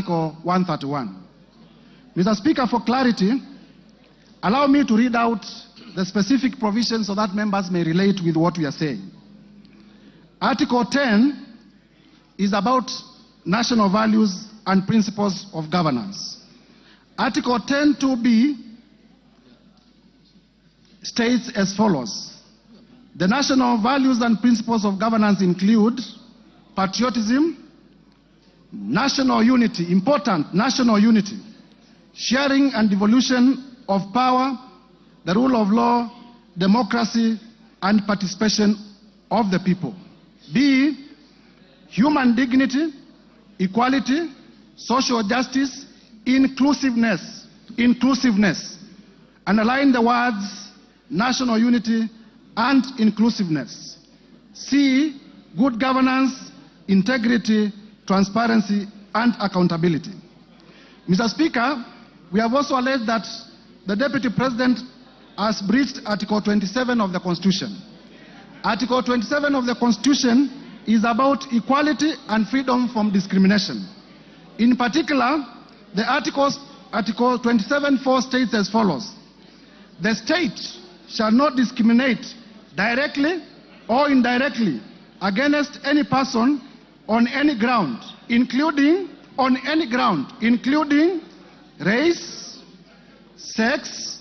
Article 131. Mr. Speaker, for clarity, allow me to read out the specific provisions so that members may relate with what we are saying. Article 10 is about national values and principles of governance. Article 10(2)(b) states as follows: the national values and principles of governance include patriotism, national unity, important national unity, sharing and devolution of power, the rule of law, democracy, and participation of the people. B, human dignity, equality, social justice, inclusiveness. Underline the words national unity and inclusiveness. C, good governance, integrity, transparency, and accountability. Mr. Speaker, we have also alleged that the Deputy President has breached Article 27 of the Constitution. Article 27 of the Constitution is about equality and freedom from discrimination. In particular, the Article 27(4) states as follows: the state shall not discriminate directly or indirectly against any person on any ground, including race, sex,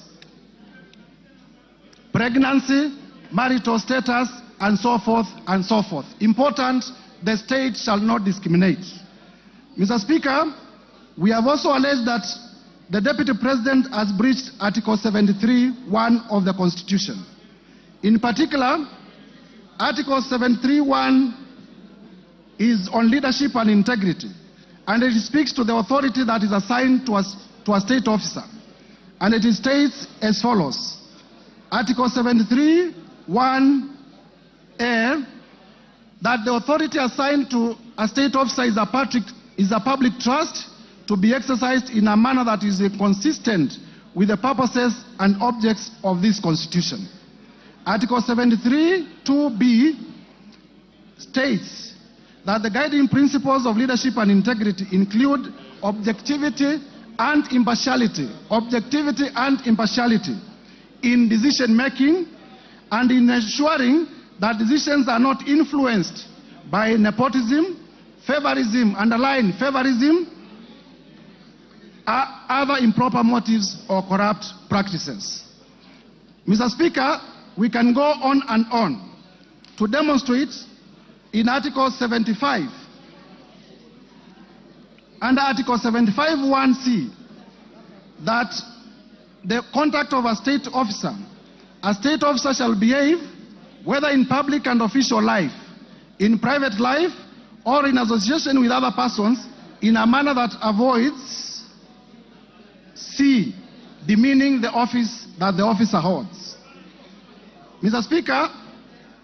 pregnancy, marital status, and so forth and so forth. Important, the state shall not discriminate. Mr. Speaker, we have also alleged that the Deputy President has breached Article 73(1) of the Constitution. In particular, Article 73(1) is on leadership and integrity, and it speaks to the authority that is assigned to a state officer. And it states as follows: Article 73(1)(a), that the authority assigned to a state officer is a public trust to be exercised in a manner that is consistent with the purposes and objects of this Constitution. Article 73(2)(b) states that the guiding principles of leadership and integrity include objectivity and impartiality in decision making, and in ensuring that decisions are not influenced by nepotism, favorism, underline favorism, other improper motives or corrupt practices. Mr. Speaker, we can go on and on to demonstrate in Article 75, under Article 75(1)(c), that the conduct of a state officer shall behave, whether in public and official life, in private life, or in association with other persons, in a manner that avoids C, demeaning the office that the officer holds. Mr. Speaker,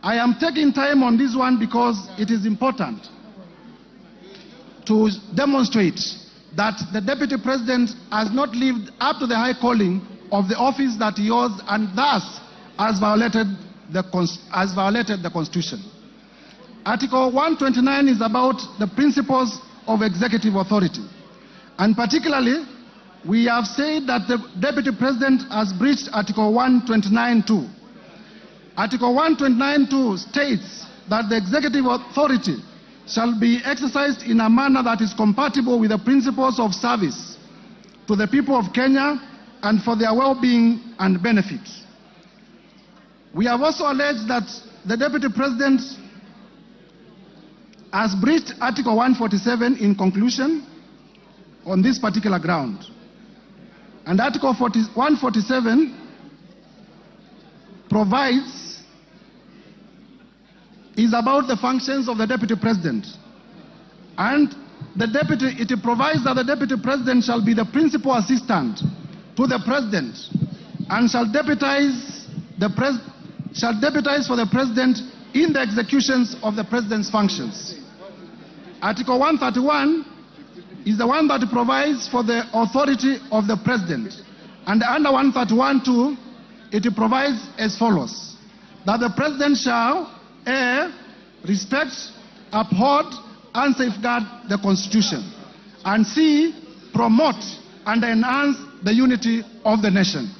I am taking time on this one because it is important to demonstrate that the Deputy President has not lived up to the high calling of the office that he holds, and thus has violated the Constitution. Article 129 is about the principles of executive authority, and particularly we have said that the Deputy President has breached Article 129(2). Article 129(2) states that the executive authority shall be exercised in a manner that is compatible with the principles of service to the people of Kenya and for their well-being and benefit. We have also alleged that the Deputy President has breached Article 147 in conclusion on this particular ground. And Article 147 is about the functions of the Deputy President. And it provides that the Deputy President shall be the principal assistant to the President and shall deputize for the President in the executions of the President's functions. Article 131 is the one that provides for the authority of the President. And under 131(2), it provides as follows: that the President shall respect, uphold, and safeguard the Constitution. And C, promote and enhance the unity of the nation.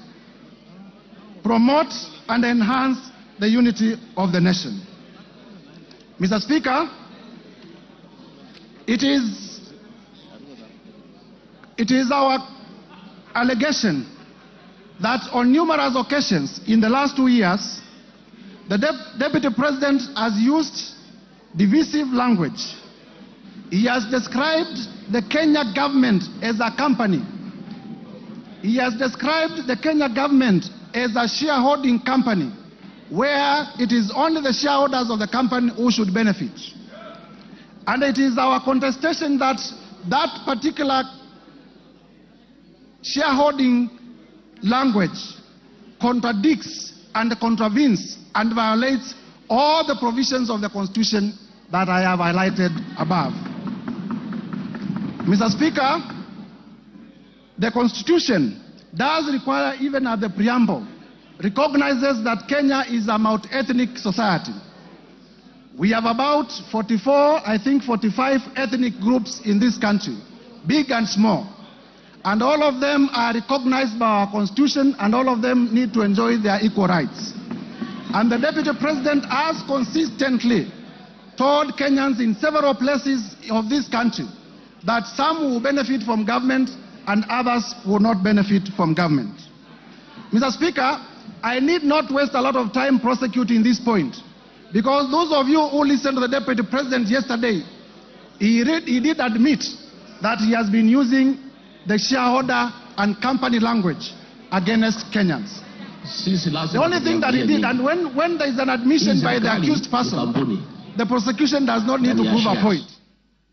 Promote and enhance the unity of the nation. Mr. Speaker, it is our allegation that on numerous occasions in the last 2 years, the Deputy President has used divisive language. He has described the Kenya government as a company. He has described the Kenya government as a shareholding company, where it is only the shareholders of the company who should benefit. And it is our contestation that that particular shareholding language contradicts and contravenes and violates all the provisions of the Constitution that I have highlighted above. Mr. Speaker, the Constitution does require, even at the preamble, recognizes that Kenya is a multi-ethnic society. We have about 44, I think 45 ethnic groups in this country, big and small. And all of them are recognized by our Constitution, and all of them need to enjoy their equal rights. And the Deputy President has consistently told Kenyans in several places of this country that some will benefit from government and others will not benefit from government. Mr. Speaker, I need not waste a lot of time prosecuting this point, because those of you who listened to the Deputy President yesterday, he did admit that he has been using the shareholder and company language against Kenyans. The only thing that he did, and when there is an admission by the accused person, the prosecution does not need to prove a point.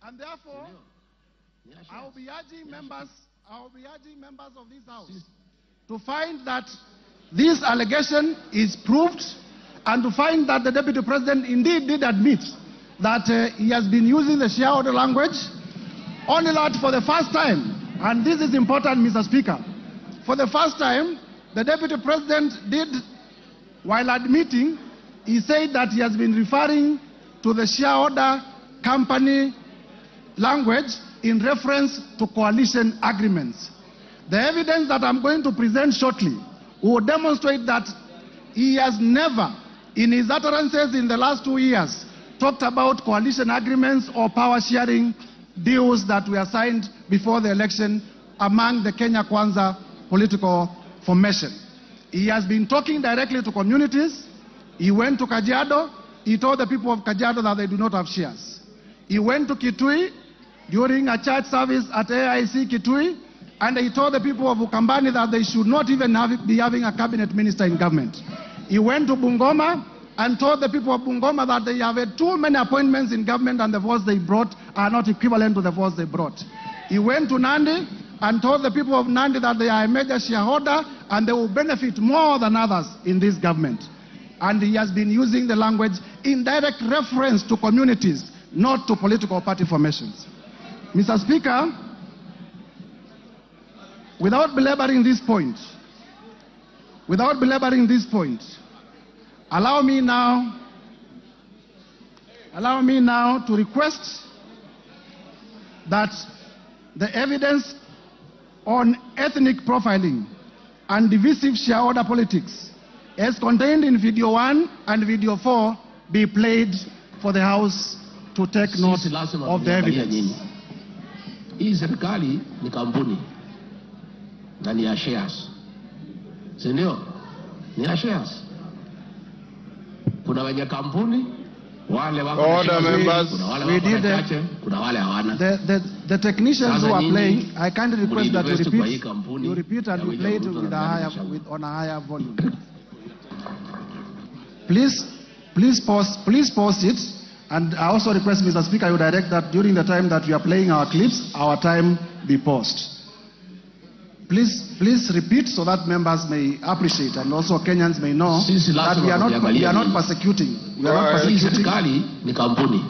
And therefore, I will be urging members of this House to find that this allegation is proved, and to find that the Deputy President indeed did admit that he has been using the shareholder language, only that for the first time, and this is important, Mr. Speaker, for the first time, the Deputy President did, while admitting, he said that he has been referring to the shareholder company language in reference to coalition agreements. The evidence that I'm going to present shortly will demonstrate that he has never, in his utterances in the last 2 years, talked about coalition agreements or power sharing deals that were signed before the election among the Kenya Kwanza political formation. He has been talking directly to communities. He went to Kajiado. He told the people of Kajiado that they do not have shares. He went to Kitui during a church service at AIC Kitui, and he told the people of Ukambani that they should not even be having a cabinet minister in government. He went to Bungoma and told the people of Bungoma that they have had too many appointments in government and the votes they brought are not equivalent to the votes they brought. He went to Nandi and told the people of Nandi that they are a major shareholder and they will benefit more than others in this government. And he has been using the language in direct reference to communities, not to political party formations. Mr. Speaker, without belaboring this point, allow me now to request that the evidence on ethnic profiling and divisive shareholder politics as contained in video 1 and video 4 be played for the House to take note of the evidence. Hii serikali ni kampuni na ni ya shares. Si ndio? Ni ya shares. Kuna wenye kampuni, wale wako Order members. Kuna wale wako chache, kuna wale hawana. The technicians who are playing, I kindly request that you repeat and you play it with on a higher volume. Please pause it. And I also request, Mr. Speaker, you direct that during the time that we are playing our clips, our time be paused. Please repeat so that members may appreciate and also Kenyans may know that we are not persecuting. We are not persecuting. Serikali ni kampuni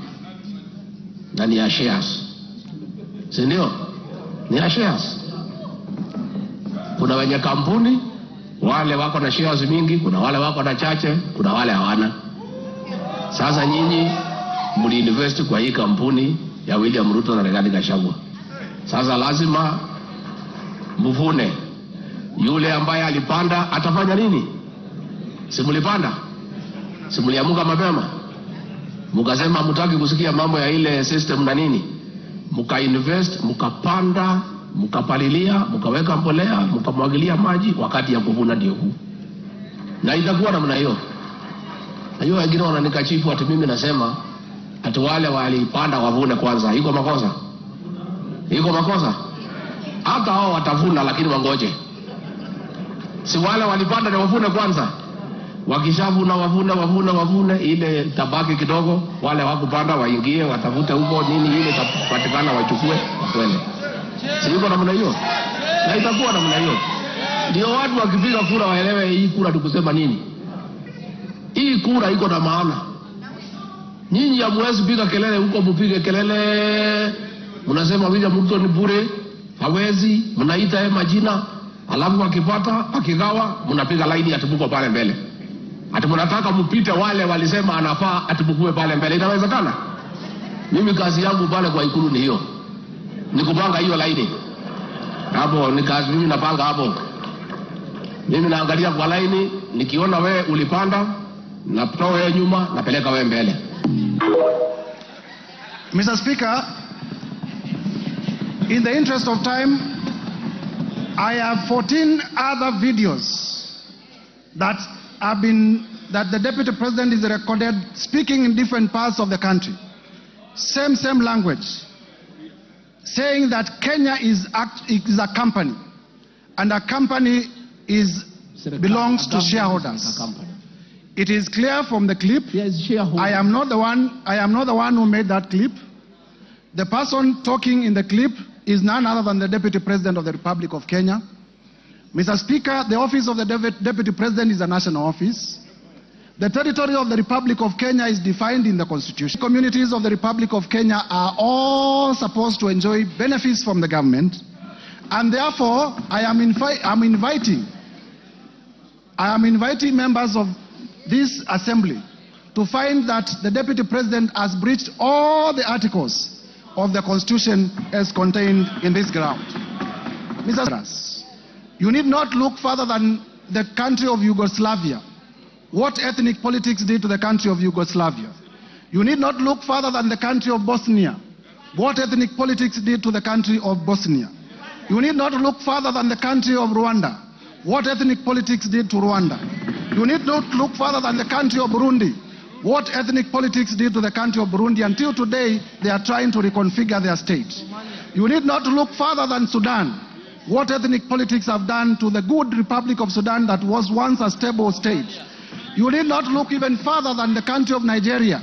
na ni ya shares. Si ndio? Ni ya shares. Kuna wenye kampuni, wale wako na shares mingi, kuna wale wako na chache, kuna wale hawana. Sasa nyinyi muli invest kwa hii kampuni ya William Ruto na Rigathi Gachagua. Sasa lazima mvune. Yule ambaye alipanda atafanya nini? Simulipanda? Simuliamuka mapema? Mukasema mutaki kusikia mambo ya ile system na nini? Muka invest, mukapanda, mukapalilia, mukaweka mbolea, mukamwagilia maji, wakati ya kuvuna ndio huu. Na itakuwa namna hiyo. Na hiyo wengine wananikashifu ati mimi nasema ati wale walipanda wavune kwanza. Iko makosa? Iko makosa? Hata hao watavuna lakini wangoje. Si wale walipanda na wavune kwanza. Wakishavuna wavune ile tabaki kidogo, wale wakupanda waingie watafute huko nini ile tapatikana wachukue wakwende. Si iko namna hiyo? Na itakuwa namna hiyo. Ndio watu wakipiga kura waelewe hii kura tukusema nini. Hii kura iko na maana. Nyinyi hamwezi piga kelele huko, mpige kelele. Mnasema William Ruto ni bure, hawezi, mnaita majina, alafu akipata, akigawa, mnapiga laini atibuko pale mbele. Ati mnataka mpite wale walisema anafaa atibukue pale mbele. Inawezekana? Mimi kazi yangu pale kwa Ikulu ni hiyo. Ni kupanga hiyo laini. Hapo ni kazi mimi napanga hapo. Mimi naangalia kwa laini, nikiona wewe ulipanda, natoa wewe nyuma, napeleka wewe mbele. Mr. Speaker, in the interest of time, I have 14 other videos that the Deputy President is recorded speaking in different parts of the country. Same language. Saying that Kenya is a company, and a company belongs to shareholders. It is clear from the clip. I am not the one who made that clip. The person talking in the clip is none other than the Deputy President of the Republic of Kenya. Mr. Speaker, the office of the Deputy President is a national office. The territory of the Republic of Kenya is defined in the Constitution. Communities of the Republic of Kenya are all supposed to enjoy benefits from the government, and therefore I am inviting members of this assembly to find that the Deputy President has breached all the articles of the Constitution as contained in this ground. Mr. President, you need not look further than the country of Yugoslavia. What ethnic politics did to the country of Yugoslavia. You need not look further than the country of Bosnia. What ethnic politics did to the country of Bosnia. You need not look further than the country of Rwanda. What ethnic politics did to Rwanda. You need not look further than the country of Burundi. What ethnic politics did to the country of Burundi. Until today, they are trying to reconfigure their state. You need not look further than Sudan. What ethnic politics have done to the good Republic of Sudan that was once a stable state. You need not look even further than the country of Nigeria.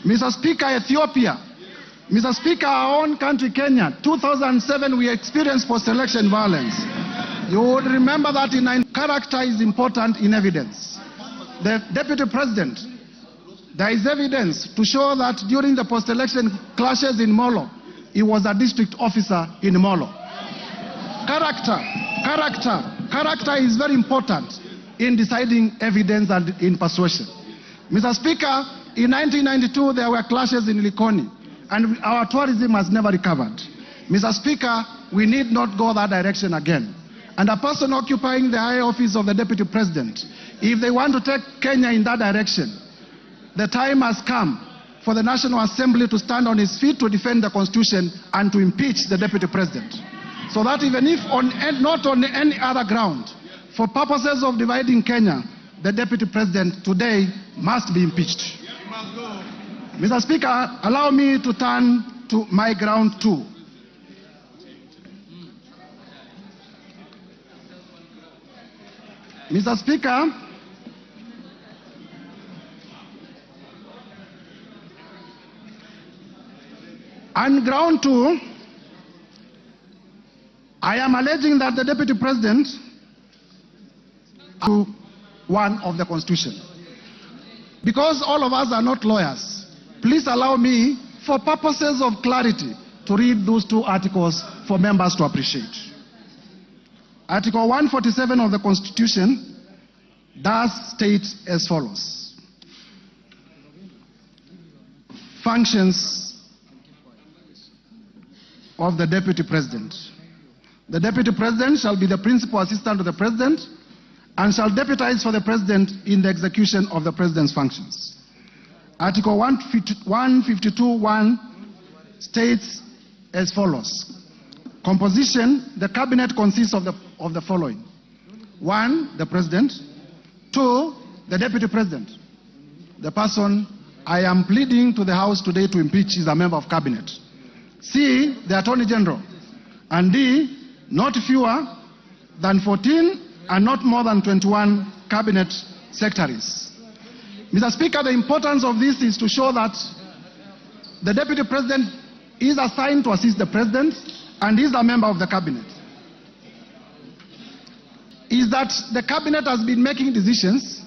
Mr. Speaker, Ethiopia. Mr. Speaker, our own country, Kenya. 2007, we experienced post-election violence. You would remember that character is important in evidence. The Deputy President, there is evidence to show that during the post-election clashes in Molo, he was a district officer in Molo. Character is very important in deciding evidence and in persuasion. Mr. Speaker, in 1992 there were clashes in Likoni, and our tourism has never recovered. Mr. Speaker, we need not go that direction again. And a person occupying the high office of the Deputy President, if they want to take Kenya in that direction, the time has come for the National Assembly to stand on its feet to defend the Constitution and to impeach the Deputy President. So that even if not on any other ground, for purposes of dividing Kenya, the Deputy President today must be impeached. Mr. Speaker, allow me to turn to my ground too. Mr. Speaker, on ground two, I am alleging that the Deputy President to one of the Constitution. Because all of us are not lawyers, please allow me, for purposes of clarity, to read those two articles for members to appreciate. Article 147 of the Constitution does state as follows. of the Deputy President. The Deputy President shall be the principal assistant to the President and shall deputize for the President in the execution of the President's functions. Article 152(1) states as follows. Composition: the Cabinet consists of the following. 1, the President. 2, the Deputy President. The person I am pleading to the House today to impeach is a member of Cabinet. C, the Attorney General. And D, not fewer than 14 and not more than 21 Cabinet Secretaries. Mr. Speaker, the importance of this is to show that the Deputy President is assigned to assist the President and is a member of the Cabinet. Is that the Cabinet has been making decisions,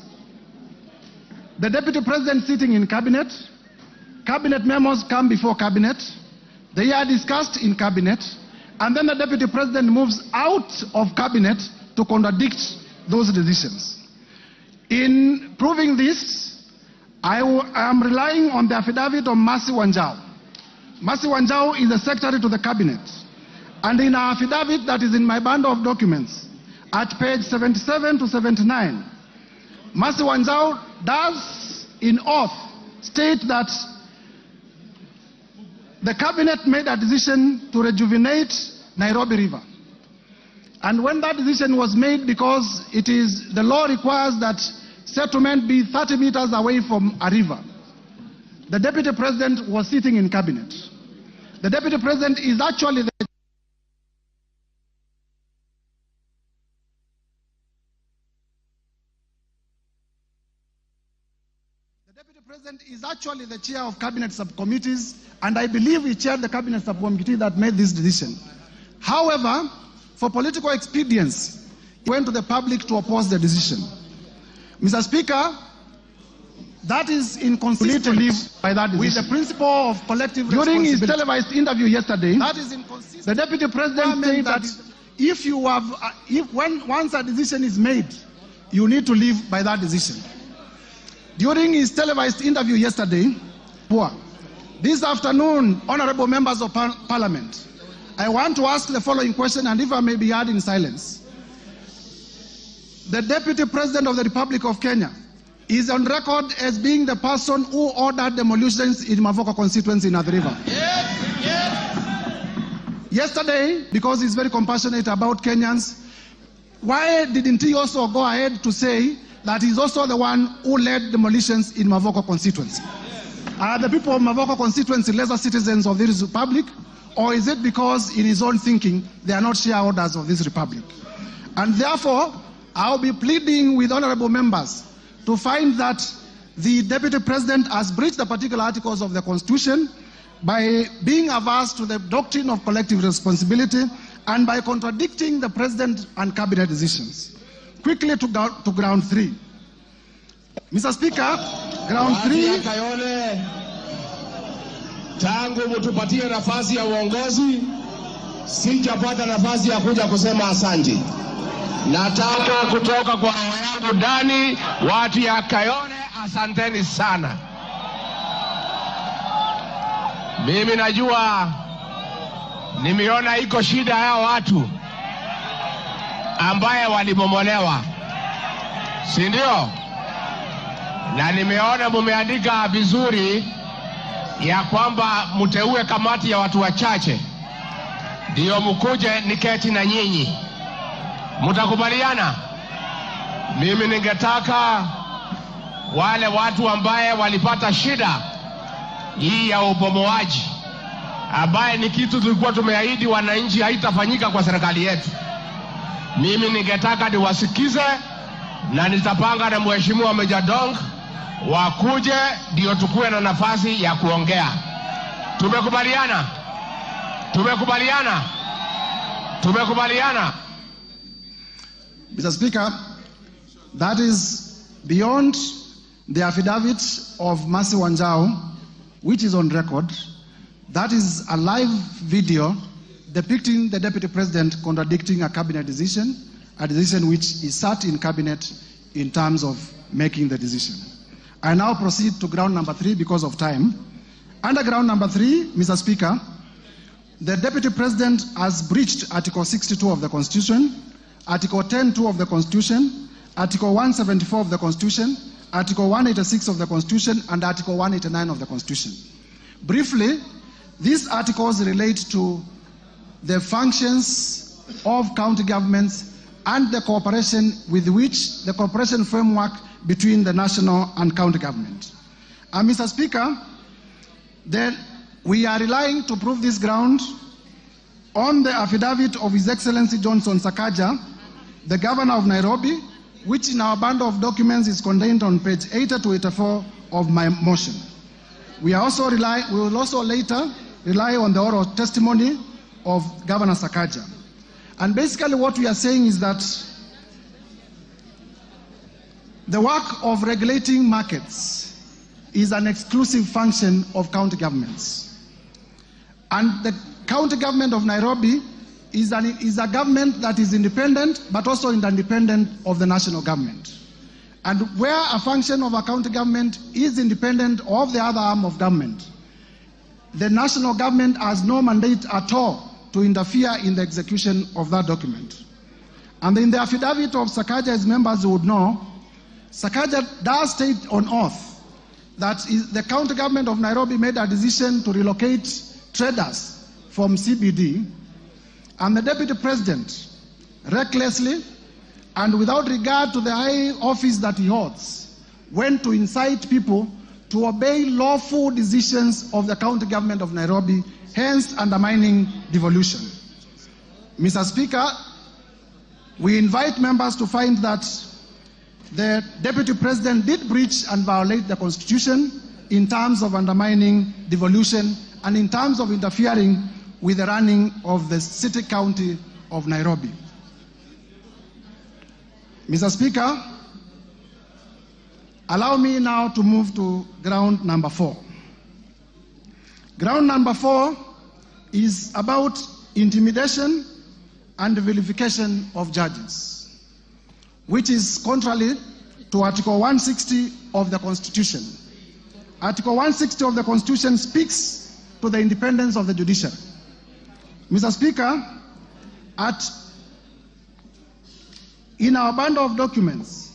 the Deputy President sitting in Cabinet, Cabinet memos come before Cabinet, they are discussed in Cabinet, and then the Deputy President moves out of Cabinet to contradict those decisions. In proving this, I am relying on the affidavit of Mercy Wanjau. Mercy Wanjau is the Secretary to the Cabinet. And in our affidavit that is in my bundle of documents, at page 77 to 79, Mercy Wanjau does in oath state that the Cabinet made a decision to rejuvenate Nairobi River. And when that decision was made, because the law requires that settlement be 30 meters away from a river, the Deputy President was sitting in Cabinet. The Deputy President is actually the chair of Cabinet subcommittees, and I believe he chaired the Cabinet subcommittee that made this decision. However, for political expedience, he went to the public to oppose the decision. Mr. Speaker, that is inconsistent to live by that decision with the principle of collective responsibility. During his televised interview yesterday, that is inconsistent. The Deputy President said that once a decision is made, you need to live by that decision. During his televised interview yesterday, this afternoon, honorable members of Parliament, I want to ask the following question, and if I may be heard in silence. The Deputy President of the Republic of Kenya is on record as being the person who ordered demolitions in Mavoko constituency in Athi River. Yesterday, because he's very compassionate about Kenyans, why didn't he also go ahead to say that he's also the one who led demolitions in Mavoko constituency? Are the people of Mavoko constituency lesser citizens of this republic, or is it because in his own thinking they are not shareholders of this republic? And therefore, I'll be pleading with honorable members to find that the Deputy President has breached the particular articles of the Constitution by being averse to the doctrine of collective responsibility and by contradicting the President and Cabinet decisions. Quickly to ground 3. Mr. Speaker, ground 3. Tangu mtupatie nafasi ya uongozi, sijapata nafasi ya kuja kusema asante. Nataka kutoka kwa roho yangu ndani, watu ya Kayole, asanteni sana. Mimi najua nimeona iko shida ya watu ambaye walibomolewa, si ndio? Na nimeona mumeandika vizuri ya kwamba mteue kamati ya watu wachache ndio mkuje niketi na nyinyi. Mtakubaliana? Mimi ningetaka wale watu ambaye walipata shida hii ya ubomoaji, ambaye ni kitu tulikuwa tumeahidi wananchi haitafanyika kwa serikali yetu, mimi ningetaka niwasikize na nitapanga na mheshimiwa Meja Dong wakuje ndio tukue na nafasi ya kuongea. Tumekubaliana? Tumekubaliana? Tumekubaliana? Mr. Speaker, that is beyond the affidavit of Mercy Wanjau, which is on record. That is a live video depicting the Deputy President contradicting a Cabinet decision, a decision which is sat in Cabinet in terms of making the decision. I now proceed to ground number 3 because of time. Under ground number 3, Mr. Speaker, the Deputy President has breached Article 62 of the Constitution, Article 10(2) of the Constitution, Article 174 of the Constitution, Article 186 of the Constitution, and Article 189 of the Constitution. Briefly, these articles relate to the functions of county governments and the cooperation with which the cooperation framework between the national and county government. Mr. Speaker, we are relying to prove this ground on the affidavit of His Excellency Johnson Sakaja, the Governor of Nairobi, which in our bundle of documents is contained on page 80 to 84 of my motion. We will also later rely on the oral testimony of Governor Sakaja. And basically what we are saying is that the work of regulating markets is an exclusive function of county governments. And the county government of Nairobi is a government that is independent, but also independent of the national government. And where a function of a county government is independent of the other arm of government, the national government has no mandate at all to interfere in the execution of that document. And in the affidavit of Sakaja, as members would know, Sakaja does state on oath that the county government of Nairobi made a decision to relocate traders from CBD, and the Deputy President recklessly and without regard to the high office that he holds went to incite people to obey lawful decisions of the county government of Nairobi, hence undermining devolution. Mr. Speaker, we invite members to find that the Deputy President did breach and violate the Constitution in terms of undermining devolution and in terms of interfering with the running of the city county of Nairobi. Mr. Speaker, allow me now to move to ground number 4. Ground number 4 is about intimidation and vilification of judges, which is contrary to Article 160 of the Constitution. Article 160 of the Constitution speaks to the independence of the judiciary. Mr. Speaker, in our bundle of documents,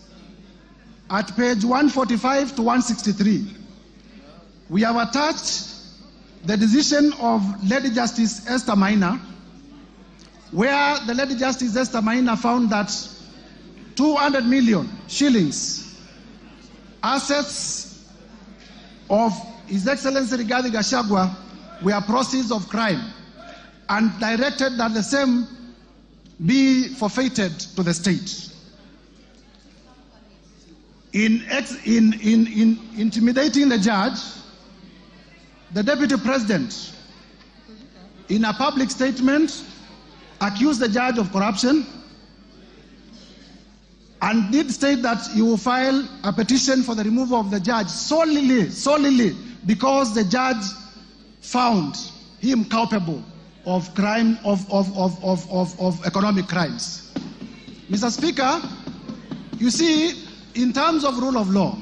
at page 145 to 163, we have attached the decision of Lady Justice Esther Maina, where the Lady Justice Esther Maina found that 200 million shillings assets of His Excellency Rigathi Gachagua were proceeds of crime, and directed that the same be forfeited to the state. In intimidating the judge, the Deputy President, in a public statement, accused the judge of corruption and did state that he will file a petition for the removal of the judge solely because the judge found him culpable of crime, of economic crimes. Mr. Speaker, you see, in terms of rule of law,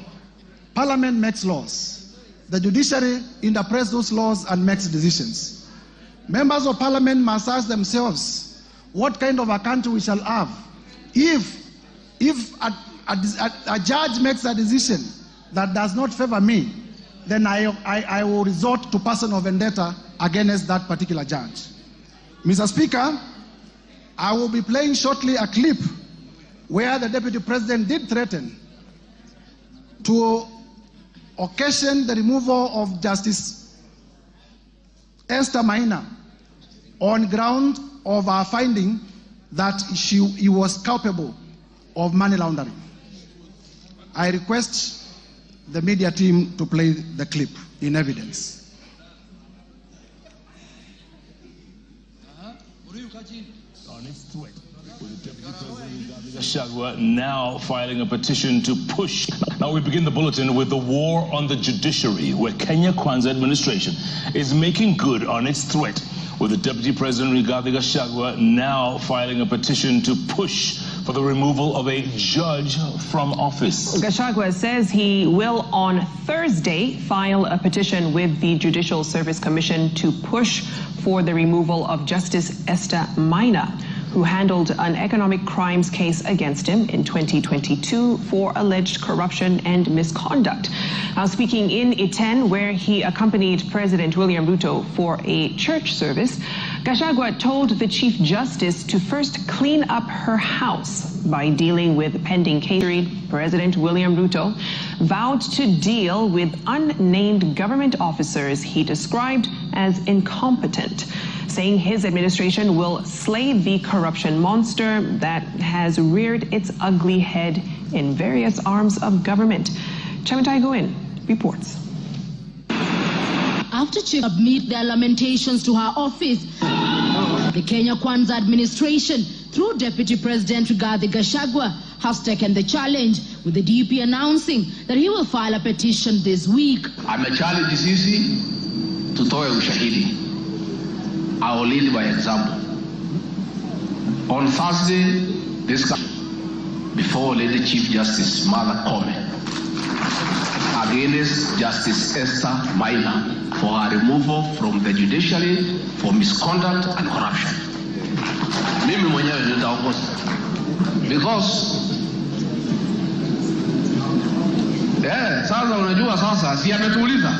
Parliament makes laws. The judiciary interprets those laws and makes decisions. Members of Parliament must ask themselves what kind of a country we shall have if a judge makes a decision that does not favor me, then I will resort to personal vendetta against that particular judge. Mr. Speaker, I will be playing shortly a clip where the Deputy President did threaten to occasion the removal of Justice Esther Maina on ground of our finding that he was culpable of money laundering. I request the media team to play the clip in evidence. On its threat, with Deputy President Rigathi Gachagua now filing a petition to push. Now we begin the bulletin with the war on the judiciary, where Kenya Kwanza administration is making good on its threat, with the Deputy President Rigathi Gachagua now filing a petition to push for the removal of a judge from office. Gachagua says he will on Thursday file a petition with the Judicial Service Commission to push for the removal of Justice Esther Maina, who handled an economic crimes case against him in 2022 for alleged corruption and misconduct. Speaking in Iten, where he accompanied President William Ruto for a church service, Gachagua told the Chief Justice to first clean up her house by dealing with pending cases. President William Ruto vowed to deal with unnamed government officers he described as incompetent, saying his administration will slay the corruption monster that has reared its ugly head in various arms of government. Chamitai Goin reports. After to submit their lamentations to her office, the Kenya Kwanza administration, through Deputy President Rigathi Gachagua, has taken the challenge, with the DP announcing that he will file a petition this week. Amechallenge sisi tutoe ushahidi. I will lead by example. On Thursday, before Lady Chief Justice Martha Koome, against Justice Esther Maina for her removal from the judiciary for misconduct and corruption. Mimi mwenyewe nitaongoza because sasa unajua sasa si ametuuliza.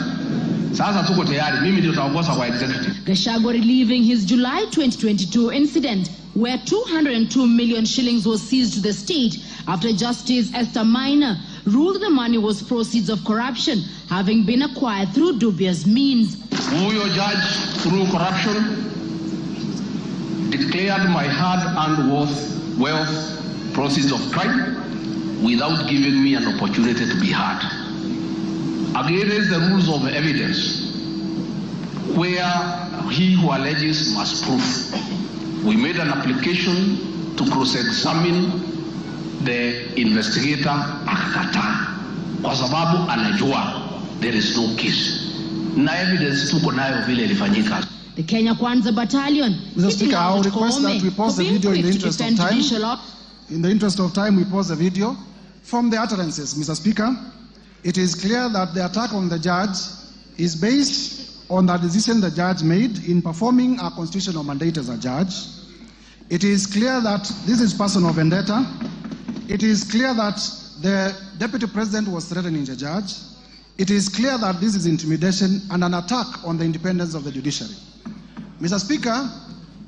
Sasa tuko tayari, mimi ndio nitaongoza kwa executive. Gachagua reliving his July 2022 incident where 202 million shillings was seized to the state after Justice Esther Maina ruled the money was proceeds of corruption, having been acquired through dubious means. Huyo judge, through corruption, declared my hard-earned wealth proceeds of crime without giving me an opportunity to be heard. Against the rules of evidence, where he who alleges must prove, we made an application to cross-examine the investigator akakataa kwa sababu anajua there is no case na evidence tuko nayo vile ilifanyika. The Kenya Kwanza Battalion. Mr. Speaker, I will request that we pause the video in the interest of time. In the interest of time, we pause the video. From the utterances, Mr. Speaker, it is clear that the attack on the judge is based on the decision the judge made in performing a constitutional mandate as a judge. It is clear that this is personal vendetta. It is clear that the Deputy President was threatening the judge. It is clear that this is intimidation and an attack on the independence of the judiciary. Mr. Speaker,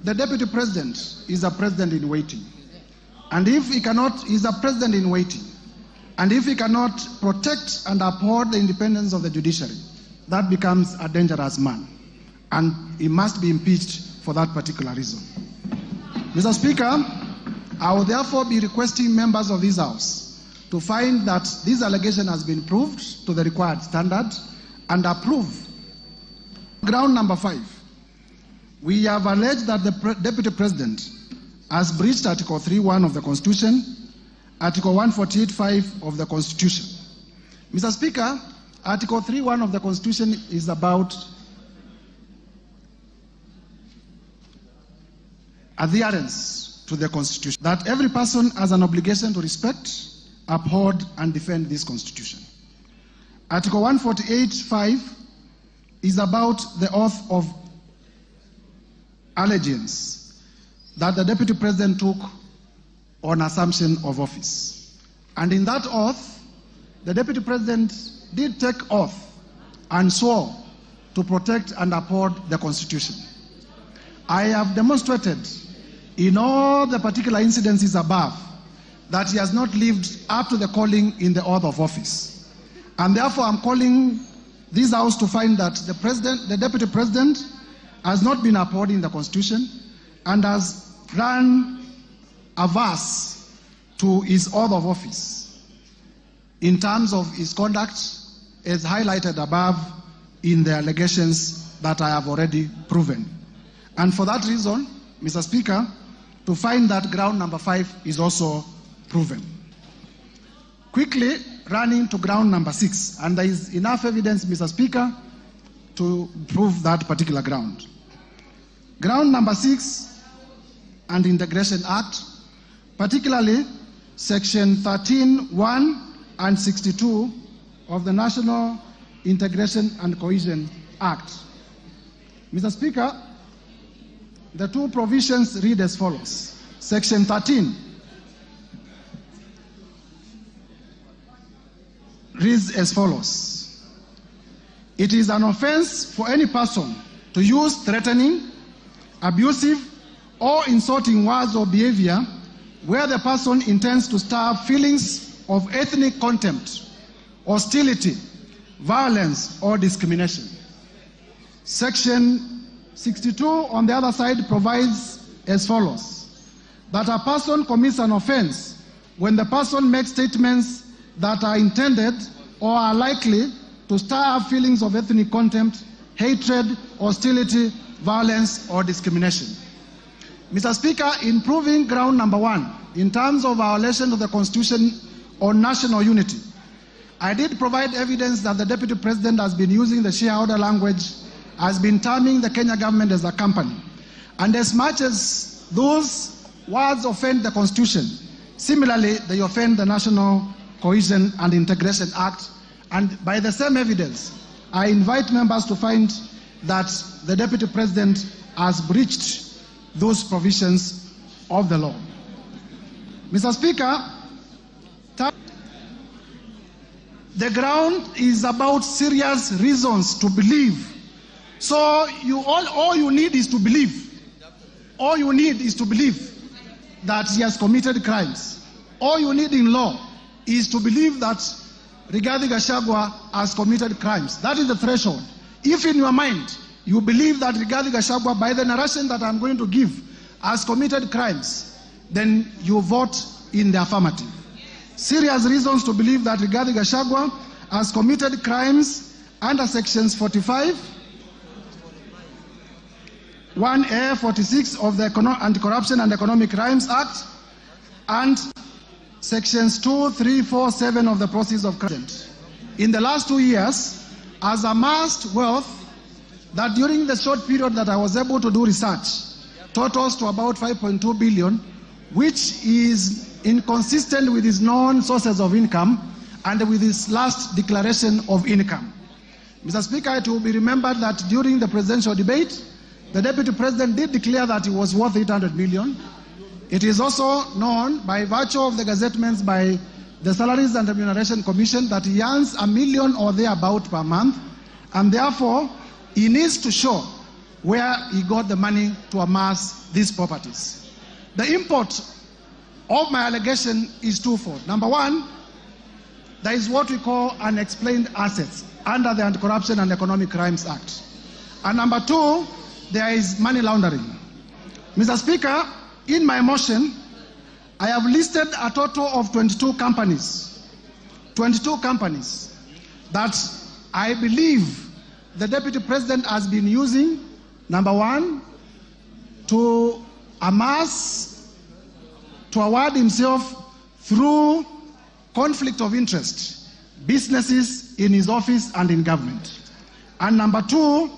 the Deputy President is a president in waiting. And if he cannot, he's a president in waiting. And if he cannot protect and uphold the independence of the judiciary, that becomes a dangerous man. And he must be impeached for that particular reason. Mr. Speaker, I will therefore be requesting members of this House to find that this allegation has been proved to the required standard and approve. Ground number 5, we have alleged that the Deputy President has breached Article 3(1) of the Constitution, Article 148(5) of the Constitution. Mr. Speaker, Article 3(1) of the Constitution is about adherence to the Constitution, that every person has an obligation to respect, uphold, and defend this Constitution. Article 148(5) is about the oath of allegiance that the Deputy President took on assumption of office. And in that oath, the Deputy President did take oath and swore to protect and uphold the Constitution. I have demonstrated in all the particular incidences above that he has not lived up to the calling in the oath of office. And therefore I'm calling this House to find that the Deputy President has not been upholding the Constitution and has run averse to his oath of office in terms of his conduct as highlighted above in the allegations that I have already proven. And for that reason, Mr. Speaker, to find that ground number 5 is also proven. Quickly running to ground number 6, and there is enough evidence, Mr. Speaker, to prove that particular ground. Ground number 6 and Integration Act, particularly Section 13(1) and 62 of the National Integration and Cohesion Act. Mr. Speaker, the two provisions read as follows. Section 13 reads as follows. It is an offense for any person to use threatening, abusive, or insulting words or behavior where the person intends to stir feelings of ethnic contempt, hostility, violence, or discrimination. Section 62, on the other side, provides as follows: that a person commits an offense when the person makes statements that are intended or are likely to stir up feelings of ethnic contempt, hatred, hostility, violence, or discrimination. Mr. Speaker, in proving ground number 1, in terms of violation of the Constitution on national unity, I did provide evidence that the Deputy President has been using the shareholder language, has been terming the Kenya government as a company. And as much as those words offend the Constitution, similarly, they offend the National Cohesion and Integration Act. And by the same evidence, I invite members to find that the Deputy President has breached those provisions of the law. Mr. Speaker, the ground is about serious reasons to believe. So all you need is to believe. All you need is to believe that he has committed crimes. All you need in law is to believe that Rigathi Gachagua has committed crimes. That is the threshold. If in your mind you believe that Rigathi Gachagua, by the narration that I'm going to give, has committed crimes, then you vote in the affirmative. Serious reasons to believe that Rigathi Gachagua has committed crimes under sections 45, 1A, 46 of the Anti-Corruption and Economic Crimes Act, and sections 2, 3, 4, 7 of the Proceeds of Crime. In the last 2 years, has amassed wealth that during the short period that I was able to do research totals to about 5.2 billion, which is inconsistent with his known sources of income and with his last declaration of income. Mr. Speaker, it will be remembered that during the presidential debate, the Deputy President did declare that he was worth 800 million. It is also known by virtue of the gazettements by the Salaries and Remuneration Commission that he earns $1 million or thereabout per month, and therefore he needs to show where he got the money to amass these properties. The import of my allegation is twofold. Number one, there is what we call unexplained assets under the Anti-Corruption and Economic Crimes Act. And number two, there is money laundering. Mr. Speaker, in my motion, I have listed a total of 22 companies that I believe the Deputy President has been using, number one, to amass, to award himself through conflict of interest, businesses in his office and in government. And number two,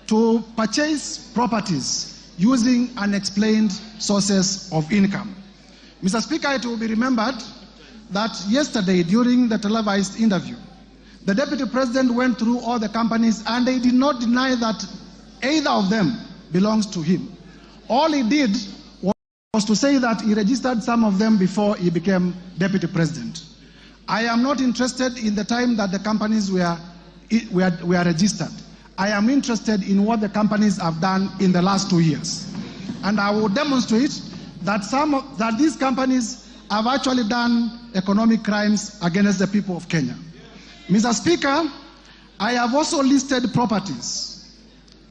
to purchase properties using unexplained sources of income. Mr. Speaker, it will be remembered that yesterday during the televised interview, the Deputy President went through all the companies and he did not deny that either of them belongs to him. All he did was to say that he registered some of them before he became Deputy President. I am not interested in the time that the companies were registered. I am interested in what the companies have done in the last 2 years. And I will demonstrate that these companies have actually done economic crimes against the people of Kenya. Mr. Speaker, I have also listed properties.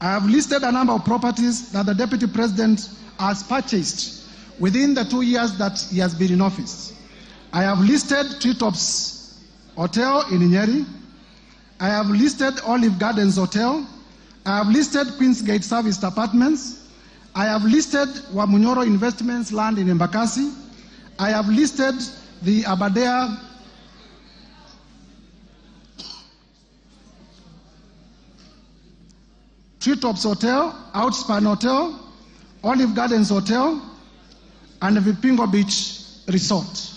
I have listed a number of properties that the Deputy President has purchased within the 2 years that he has been in office. I have listed Treetops Hotel in Nyeri. I have listed Olive Gardens Hotel. I have listed Queensgate Serviced Apartments. I have listed Wamunyoro Investments land in Embakasi. I have listed the Aberdare Treetops Hotel, Outspan Hotel, Olive Gardens Hotel, and the Vipingo Beach resort.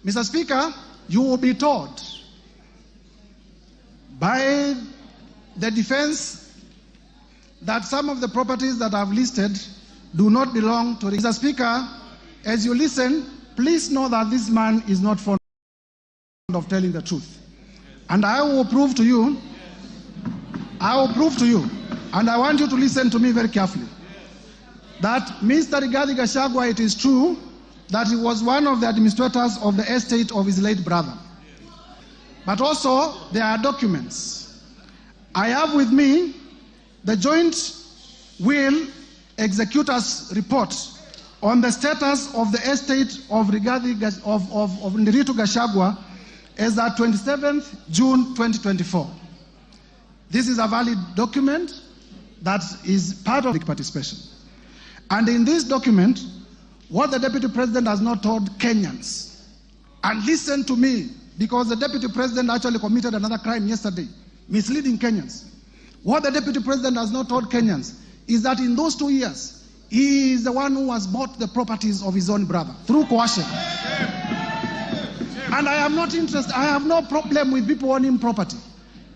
Mr. Speaker, you will be told by the defense that some of the properties that I've listed do not belong to Mr. Speaker. As you listen, please know that this man is not fond of telling the truth. And I will prove to you, and I want you to listen to me very carefully, that Mr. Rigathi Gachagua, it is true that he was one of the administrators of the estate of his late brother. But also, there are documents. I have with me the joint will executors report on the status of the estate of Rigathi Gachagua as at 27th June 2024. This is a valid document that is part of the participation. And in this document, what the Deputy President has not told Kenyans, and listen to me, because the Deputy President actually committed another crime yesterday, misleading Kenyans. What the Deputy President has not told Kenyans is that in those 2 years, he is the one who has bought the properties of his own brother through coercion. And I am not interested, I have no problem with people owning property.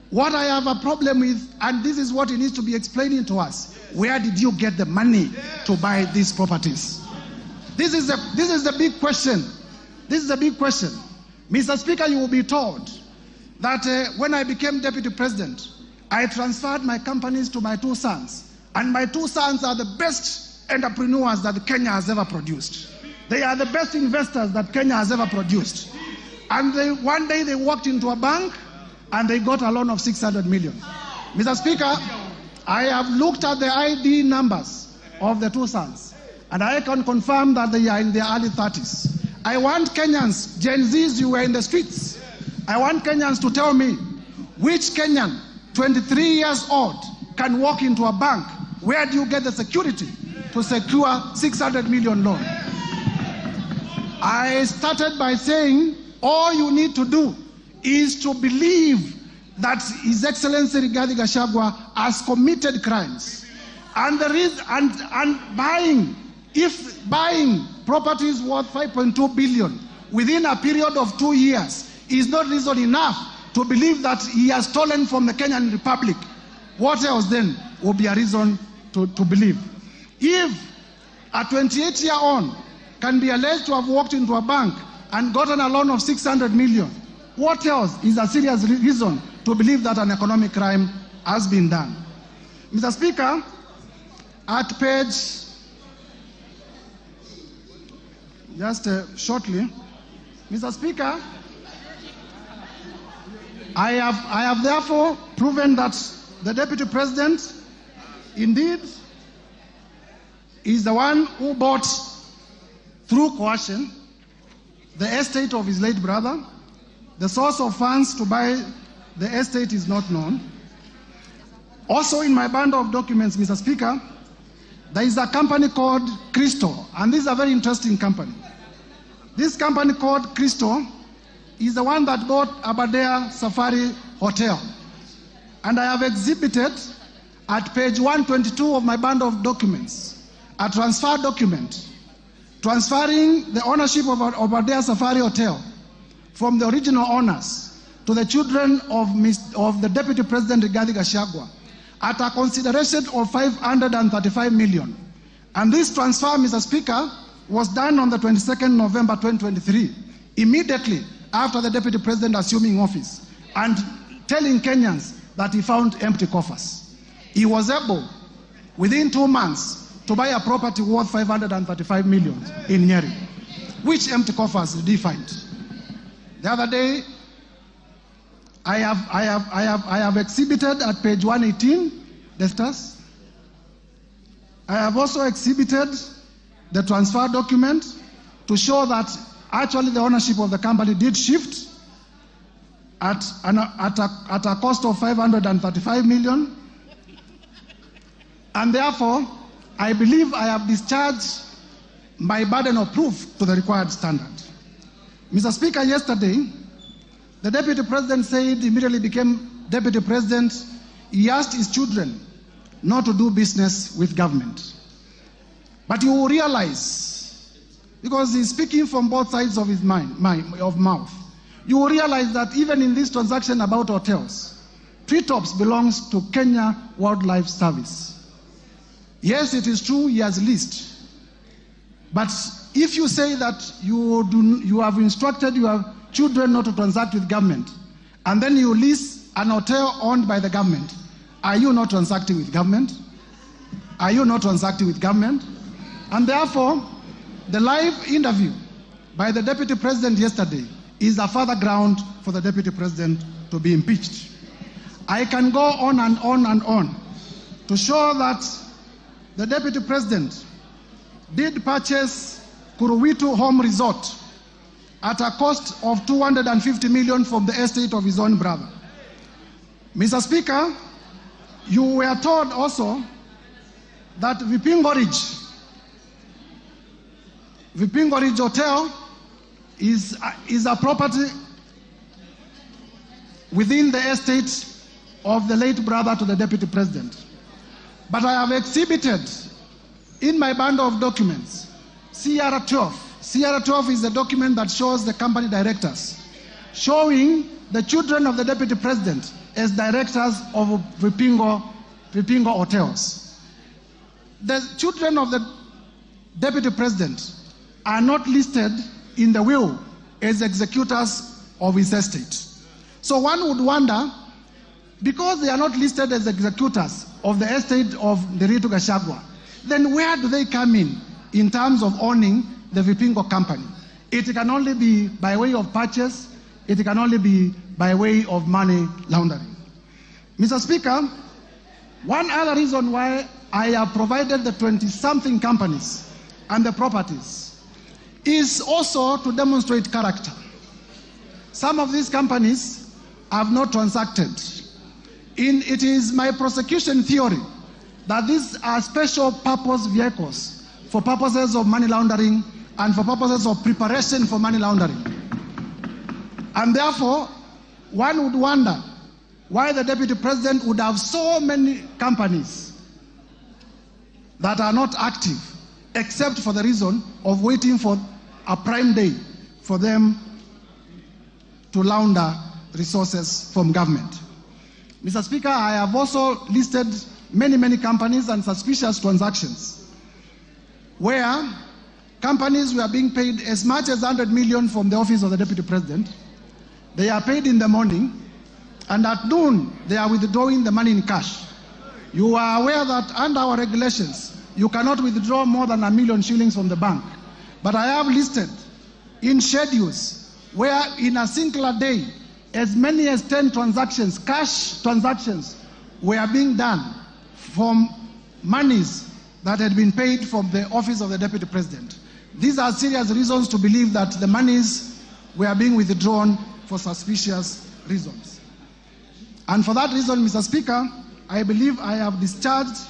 What I have a problem with, and this is what he needs to be explaining to us, where did you get the money to buy these properties? This is the big question. This is a big question. Mr. Speaker, you will be told that when I became Deputy President, I transferred my companies to my 2 sons. And my 2 sons are the best entrepreneurs that Kenya has ever produced. They are the best investors that Kenya has ever produced. And one day they walked into a bank and they got a loan of 600 million. Mr. Speaker, I have looked at the ID numbers of the 2 sons, and I can confirm that they are in their early 30s. I want Kenyans, Gen Zs, you were in the streets. I want Kenyans to tell me which Kenyan, 23 years old, can walk into a bank. Where do you get the security to secure 600 million loan? I started by saying all you need to do is to believe that His Excellency Rigathi Gachagua has committed crimes. And there is, and buying properties worth 5.2 billion within a period of 2 years is not reason enough to believe that he has stolen from the Kenyan Republic. What else then will be a reason to believe? If a 28-year-old can be alleged to have walked into a bank and gotten a loan of 600 million, what else is a serious reason to believe that an economic crime has been done? Mr. Speaker, at page, shortly, Mr. Speaker, I have therefore proven that the Deputy President indeed is the one who bought through coercion the estate of his late brother. The source of funds to buy the estate is not known. Also in my bundle of documents, Mr. Speaker, there is a company called Crystal, and this is a very interesting company. This company called Crystal is the one that bought Aberdare Safari Hotel. And I have exhibited at page 122 of my bundle of documents a transfer document transferring the ownership of Aberdare Safari Hotel from the original owners to the children of the Deputy President Rigathi Gachagua at a consideration of 535 million. And this transfer, Mr. Speaker, was done on the 22nd November 2023, immediately after the Deputy President assuming office, and telling Kenyans that he found empty coffers. He was able, within 2 months, to buy a property worth 535 million in Nyeri. Which empty coffers did he find? The other day, I have exhibited at page 118 the status. I have also exhibited the transfer document to show that actually the ownership of the company did shift at a cost of 535 million. And therefore, I believe I have discharged my burden of proof to the required standard. Mr. Speaker, yesterday, the Deputy President said immediately became Deputy President, he asked his children not to do business with government. But you will realize because he's speaking from both sides of his mouth. You will realize that even in this transaction about hotels, Treetops belongs to Kenya Wildlife Service. Yes, it is true he has leased, but if you say that you have instructed your children not to transact with government, and then you lease an hotel owned by the government, are you not transacting with government? Are you not transacting with government? And therefore, the live interview by the Deputy President yesterday is a further ground for the Deputy President to be impeached. I can go on and on and on to show that the Deputy President did purchase Kuruwitu Home Resort at a cost of 250 million from the estate of his own brother. Mr. Speaker, you were told also that Vipingo Ridge Hotel is a property within the estate of the late brother to the Deputy President. But I have exhibited in my bundle of documents CR12. CR12 is the document that shows the company directors, showing the children of the Deputy President as directors of Vipingo Hotels. The children of the Deputy President are not listed in the will as executors of his estate. So one would wonder, because they are not listed as executors of the estate of Rigathi Gachagua, then where do they come in terms of owning the Vipingo company? It can only be by way of purchase, it can only be by way of money laundering. Mr. Speaker, one other reason why I have provided the 20-something companies and the properties is also to demonstrate character. Some of these companies have not transacted. It is my prosecution theory that these are special purpose vehicles for purposes of money laundering and for purposes of preparation for money laundering. And therefore, one would wonder why the Deputy President would have so many companies that are not active, except for the reason of waiting for a prime day for them to launder resources from government. Mr. Speaker, I have also listed many companies and suspicious transactions where companies were being paid as much as 100 million from the office of the Deputy President. They are paid in the morning, and at noon they are withdrawing the money in cash. You are aware that under our regulations, you cannot withdraw more than 1 million shillings from the bank. But I have listed in schedules where in a singular day, as many as 10 transactions, cash transactions, were being done from monies that had been paid from the office of the Deputy President. These are serious reasons to believe that the monies were being withdrawn for suspicious reasons. And for that reason, Mr. Speaker, I believe I have discharged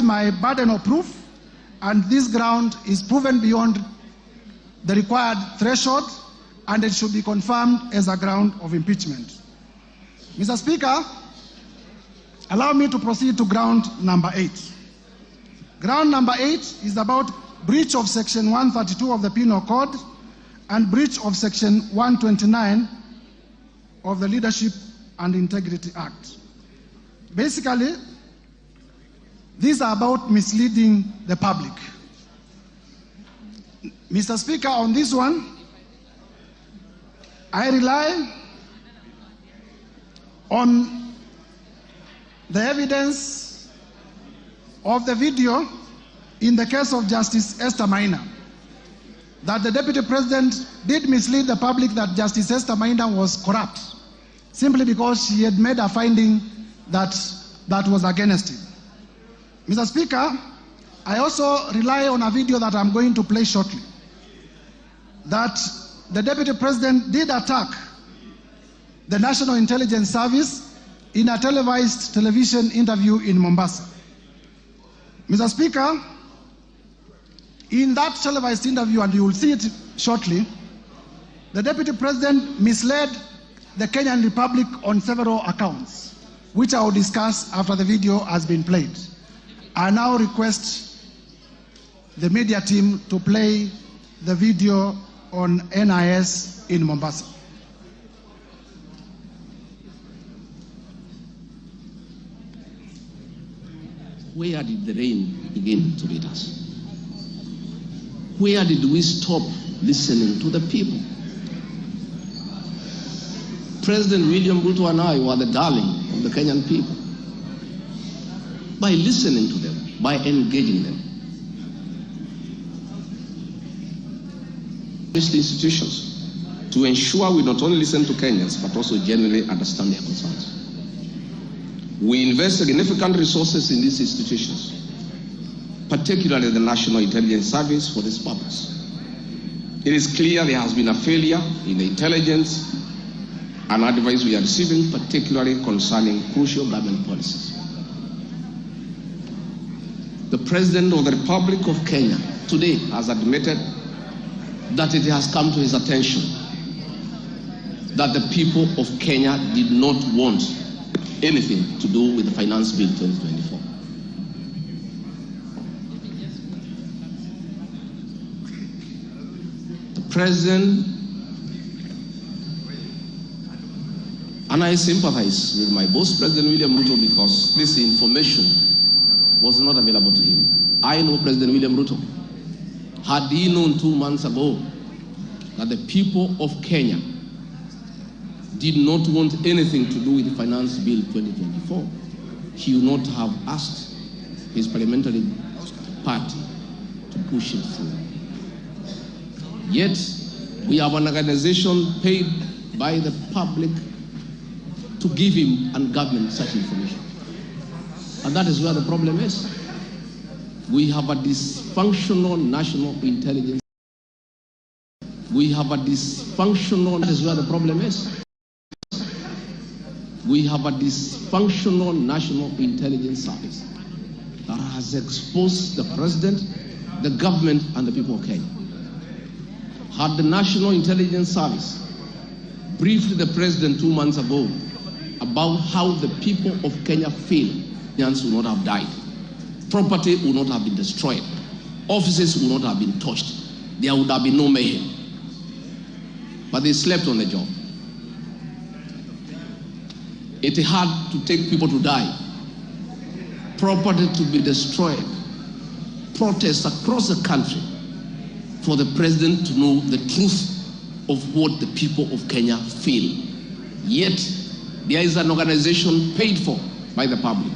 my burden of proof, and this ground is proven beyond the required threshold, and it should be confirmed as a ground of impeachment. Mr. Speaker, allow me to proceed to ground number 8. Ground number 8 is about breach of Section 132 of the Penal Code and breach of Section 129 of the Leadership and Integrity Act. Basically, these are about misleading the public. Mr. Speaker, on this one, I rely on the evidence of the video in the case of Justice Esther Maina, that the Deputy President did mislead the public that Justice Esther Maina was corrupt, simply because she had made a finding that was against him. Mr. Speaker, I also rely on a video that I'm going to play shortly, that the Deputy President did attack the National Intelligence Service in a televised television interview in Mombasa. Mr. Speaker, in that televised interview, and you will see it shortly, the Deputy President misled the Kenyan Republic on several accounts, which I will discuss after the video has been played. I now request the media team to play the video on NIS in Mombasa. Where did the rain begin to beat us? Where did we stop listening to the people? President William Ruto and I were the darling of the Kenyan people. By listening to them, by engaging them. Institutions to ensure we not only listen to Kenyans but also genuinely understand their concerns. We invest significant resources in these institutions, particularly the National Intelligence Service, for this purpose. It is clear there has been a failure in the intelligence and advice we are receiving, particularly concerning crucial government policies. The President of the Republic of Kenya today has admitted that it has come to his attention that the people of Kenya did not want anything to do with the Finance Bill 2024. The President, and I sympathize with my boss, President William Ruto, because this information was not available to him. I know President William Ruto. Had he known 2 months ago that the people of Kenya did not want anything to do with the Finance Bill 2024, he would not have asked his parliamentary party to push it through. Yet, we have an organization paid by the public to give him and government such information. And that is where the problem is. We have a dysfunctional national intelligence. We have a dysfunctional, that is where the problem is. We have a dysfunctional national intelligence service that has exposed the president, the government, and the people of Kenya. Had the National Intelligence Service briefed the president 2 months ago about how the people of Kenya feel, Kenyans would not have died. Property would not have been destroyed. Offices would not have been touched. There would have been no mayhem. But they slept on the job. It had to take people to die, property to be destroyed, protests across the country for the president to know the truth of what the people of Kenya feel. Yet, there is an organization paid for by the public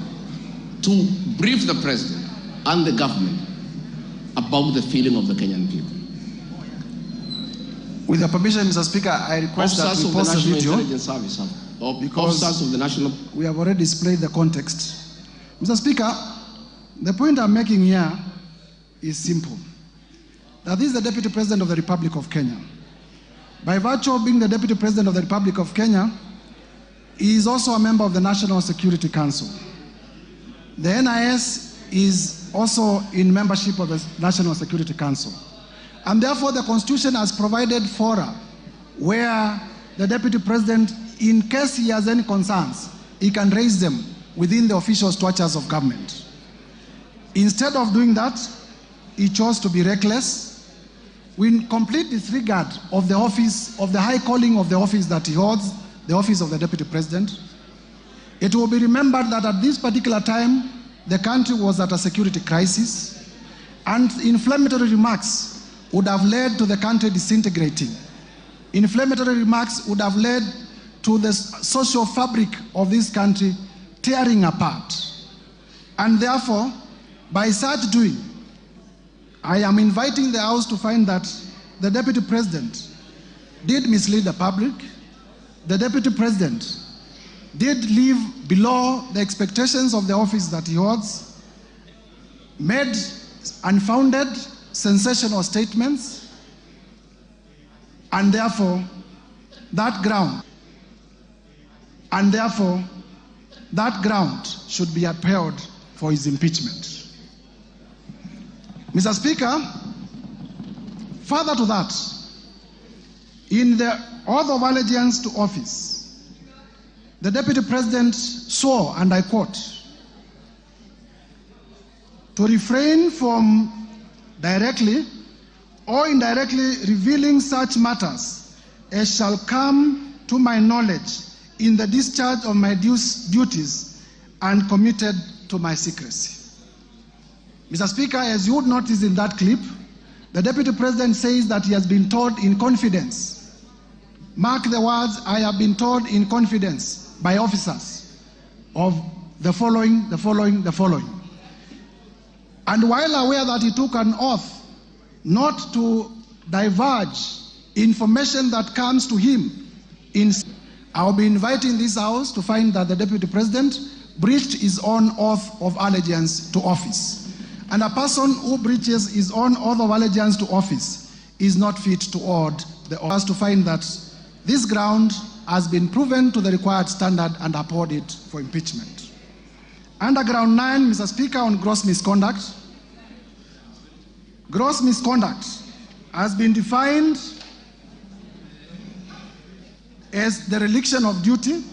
to brief the president and the government about the feeling of the Kenyan people. With your permission, Mr. Speaker, I request that we pause the video because officers of the national... we have already displayed the context. Mr. Speaker, the point I'm making here is simple. That this is the Deputy President of the Republic of Kenya. By virtue of being the Deputy President of the Republic of Kenya, he is also a member of the National Security Council. The NIS is also in membership of the National Security Council. And therefore, the Constitution has provided fora where the Deputy President, in case he has any concerns, he can raise them within the official structures of government. Instead of doing that, he chose to be reckless, with complete disregard of the office, of the high calling of the office that he holds, the office of the Deputy President. It will be remembered that at this particular time, the country was at a security crisis, and inflammatory remarks would have led to the country disintegrating. Inflammatory remarks would have led to the social fabric of this country tearing apart. And therefore, by such doing, I am inviting the House to find that the Deputy President did mislead the public. The Deputy President did live below the expectations of the office that he holds, made unfounded, sensational statements, and therefore that ground should be upheld for his impeachment. Mr. Speaker, further to that, in the oath of allegiance to office, the Deputy President swore, and I quote, to refrain from directly or indirectly revealing such matters as shall come to my knowledge in the discharge of my duties and committed to my secrecy. Mr. Speaker, as you would notice in that clip, the Deputy President says that he has been told in confidence. Mark the words, I have been told in confidence by officers of the following. And while aware that he took an oath not to divulge information that comes to him, I will be inviting this House to find that the Deputy President breached his own oath of allegiance to office. And a person who breaches his own oath of allegiance to office is not fit to hold the office. To find that this ground has been proven to the required standard and uphold it for impeachment. Under ground 9, Mr. Speaker, on gross misconduct. Gross misconduct has been defined as the dereliction of duty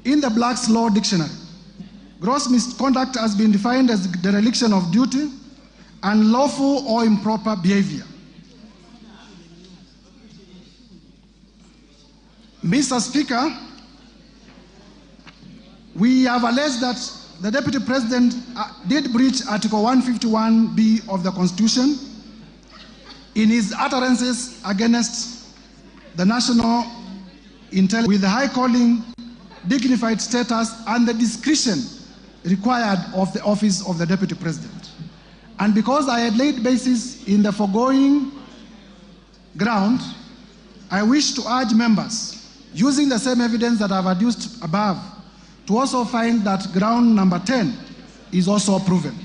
in the Black's Law Dictionary. Gross misconduct has been defined as the dereliction of duty, unlawful or improper behavior. Mr. Speaker, we have alleged that the Deputy President did breach Article 151B of the Constitution in his utterances against the national intelligence with the high calling, dignified status, and the discretion required of the office of the Deputy President. And because I had laid basis in the foregoing ground, I wish to urge members, using the same evidence that I've adduced above, to also find that ground number 10 is also proven.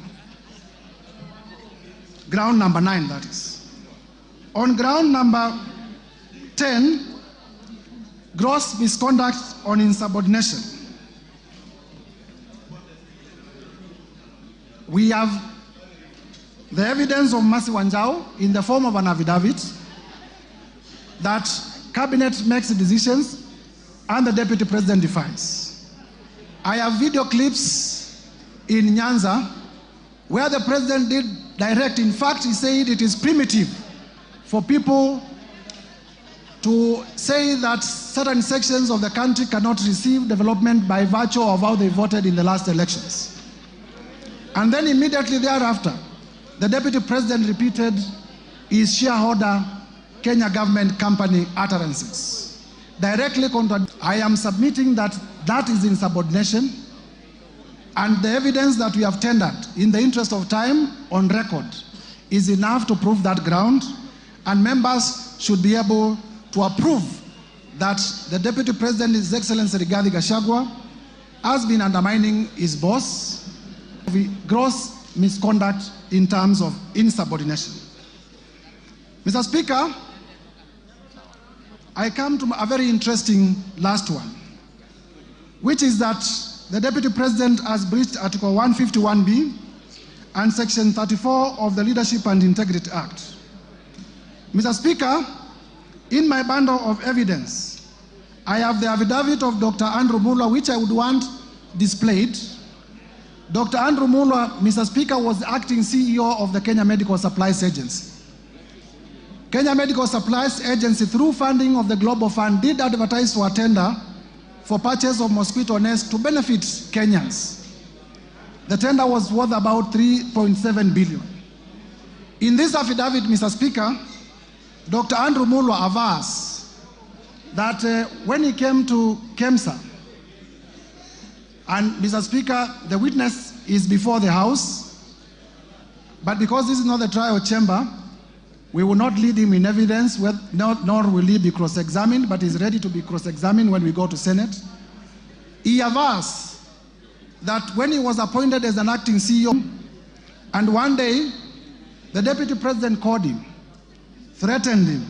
Ground number 9, that is. On ground number 10, gross misconduct on insubordination. We have the evidence of Mercy Wanjau in the form of an affidavit that Cabinet makes decisions and the Deputy President defies. I have video clips in Nyanza where the President did direct. In fact, he said it is primitive for people to say that certain sections of the country cannot receive development by virtue of how they voted in the last elections. And then immediately thereafter, the Deputy President repeated his shareholder Kenya government company utterances. Directly I am submitting that that is insubordination, and the evidence that we have tendered in the interest of time on record is enough to prove that ground, and members should be able to approve that the Deputy President, His Excellency Rigathi Gachagua, has been undermining his boss, gross misconduct in terms of insubordination. Mr. Speaker, I come to a very interesting last one, which is that the Deputy President has breached Article 151B and Section 34 of the Leadership and Integrity Act. Mr. Speaker, in my bundle of evidence, I have the affidavit of Dr. Andrew Muller, which I would want displayed. Dr. Andrew Muller, Mr. Speaker, was the acting CEO of the Kenya Medical Supplies Agency. Kenya Medical Supplies Agency, through funding of the Global Fund, did advertise for a tender for purchase of mosquito nets to benefit Kenyans. The tender was worth about 3.7 billion. In this affidavit, Mr. Speaker, Dr. Andrew Muller avers that when he came to KEMSA, and Mr. Speaker, the witness is before the House, but because this is not the trial chamber, we will not lead him in evidence, nor will he be cross-examined, but he's ready to be cross-examined when we go to Senate. He avers that when he was appointed as an acting CEO, and one day, the Deputy President called him, threatened him,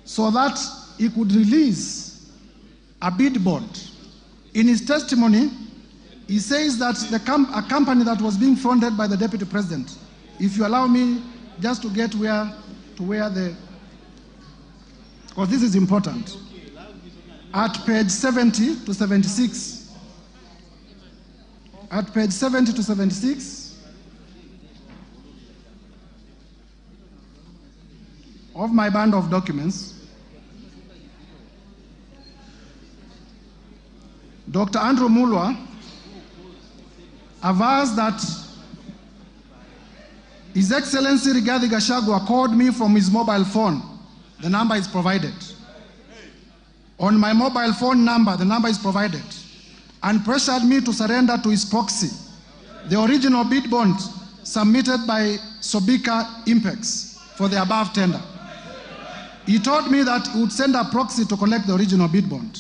so that he could release a bid bond. In his testimony, he says that a company that was being funded by the Deputy President, if you allow me just to get where the, because this is important, at page 70 to 76, at page 70 to 76, of my band of documents, Dr. Andrew Mulwa avers that His Excellency Rigathi Gachagua called me from his mobile phone. The number is provided. On my mobile phone number, the number is provided, and pressured me to surrender to his proxy the original bid bond submitted by Sobika Impex for the above tender. He told me that he would send a proxy to collect the original bid bond.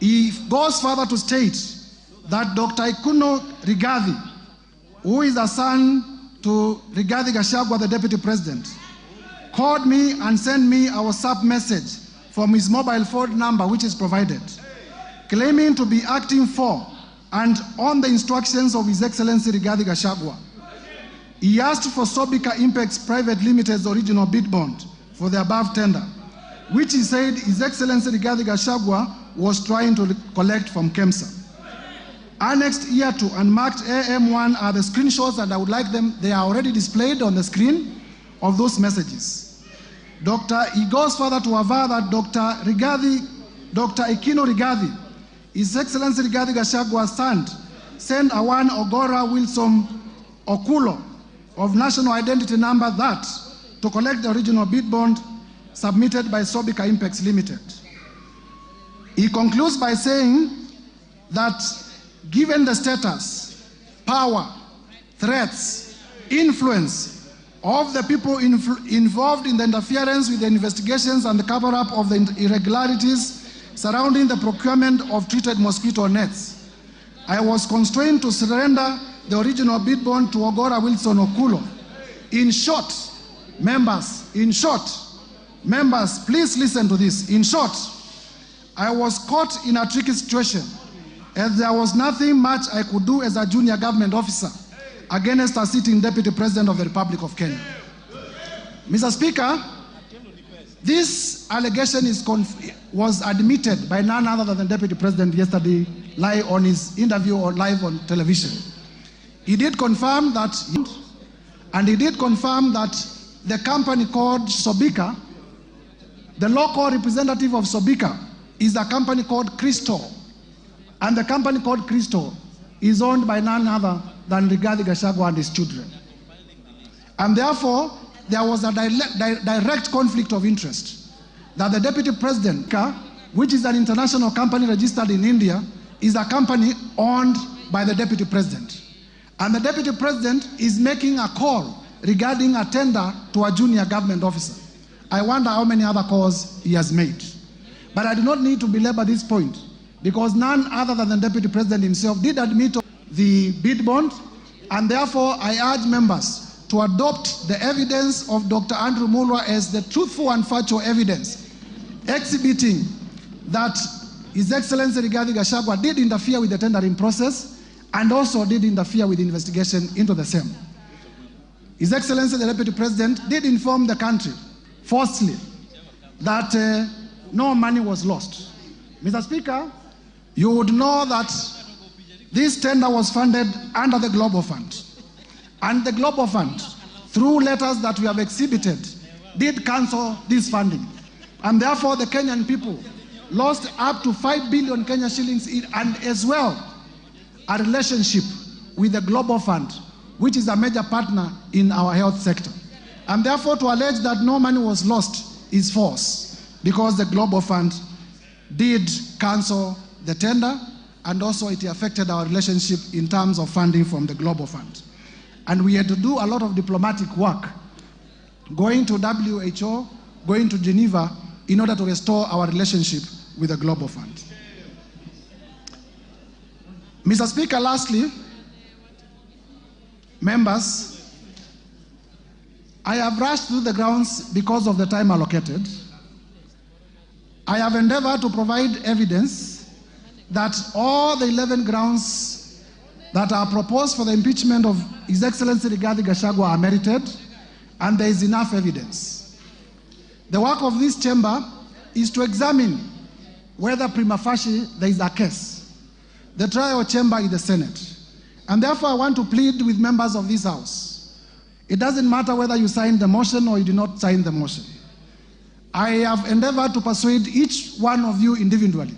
He goes further to state that Dr. Ikuno Rigathi, who is a son to Rigathi Gachagua, the Deputy President, called me and sent me a WhatsApp message from his mobile phone number, which is provided, claiming to be acting for and on the instructions of His Excellency Rigathi Gachagua. He asked for Sobika Impex Private Limited's original bid bond for the above tender, which he said His Excellency Rigathi Gachagua was trying to collect from KEMSA. Annexed here to and marked AM1 are the screenshots, and I would like them, they are already displayed on the screen of those messages. He goes further to aver that Dr. Ikino Rigathi, His Excellency Rigathi Gachagua's son, sent a one Ogora Wilson Okulo of national identity number that to collect the original bid bond submitted by Sobika Impex Limited. He concludes by saying that given the status, power, threats, influence of the people involved in the interference with the investigations and the cover-up of the irregularities surrounding the procurement of treated mosquito nets, I was constrained to surrender the original bid bond to Ogora Wilson Okulo. In short, members, please listen to this. In short, I was caught in a tricky situation, as there was nothing much I could do as a junior government officer against a sitting Deputy President of the Republic of Kenya. Mr. Speaker, this allegation was admitted by none other than the Deputy President yesterday live on his interview or live on television. He did confirm that, the company called Sobika, the local representative of Sobika, is a company called Crystal. And the company called Crystal is owned by none other than Rigathi Gachagua and his children. And therefore, there was a direct conflict of interest that the Deputy President, which is an international company registered in India, is a company owned by the Deputy President. And the Deputy President is making a call regarding a tender to a junior government officer. I wonder how many other calls he has made. But I do not need to belabor this point, because none other than the Deputy President himself did admit the bid bond, and therefore I urge members to adopt the evidence of Dr. Andrew Mulwa as the truthful and factual evidence, exhibiting that His Excellency Rigathi Gachagua did interfere with the tendering process and also did interfere with the investigation into the same. His Excellency the Deputy President did inform the country falsely that no money was lost. Mr. Speaker, you would know that this tender was funded under the Global Fund. And the Global Fund, through letters that we have exhibited, did cancel this funding. And therefore, the Kenyan people lost up to 5 billion Kenya shillings and as well a relationship with the Global Fund, which is a major partner in our health sector. And therefore, to allege that no money was lost is false, because the Global Fund did cancel the tender, and also it affected our relationship in terms of funding from the Global Fund. And we had to do a lot of diplomatic work, going to WHO, going to Geneva, in order to restore our relationship with the Global Fund. Mr. Speaker, lastly, members, I have rushed through the grounds because of the time allocated. I have endeavored to provide evidence that all the 11 grounds that are proposed for the impeachment of His Excellency Rigathi Gachagua are merited, and there is enough evidence. The work of this chamber is to examine whether prima facie there is a case. The trial chamber is the Senate. And therefore I want to plead with members of this House. It doesn't matter whether you signed the motion or you did not sign the motion. I have endeavored to persuade each one of you individually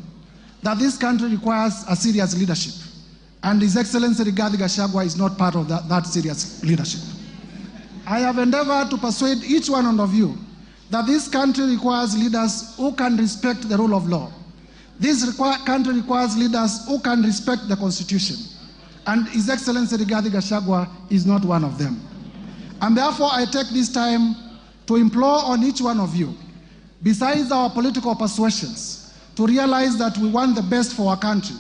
that this country requires a serious leadership, and His Excellency Rigathi Gachagua is not part of that serious leadership. I have endeavored to persuade each one of you that this country requires leaders who can respect the rule of law. This country requires leaders who can respect the Constitution, and His Excellency Rigathi Gachagua is not one of them. And therefore, I take this time to implore on each one of you, besides our political persuasions, to realize that we want the best for our country.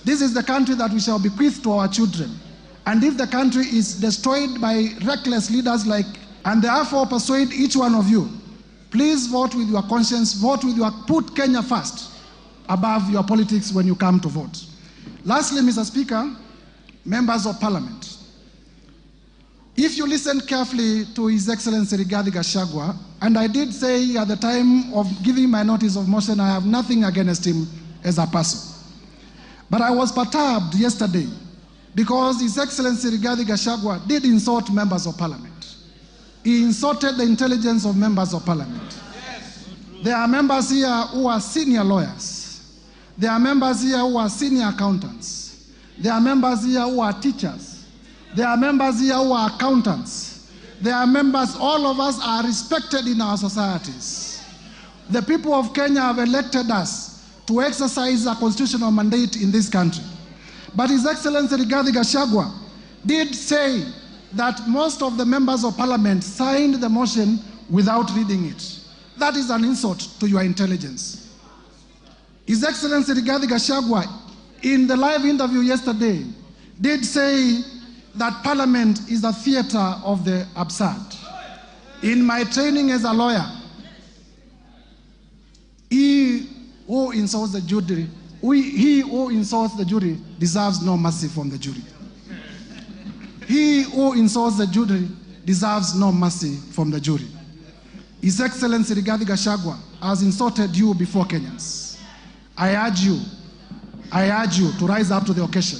This is the country that we shall bequeath to our children. And if the country is destroyed by reckless leaders and therefore persuade each one of you, please vote with your conscience, put Kenya first above your politics when you come to vote. Lastly, Mr. Speaker, members of Parliament, if you listen carefully to His Excellency Rigathi Gachagua, and I did say at the time of giving my notice of motion, I have nothing against him as a person. But I was perturbed yesterday because His Excellency Rigathi Gachagua did insult members of Parliament. He insulted the intelligence of members of Parliament. There are members here who are senior lawyers. There are members here who are senior accountants. There are members here who are teachers. There are members here who are accountants. There are members, all of us are respected in our societies. The people of Kenya have elected us to exercise a constitutional mandate in this country. But His Excellency Rigathi Gachagua did say that most of the members of Parliament signed the motion without reading it. That is an insult to your intelligence. His Excellency Rigathi Gachagua, in the live interview yesterday, did say that Parliament is a theater of the absurd. In my training as a lawyer, he who insults the jury, he who insults the jury deserves no mercy from the jury. He who insults the jury deserves no mercy from the jury. His Excellency Rigathi Gachagua has insulted you before Kenyans. I urge you to rise up to the occasion.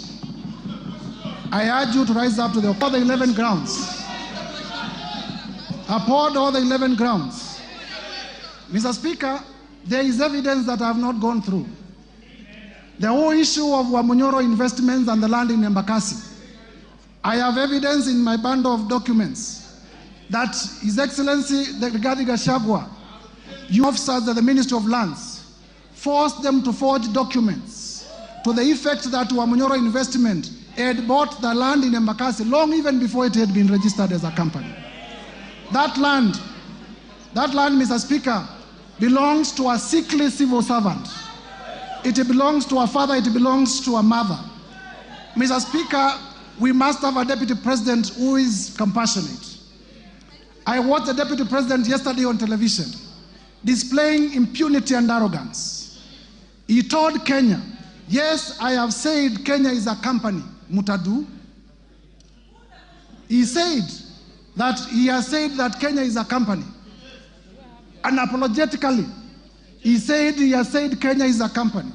I urge you to rise up to the all the 11 grounds. Uphold all the 11 grounds. Mr. Speaker, there is evidence that I have not gone through. The whole issue of Wamunyoro investments and the land in Embakasi. I have evidence in my bundle of documents that His Excellency Rigathi Gachagua, you officers at the Ministry of Lands, forced them to forge documents to the effect that Wamunyoro Investment had bought the land in Embakasi long even before it had been registered as a company. That land, Mr. Speaker, belongs to a sickly civil servant. It belongs to a father, it belongs to a mother. Mr. Speaker, we must have a deputy president who is compassionate. I watched the deputy president yesterday on television displaying impunity and arrogance. He told Kenya, yes, I have said Kenya is a company. Mutadu. He has said that Kenya is a company. Unapologetically, he has said Kenya is a company.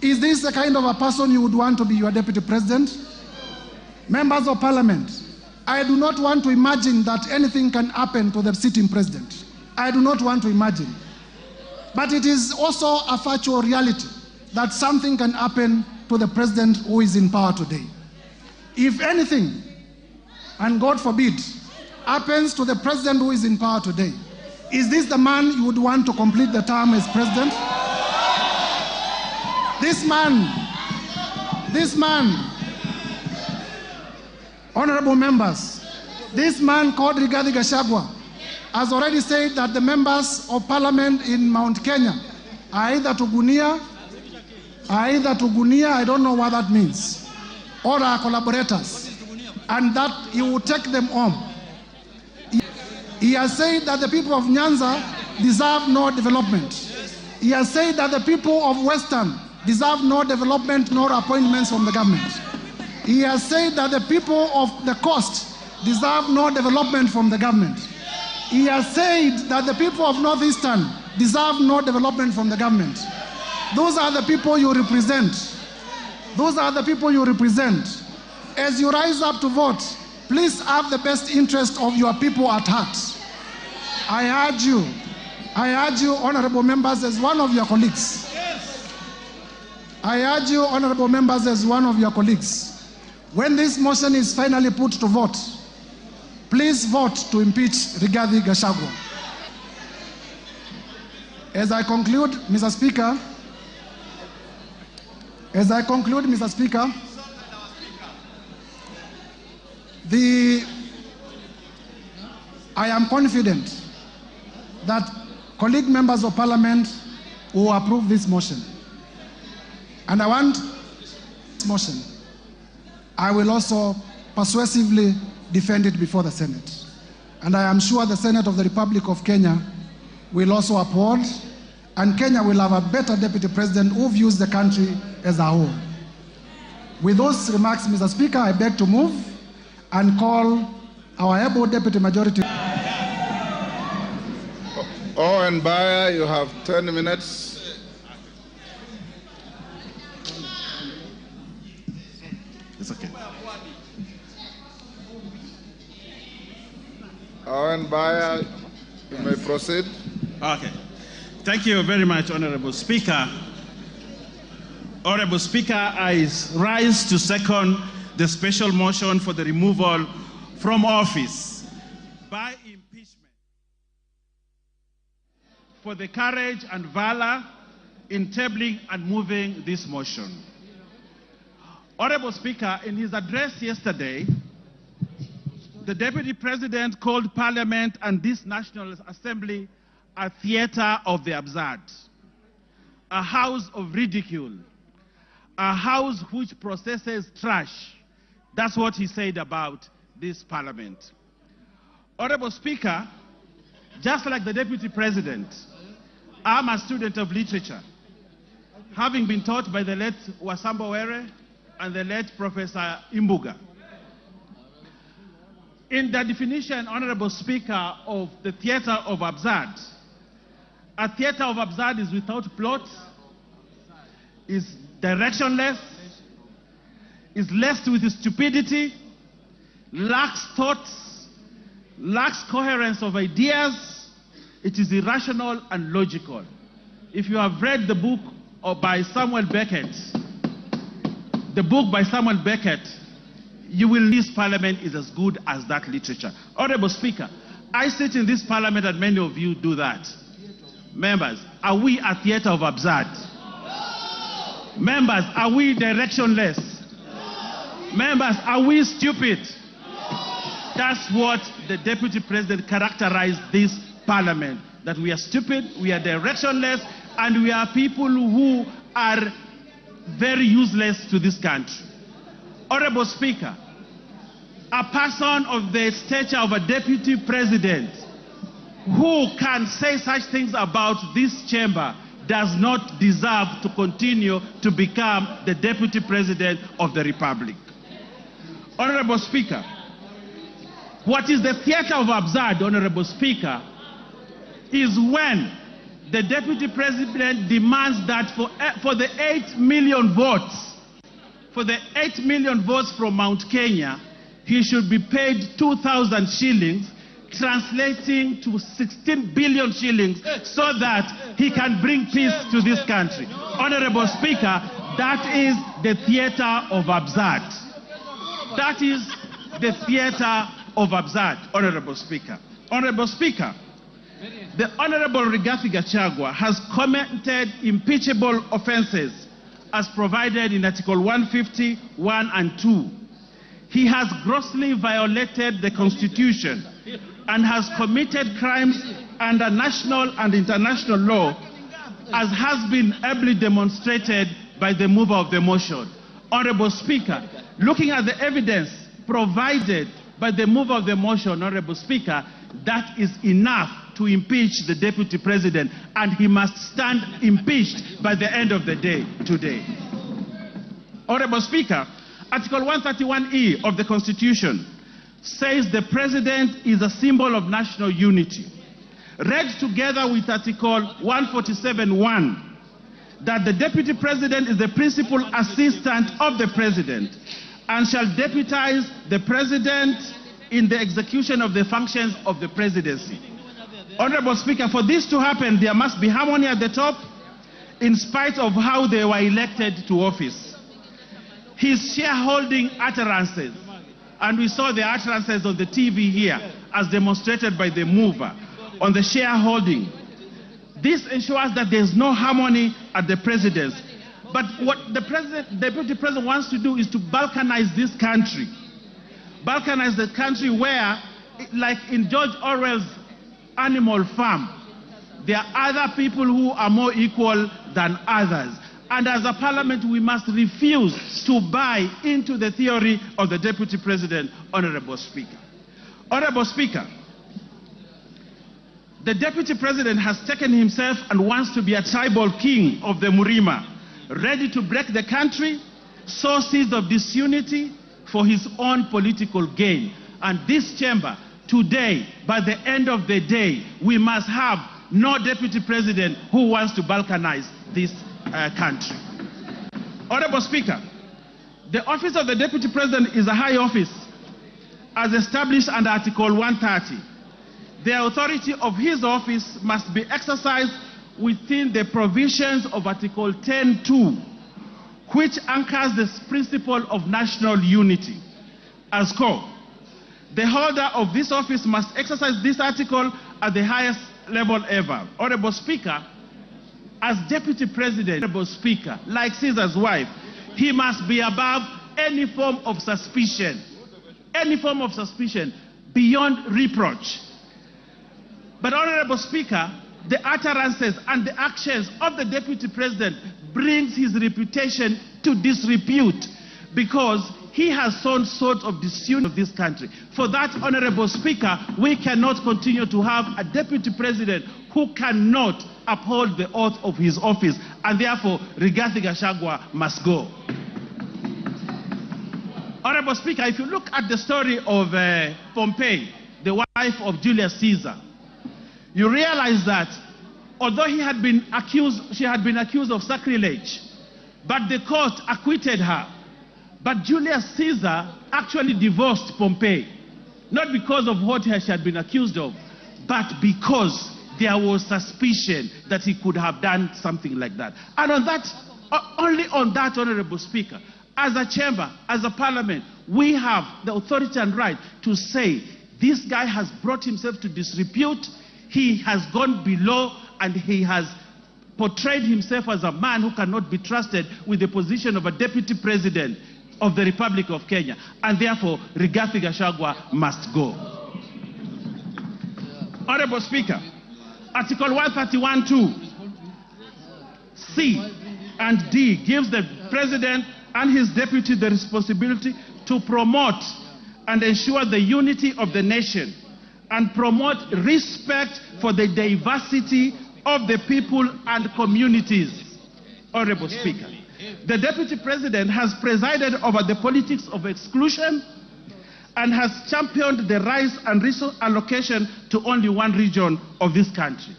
Is this the kind of a person you would want to be your deputy president? Members of Parliament, I do not want to imagine that anything can happen to the sitting president. I do not want to imagine. But it is also a factual reality that something can happen to the president who is in power today. If anything, and God forbid, happens to the president who is in power today, is this the man you would want to complete the term as president? This man, honorable members, this man called Rigathi Gachagua has already said that the members of Parliament in Mount Kenya are either Tugunia, I don't know what that means, or are collaborators, and that he will take them home. He has said that the people of Nyanza deserve no development. He has said that the people of Western deserve no development nor appointments from the government. He has said that the people of the coast deserve no development from the government. He has said that the people of Northeastern deserve no development from the government. Those are the people you represent. Those are the people you represent. As you rise up to vote, Please have the best interest of your people at heart. I urge you, honorable members, as one of your colleagues. I urge you, honorable members, as one of your colleagues. When this motion is finally put to vote, please vote to impeach Rigathi Gachagua. As I conclude, Mr. Speaker, I am confident that colleague members of parliament will approve this motion. And I want this motion. I will also persuasively defend it before the Senate. And I am sure the Senate of the Republic of Kenya will also uphold, and Kenya will have a better deputy president who views the country as a whole. With those remarks, Mr. Speaker, I beg to move and call our able deputy majority. Owen Baya, you have 10 minutes. It's okay. Owen Baya, you may proceed. Okay. Thank you very much, Honorable Speaker. Honorable Speaker, I rise to second the special motion for the removal from office by impeachment for the courage and valor in tabling and moving this motion. Honorable Speaker, in his address yesterday, the Deputy President called Parliament and this National Assembly a theater of the absurd, a house of ridicule, a house which processes trash. That's what he said about this Parliament. Honorable Speaker, just like the Deputy President, I'm a student of literature, having been taught by the late Wasambo Were and the late Professor Imbuga. In the definition, Honorable Speaker, of the theater of absurd, a theater of absurd is without plot, is directionless, is laced with stupidity, lacks thoughts, lacks coherence of ideas. It is irrational and logical. If you have read the book by Samuel Beckett, you will this Parliament is as good as that literature. Honorable Speaker, I sit in this Parliament and many of you do that. Members, are we a theater of absurd? Members, are we directionless? Members, are we stupid? That's what the Deputy President characterized this Parliament, that we are stupid, we are directionless, and we are people who are very useless to this country. Honorable Speaker, a person of the stature of a Deputy President who can say such things about this chamber does not deserve to continue to become the Deputy President of the Republic. Honorable Speaker, what is the theater of absurd, Honorable Speaker, is when the Deputy President demands that for the 8 million votes, from Mount Kenya, he should be paid 2,000 shillings, translating to 16 billion shillings, so that he can bring peace to this country. Honorable Speaker, that is the theater of absurd. That is the theater of absurd, Honorable Speaker. Honorable Speaker, the Honorable Rigathi Gachagua has committed impeachable offenses as provided in Article 150, 1 and 2. He has grossly violated the Constitution and has committed crimes under national and international law, as has been ably demonstrated by the mover of the motion. Honorable Speaker, looking at the evidence provided by the mover of the motion, Honorable Speaker, that is enough to impeach the Deputy President, and he must stand impeached by the end of the day today. Honorable Speaker, Article 131E of the Constitution says the President is a symbol of national unity. Read together with Article 147(1), that the Deputy President is the principal assistant of the President and shall deputize the President in the execution of the functions of the presidency. Honorable Speaker, for this to happen, there must be harmony at the top, in spite of how they were elected to office. His shareholding utterances, and we saw the utterances on the TV here, as demonstrated by the mover, on the shareholding. This ensures that there's no harmony at the presidency. But what the deputy president wants to do is to balkanize this country. Balkanize the country where, like in George Orwell's Animal Farm, there are other people who are more equal than others. And as a parliament, we must refuse to buy into the theory of the deputy president, Honorable Speaker. Honorable Speaker, the deputy president has taken himself and wants to be a tribal king of the Murima, ready to break the country, sow seeds of disunity for his own political gain. And this chamber, today, by the end of the day, we must have no deputy president who wants to balkanize this country. Honorable Speaker, the office of the deputy president is a high office as established under Article 130. The authority of his office must be exercised within the provisions of Article 10(2), which anchors this principle of national unity as core. The holder of this office must exercise this article at the highest level ever. Honorable Speaker, as deputy president, Honorable Speaker, like Caesar's wife, he must be above any form of suspicion beyond reproach. But Honorable Speaker, the utterances and the actions of the deputy president brings his reputation to disrepute, because he has sown sort of disunity of this country. For that, Honorable Speaker, we cannot continue to have a deputy president who cannot uphold the oath of his office, and therefore Rigathi Gachagua must go. Honorable Speaker, if you look at the story of Pompey, the wife of Julius Caesar, you realize that although she had been accused of sacrilege, but the court acquitted her. But Julius Caesar actually divorced Pompey, not because of what she had been accused of, but because there was suspicion that he could have done something like that. And on that, only on that, Honorable Speaker, as a chamber, as a parliament, we have the authority and right to say, this guy has brought himself to disrepute, he has gone below, and he has portrayed himself as a man who cannot be trusted with the position of a deputy president of the Republic of Kenya, and therefore Rigathi Gachagua must go. Honorable Speaker, Article 131(2) C and D gives the president and his deputy the responsibility to promote and ensure the unity of the nation and promote respect for the diversity of the people and communities. Honorable Speaker, the deputy president has presided over the politics of exclusion and has championed the rise and resource allocation to only one region of this country.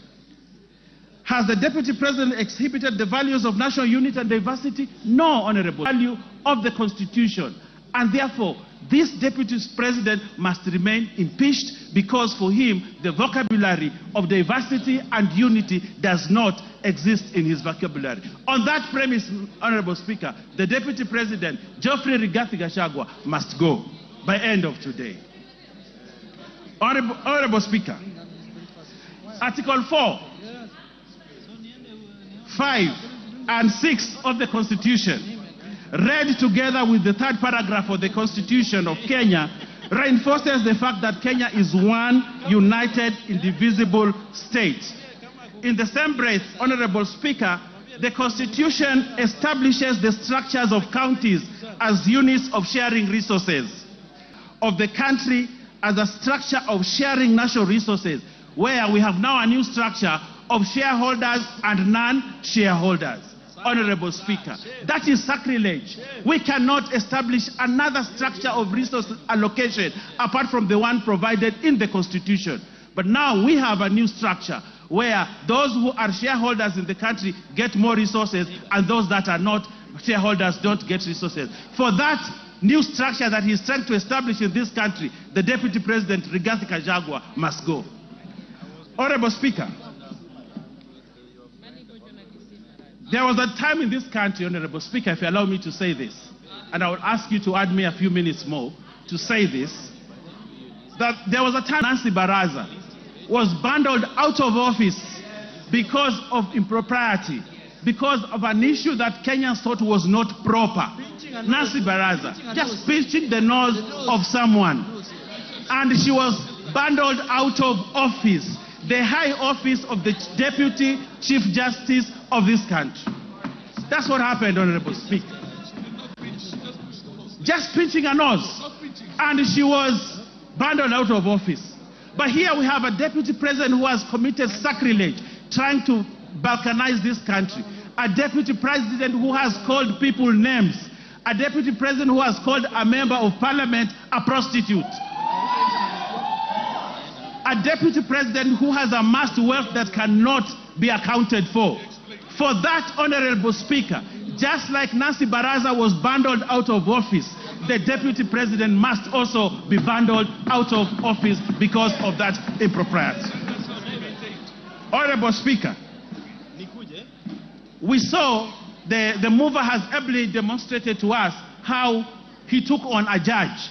Has the deputy president exhibited the values of national unity and diversity? No, Honorable. Value of the Constitution. And therefore, this deputy president must remain impeached, because for him, the vocabulary of diversity and unity does not exist in his vocabulary. On that premise, Honorable Speaker, the deputy president, Geoffrey Rigathi Gachagua, must go by end of today. Honorable Speaker, Article 4, 5, and 6 of the Constitution, read together with the third paragraph of the Constitution of Kenya, reinforces the fact that Kenya is one united, indivisible state. In the same breath, Honorable Speaker, the Constitution establishes the structures of counties as units of sharing resources of the country, as a structure of sharing national resources, where we have now a new structure of shareholders and non-shareholders. Honorable Speaker, that is sacrilege. We cannot establish another structure of resource allocation apart from the one provided in the Constitution. But now we have a new structure where those who are shareholders in the country get more resources, and those that are not shareholders don't get resources. For that, new structure that he's trying to establish in this country, the Deputy President, Rigathi Gachagua, must go. Honorable Speaker, there was a time in this country, Honorable Speaker, if you allow me to say this, and I would ask you to add me a few minutes more to say this, that there was a time Nancy Baraza was bundled out of office because of impropriety, because of an issue that Kenyans thought was not proper. Nancy Baraza, just pinching the nose of someone. And she was bundled out of office, the high office of the Deputy Chief Justice of this country. That's what happened, Honorable Speaker. Just pinching a nose. And she was bundled out of office. But here we have a Deputy President who has committed sacrilege, trying to balkanize this country. A Deputy President who has called people names. A Deputy President who has called a member of Parliament a prostitute. A Deputy President who has amassed wealth that cannot be accounted for. For that, Honorable Speaker, just like Nancy Baraza was bundled out of office, the Deputy President must also be bundled out of office because of that impropriety. Honorable Speaker, we saw the mover has ably demonstrated to us how he took on a judge.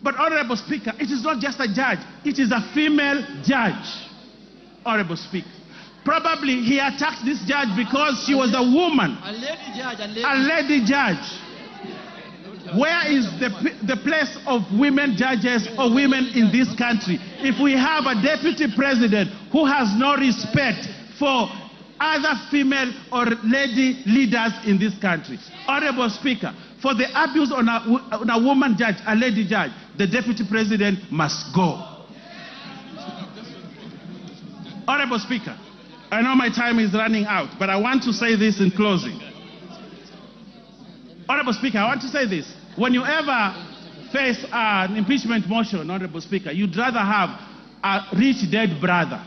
But Honorable Speaker, it is not just a judge, it is a female judge. Honorable Speaker, probably he attacked this judge because she was a woman, a lady judge. Where is the place of women judges or women in this country if we have a Deputy President who has no respect for other female or lady leaders in this country? Honorable Speaker, for the abuse on a woman judge, a lady judge, the Deputy President must go. Honorable Speaker, I know my time is running out, but I want to say this in closing. Honorable Speaker, I want to say this. When you ever face an impeachment motion, Honorable Speaker, you'd rather have a rich dead brother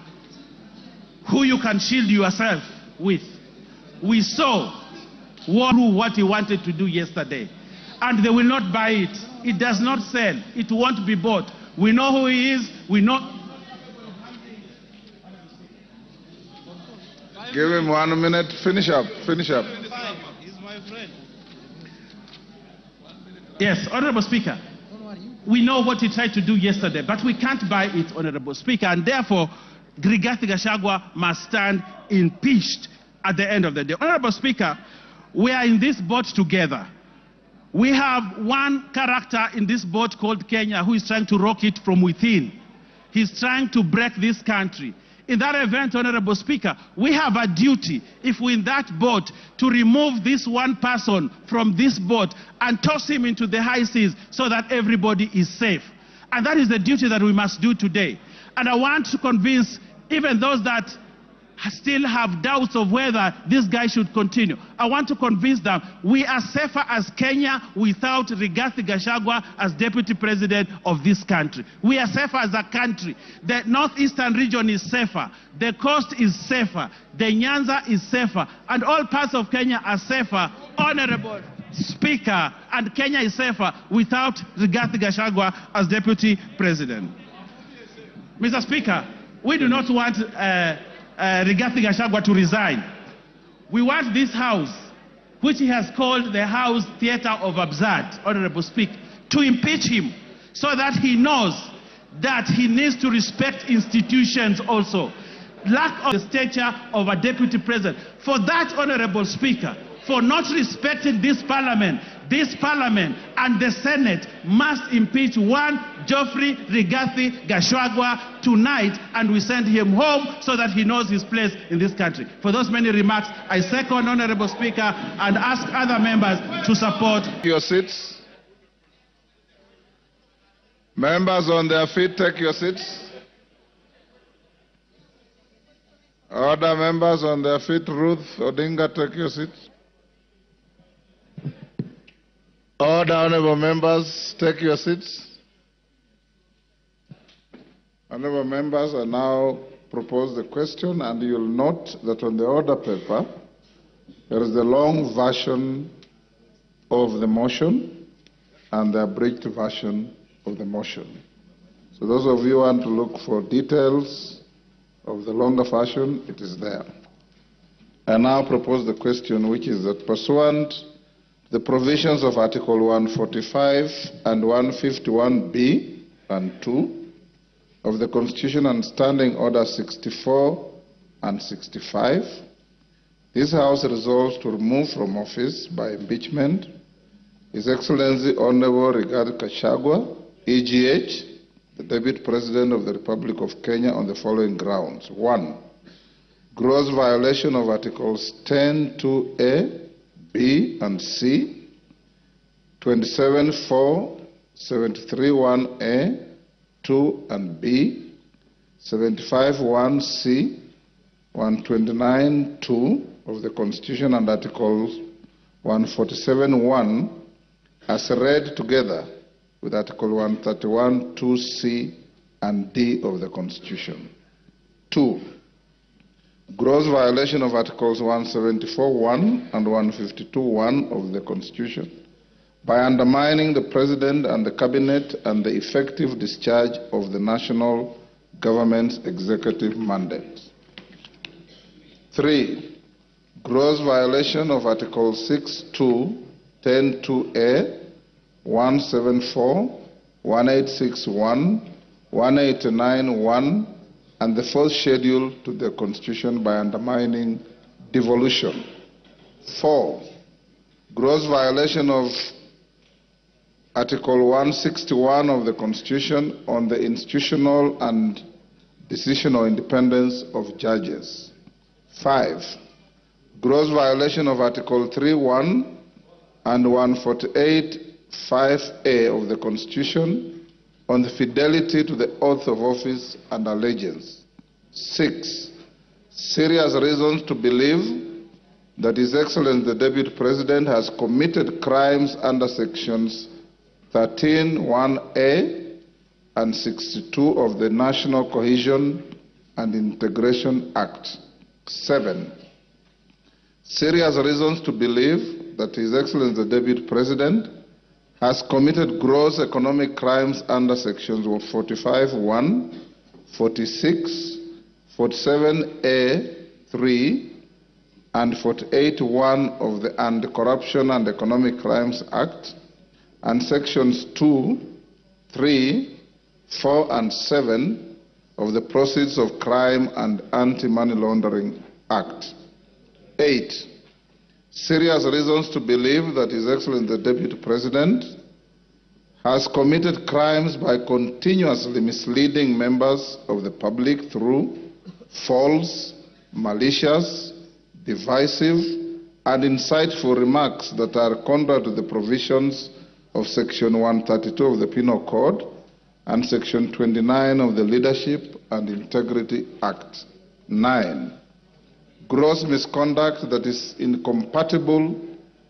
who you can shield yourself with. We saw what he wanted to do yesterday, and they will not buy it. It does not sell. It won't be bought. We know who he is. We know. Give him 1 minute. Finish up. Finish up. He's my friend. Yes, Honorable Speaker. We know what he tried to do yesterday, but we can't buy it, Honorable Speaker, and therefore Rigathi Gachagua must stand impeached at the end of the day. Honorable Speaker, we are in this boat together. We have one character in this boat called Kenya who is trying to rock it from within. He's trying to break this country. In that event, Honorable Speaker, we have a duty, if we're in that boat, to remove this one person from this boat and toss him into the high seas so that everybody is safe. And that is the duty that we must do today. And I want to convince even those that still have doubts of whether this guy should continue. I want to convince them we are safer as Kenya without Rigathi Gachagua as Deputy President of this country. We are safer as a country. The northeastern region is safer. The coast is safer. The Nyanza is safer. And all parts of Kenya are safer. Honorable Speaker, and Kenya is safer without Rigathi Gachagua as Deputy President. Mr. Speaker, we do not want Rigathi Gachagua to resign. We want this house, which he has called the House Theatre of Absurd, Honorable Speaker, to impeach him so that he knows that he needs to respect institutions also. Lack of the stature of a Deputy President. For that, Honorable Speaker, for not respecting this Parliament and the Senate must impeach one Geoffrey Rigathi Gachagua tonight, and we send him home so that he knows his place in this country. For those many remarks, I second, Honorable Speaker, and ask other members to support. Your seats. Members on their feet, take your seats. Other members on their feet, Ruth Odinga, take your seats. Order, honorable members, take your seats. Honorable members, I now propose the question, and you'll note that on the order paper, there is the long version of the motion, and the abridged version of the motion. So those of you who want to look for details of the longer version, it is there. I now propose the question, which is that pursuant to the provisions of Article 145 and 151B and 2 of the Constitution and Standing Order 64 and 65, this House resolves to remove from office by impeachment His Excellency Honorable Rigathi Gachagua, EGH, the Deputy President of the Republic of Kenya, on the following grounds. 1. Gross violation of Articles 10(2)(a), B, and C, 27(4), 73(1)(a), 2 and B, 75(1)(c), 129(2) of the Constitution and Articles 147(1) as read together with Article 131(2)(c) and D of the Constitution. 2. Gross violation of Articles 174(1) and 152(1) of the Constitution by undermining the President and the Cabinet and the effective discharge of the national government's executive mandate. 3. Gross violation of Articles 6(2), 10(2)(a), 174, 1861, 189(1), and the fourth schedule to the Constitution by undermining devolution. 4. Gross violation of Article 161 of the Constitution on the institutional and decisional independence of judges. 5. Gross violation of Article 3(1) and 148(5)(a) of the Constitution on the fidelity to the oath of office and allegiance. 6. Serious reasons to believe that His Excellency the Deputy President has committed crimes under Sections 13(1)(a) and 62 of the National Cohesion and Integration Act. 7. Serious reasons to believe that His Excellency the Deputy President has committed gross economic crimes under Sections 45(1), 46, 47(a)(3), and 48(1) of the Anti-Corruption and Economic Crimes Act, and Sections 2, 3, 4, and 7 of the Proceeds of Crime and Anti-Money Laundering Act. 8. Serious reasons to believe that His Excellency the Deputy President has committed crimes by continuously misleading members of the public through false, malicious, divisive, and insightful remarks that are contrary to the provisions of Section 132 of the Penal Code and Section 29 of the Leadership and Integrity Act. 9. Gross misconduct that is incompatible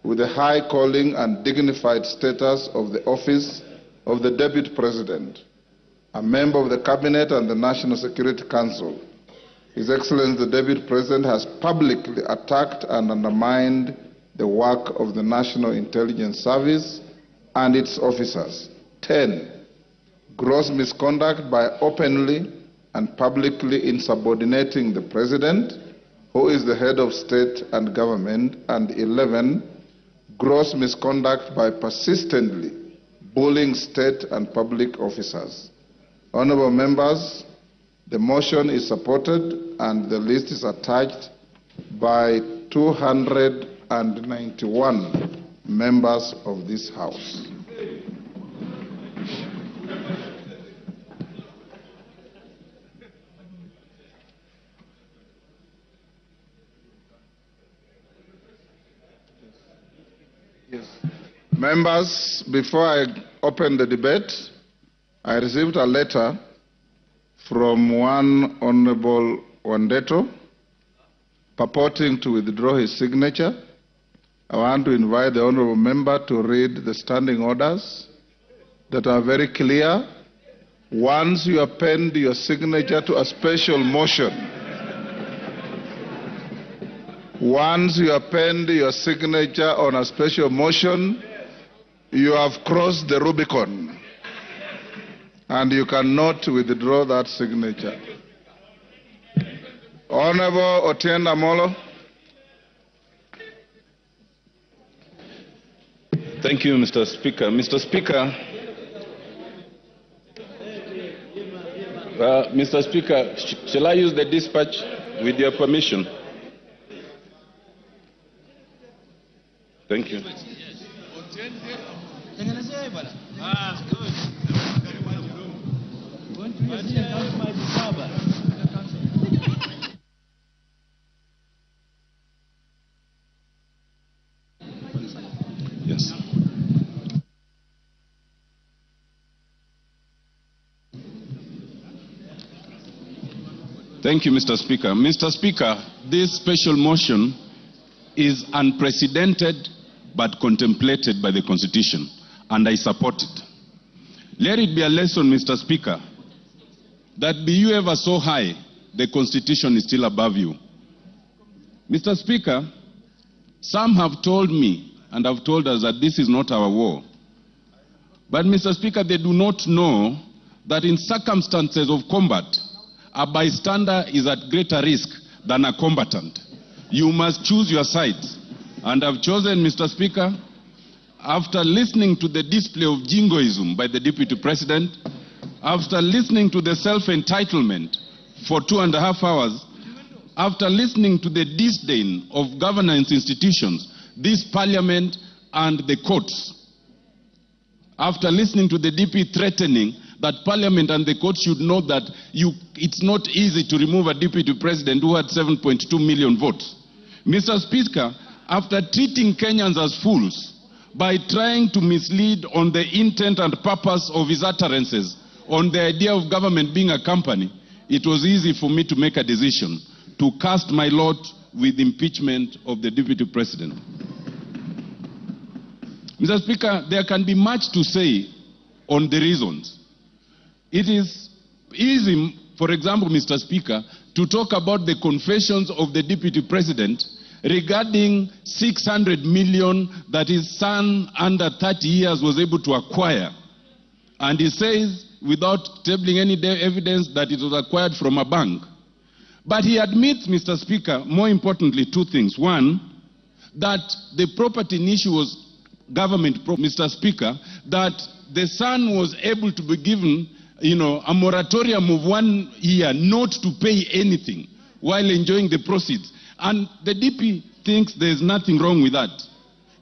with the high calling and dignified status of the office of the Deputy President, a member of the Cabinet and the National Security Council. His Excellency the Deputy President has publicly attacked and undermined the work of the National Intelligence Service and its officers. 10. Gross misconduct by openly and publicly insubordinating the President, who is the head of state and government. And 11, gross misconduct by persistently bullying state and public officers. Honorable members, the motion is supported and the list is attached by 291 members of this House. Members, before I open the debate, I received a letter from one Honorable Wandeto purporting to withdraw his signature. I want to invite the Honorable Member to read the standing orders that are very clear. Once you append your signature to a special motion, once you append your signature on a special motion, You have crossed the Rubicon, and you cannot withdraw that signature. Honorable Otiende Amolo. Thank you, Mr. Speaker. Mr. Speaker, shall I use the dispatch with your permission? Thank you. Yes. Thank you, Mr. Speaker. Mr. Speaker, this special motion is unprecedented but contemplated by the Constitution, and I support it. Let it be a lesson, Mr. Speaker, that be you ever so high, the Constitution is still above you. Mr. Speaker, some have told me and have told us that this is not our war. But, Mr. Speaker, they do not know that in circumstances of combat, a bystander is at greater risk than a combatant. You must choose your sides. And I've chosen, Mr. Speaker, after listening to the display of jingoism by the Deputy President, after listening to the self-entitlement for 2.5 hours, after listening to the disdain of governance institutions, this Parliament and the courts, after listening to the DP threatening that Parliament and the courts should know that it's not easy to remove a Deputy President who had 7.2 million votes. Mr. Speaker, after treating Kenyans as fools by trying to mislead on the intent and purpose of his utterances on the idea of government being a company, it was easy for me to make a decision to cast my lot with impeachment of the Deputy President. Mr. Speaker, there can be much to say on the reasons. It is easy, for example, Mr. Speaker, to talk about the confessions of the Deputy President regarding 600 million that his son under 30 years was able to acquire. And he says, without tabling any evidence, that it was acquired from a bank. But he admits, Mr. Speaker, more importantly, two things. One, that the property in issue was government property, Mr. Speaker, that the son was able to be given, a moratorium of 1 year not to pay anything while enjoying the proceeds. And the DP thinks there's nothing wrong with that.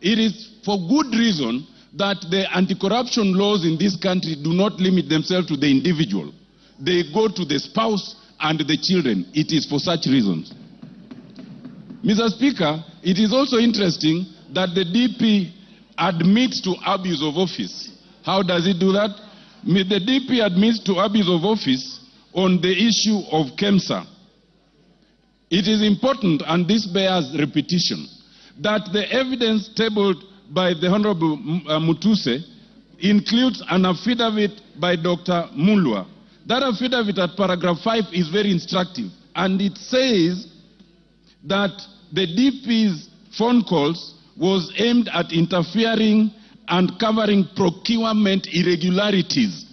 It is for good reason that the anti-corruption laws in this country do not limit themselves to the individual. They go to the spouse and the children. It is for such reasons. Mr. Speaker, it is also interesting that the DP admits to abuse of office. How does it do that? The DP admits to abuse of office on the issue of KEMSA. It is important, and this bears repetition, that the evidence tabled by the Honorable Mutuse includes an affidavit by Dr. Mulwa. That affidavit at paragraph 5 is very instructive, and it says that the DP's phone calls was aimed at interfering and covering procurement irregularities.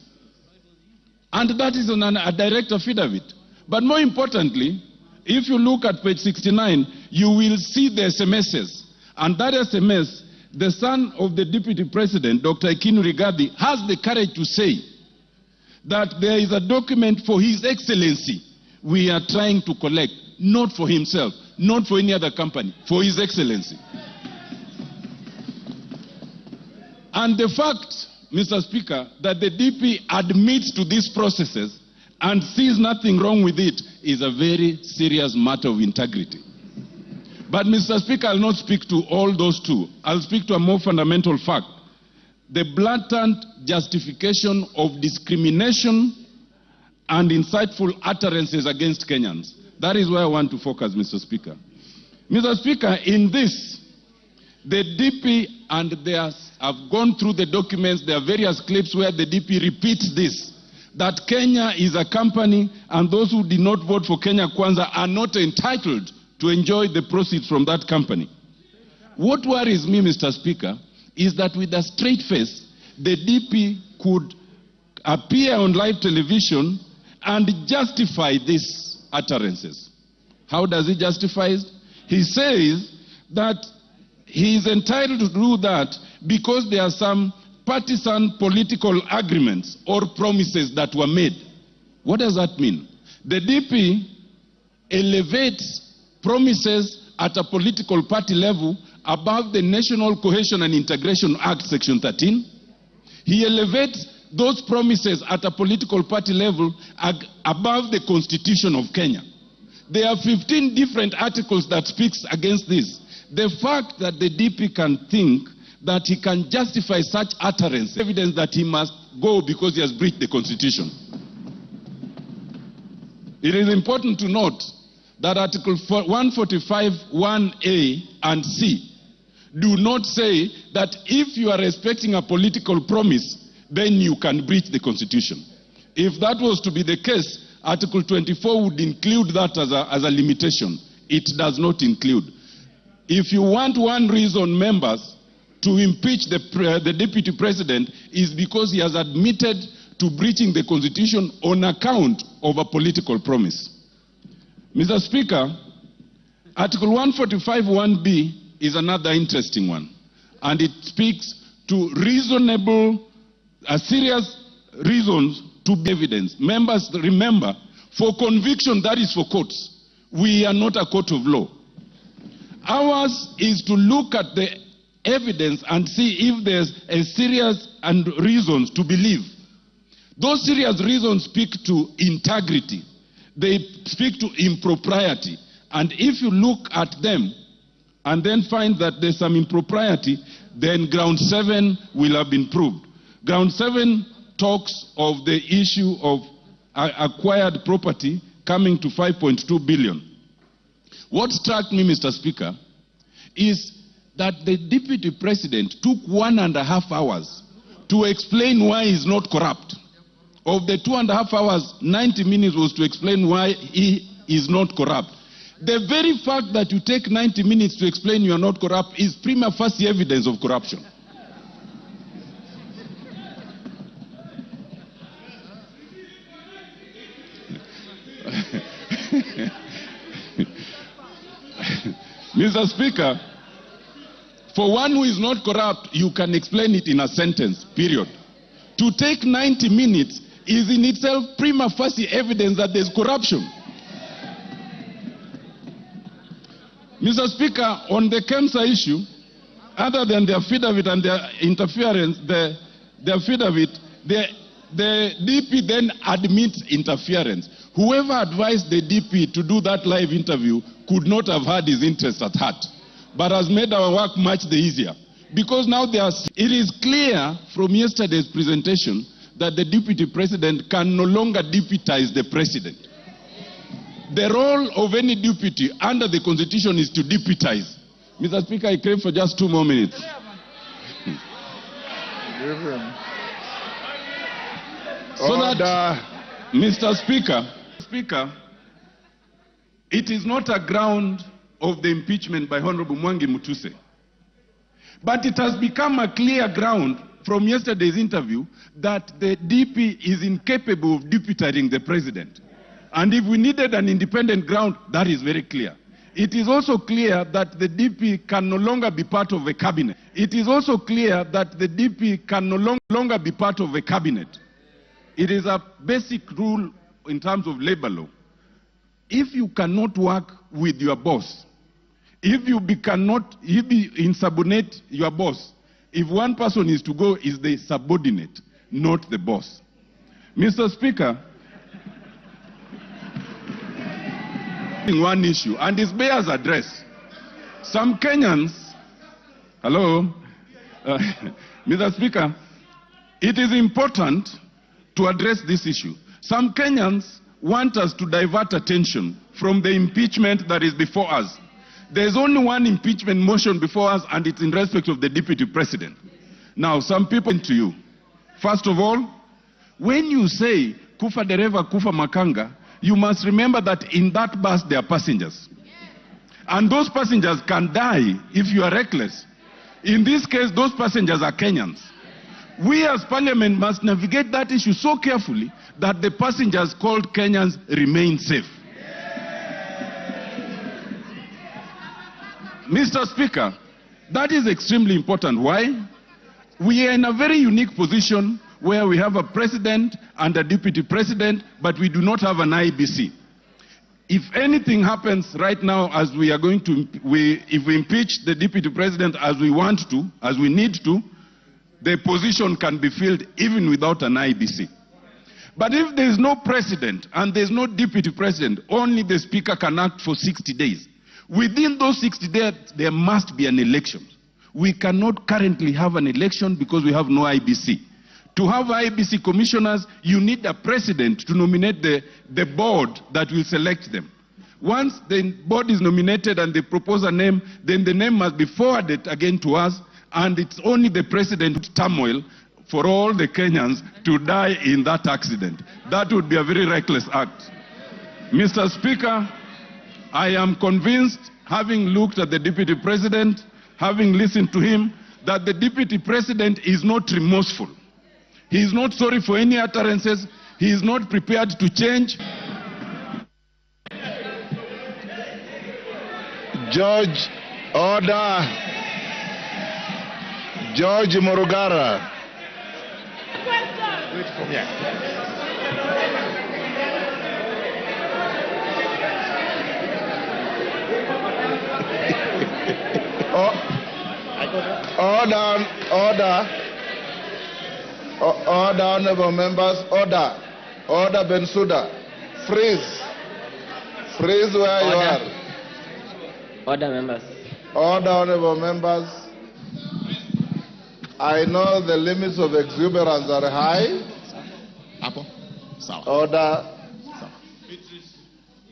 And that is on a direct affidavit. But more importantly, if you look at page 69, you will see the SMSs. And that SMS, the son of the Deputy President, Dr. Rigathi, has the courage to say that there is a document for His Excellency we are trying to collect, not for himself, not for any other company, for His Excellency. And the fact, Mr. Speaker, that the DP admits to these processes and sees nothing wrong with it is a very serious matter of integrity. But, Mr. Speaker, I'll not speak to all those two. I'll speak to a more fundamental fact. The blatant justification of discrimination and insightful utterances against Kenyans. That is where I want to focus, Mr. Speaker. Mr. Speaker, in this, the DP and have gone through the documents. There are various clips where the DP repeats this, that Kenya is a company and those who did not vote for Kenya Kwanza are not entitled to enjoy the proceeds from that company. What worries me, Mr. Speaker, is that with a straight face, the DP could appear on live television and justify these utterances. How does he justify it? He says that he is entitled to do that because there are some partisan political agreements or promises that were made. What does that mean? The DP elevates promises at a political party level above the National Cohesion and Integration Act, Section 13. He elevates those promises at a political party level above the Constitution of Kenya. There are 15 different articles that speaks against this. The fact that the DP can think that he can justify such utterance, evidence that he must go because he has breached the Constitution. It is important to note that Article 145, 1A and C do not say that if you are respecting a political promise, then you can breach the Constitution. If that was to be the case, Article 24 would include that as a limitation. It does not include. If you want one reason, members, to impeach the deputy president is because he has admitted to breaching the Constitution on account of a political promise. Mr. Speaker, Article 145 1B is another interesting one, and it speaks to reasonable, serious reasons to be evidence. Members, remember, for conviction, that is for courts. We are not a court of law. Ours is to look at the evidence and see if there's a serious and reasons to believe. Those serious reasons speak to integrity. They speak to impropriety. And if you look at them and then find that there's some impropriety, then ground 7 will have been proved. Ground 7 talks of the issue of acquired property coming to 5.2 billion. What struck me, Mr. Speaker, is that the deputy president took 1.5 hours to explain why he's not corrupt. Of the 2.5 hours, 90 minutes was to explain why he is not corrupt. The very fact that you take 90 minutes to explain you are not corrupt is prima facie evidence of corruption. Mr. Speaker, for one who is not corrupt, you can explain it in a sentence, period. To take 90 minutes is in itself prima facie evidence that there's corruption. Mr. Speaker, on the KEMSA issue, other than the affidavit and their interference, the affidavit, the DP then admits interference. Whoever advised the DP to do that live interview could not have had his interest at heart, but has made our work much the easier. Because now it is clear from yesterday's presentation that the deputy president can no longer deputize the president. The role of any deputy under the Constitution is to deputize. Mr. Speaker, I crave for just 2 more minutes. So that, Mr. Speaker, it is not a ground of the impeachment by Honorable Mwangi Mutuse. But it has become a clear ground from yesterday's interview that the DP is incapable of deputizing the president. And if we needed an independent ground, that is very clear. It is also clear that the DP can no longer be part of a cabinet. It is also clear that the DP can no longer be part of a cabinet. It is a basic rule in terms of labor law. If you cannot work with your boss, if you insubordinate your boss, if one person is to go, is the subordinate, not the boss. Mr. Speaker, one issue, and this bears address. Some Kenyans, Mr. Speaker, it is important to address this issue. Some Kenyans want us to divert attention from the impeachment that is before us. There's only one impeachment motion before us, and it's in respect of the deputy president. Now, some people to you. First of all, when you say kufa dereva kufa makanga, you must remember that in that bus there are passengers. And those passengers can die if you are reckless. In this case, those passengers are Kenyans. We as parliament must navigate that issue so carefully that the passengers called Kenyans remain safe. Mr. Speaker, that is extremely important. Why? We are in a very unique position where we have a president and a deputy president, but we do not have an IBC. If anything happens right now, as we are going to, if we impeach the deputy president as we want to, as we need to, the position can be filled even without an IBC. But if there is no president and there is no deputy president, only the speaker can act for 60 days. Within those 60 days, there must be an election. We cannot currently have an election because we have no IBC. To have IBC commissioners, you need a president to nominate the board that will select them. Once the board is nominated and they propose a name, then the name must be forwarded again to us, and it's only the president turmoil for all the Kenyans to die in that accident. That would be a very reckless act. Mr. Speaker, I am convinced, having looked at the deputy president, having listened to him, that the deputy president is not remorseful. He is not sorry for any utterances. He is not prepared to change. George, order. George Morugara. Order, honorable members, order. Order, Bensouda. Freeze. Freeze where you are. Order, members. Order, honorable members. I know the limits of exuberance are high. Order.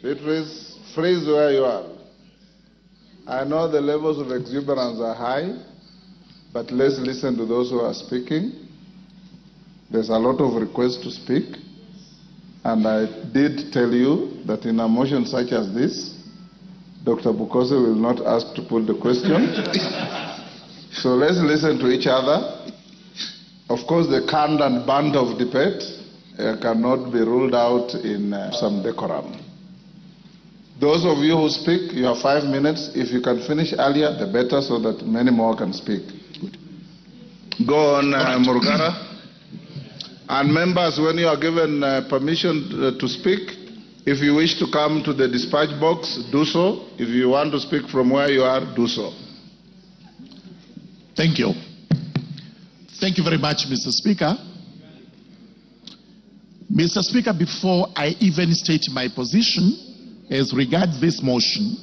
Beatrice, freeze where you are. I know the levels of exuberance are high, but let's listen to those who are speaking. There's a lot of requests to speak, and I did tell you that in a motion such as this, Dr. Bukose will not ask to put the question. So let's listen to each other. Of course, the canned and band of debate cannot be ruled out in some decorum. Those of you who speak, you have 5 minutes. If you can finish earlier, the better, so that many more can speak. Go on, Murugara. And members, when you are given permission to speak, if you wish to come to the dispatch box, do so. If you want to speak from where you are, do so. Thank you. Thank you very much, Mr. Speaker. Mr. Speaker, before I even state my position as regards this motion,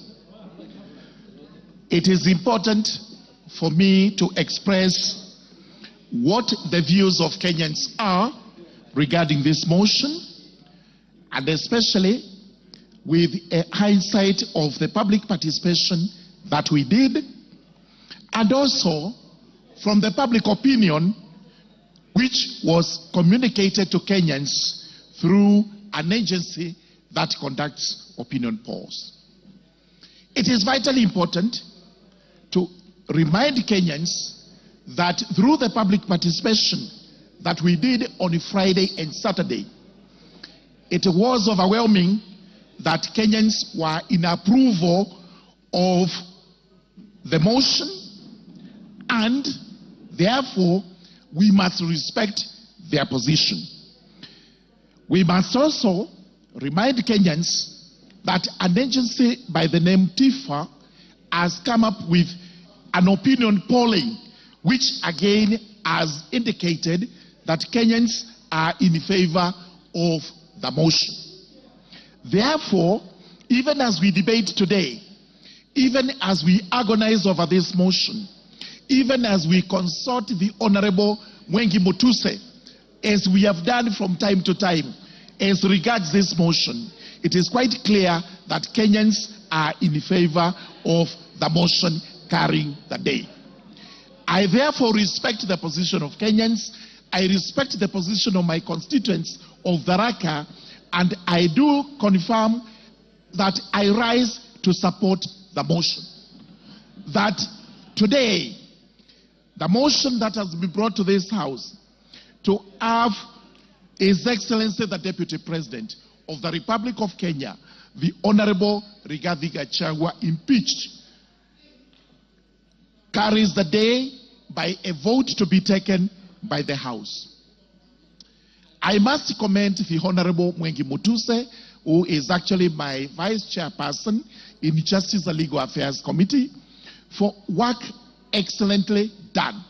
it is important for me to express what the views of Kenyans are regarding this motion, and especially with a hindsight of the public participation that we did, and also from the public opinion which was communicated to Kenyans through an agency that conducts opinion polls. It is vitally important to remind Kenyans that through the public participation that we did on Friday and Saturday, it was overwhelming that Kenyans were in approval of the motion, and therefore we must respect their position. We must also remind Kenyans that an agency by the name TIFA has come up with an opinion polling which again has indicated that Kenyans are in favor of the motion. Therefore, even as we debate today, even as we agonize over this motion, even as we consult the Honorable Mwengi Mutuse, as we have done from time to time, as regards this motion, it is quite clear that Kenyans are in favor of the motion carrying the day. I therefore respect the position of Kenyans. I respect the position of my constituents of Tharaka, and I do confirm that I rise to support the motion. That today, the motion that has been brought to this House to have His Excellency the Deputy President of the Republic of Kenya, the Honorable Rigathi Gachagua, impeached, carries the day by a vote to be taken by the House. I must commend the Honorable Mwengi Mutuse, who is actually my Vice Chairperson in Justice and Legal Affairs Committee, for work excellently done.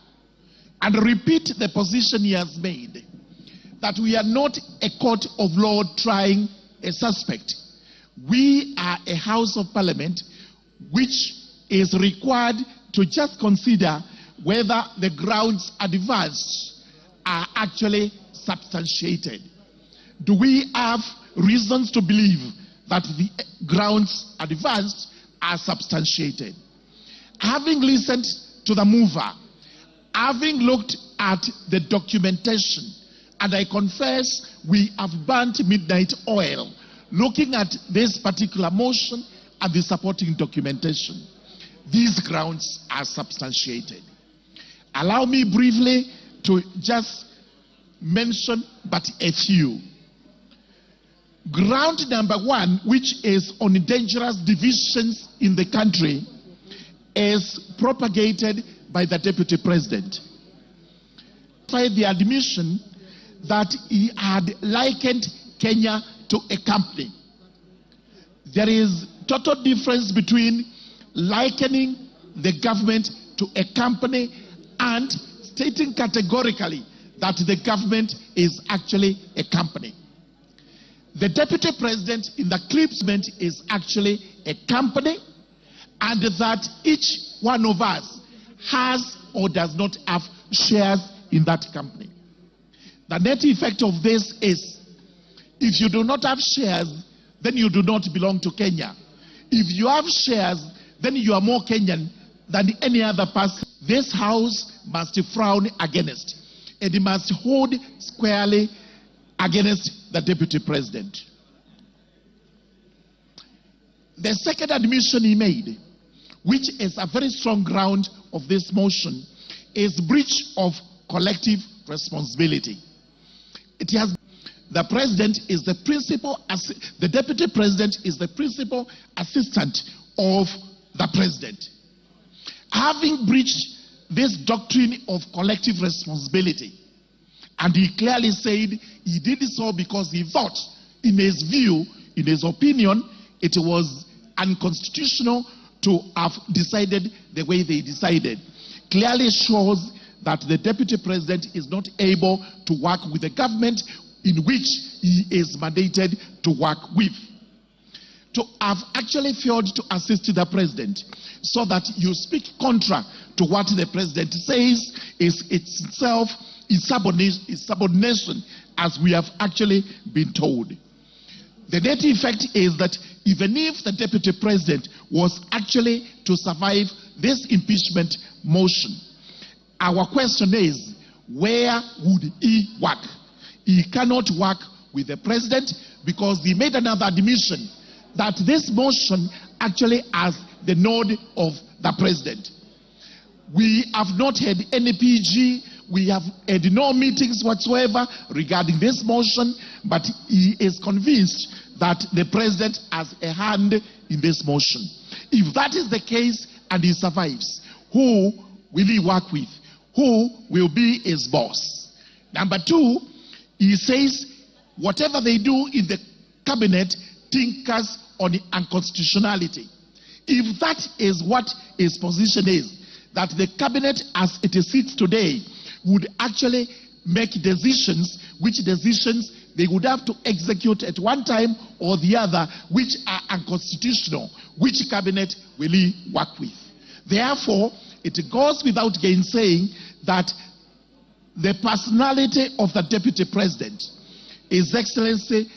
And repeat the position he has made, that we are not a court of law trying a suspect. We are a House of Parliament which is required to just consider whether the grounds advanced are actually substantiated. Do we have reasons to believe that the grounds advanced are substantiated? Having listened to the mover, having looked at the documentation, and I confess we have burnt midnight oil looking at this particular motion and the supporting documentation, these grounds are substantiated. Allow me briefly to just mention but a few. Ground number one, which is on dangerous divisions in the country, is propagated by the Deputy President. By the admission that he had likened Kenya to a company. There is total difference between likening the government to a company and stating categorically that the government is actually a company. The Deputy President in the clipsment is actually a company, and that each one of us has or does not have shares in that company. The net effect of this is, if you do not have shares, then you do not belong to Kenya. If you have shares, then you are more Kenyan than any other person. This House must frown against. It must hold squarely against the Deputy President. The second admission he made, which is a very strong ground of this motion, is breach of collective responsibility. It has the president is the principal, the Deputy President is the principal assistant of the president. Having breached this doctrine of collective responsibility, and he clearly said he did so because he thought, in his view, in his opinion, it was unconstitutional to have decided the way they decided, clearly shows that the Deputy President is not able to work with the government in which he is mandated to work with. To have actually failed to assist the President so that you speak contra to what the President says is itself insubordination, as we have actually been told. The net effect is that even if the Deputy President was actually to survive this impeachment motion, our question is, where would he work? He cannot work with the President because he made another admission that this motion actually has the nod of the President. We have not had any PG, we have had no meetings whatsoever regarding this motion, but he is convinced that the President has a hand in this motion. If that is the case and he survives, who will he work with? Who will be his boss? Number two, he says whatever they do in the cabinet tinkers on the unconstitutionality. If that is what his position is, that the cabinet as it sits today would actually make decisions, which decisions they would have to execute at one time or the other, which are unconstitutional, which cabinet will he work with? Therefore, it goes without gainsaying that the personality of the Deputy President, His Excellency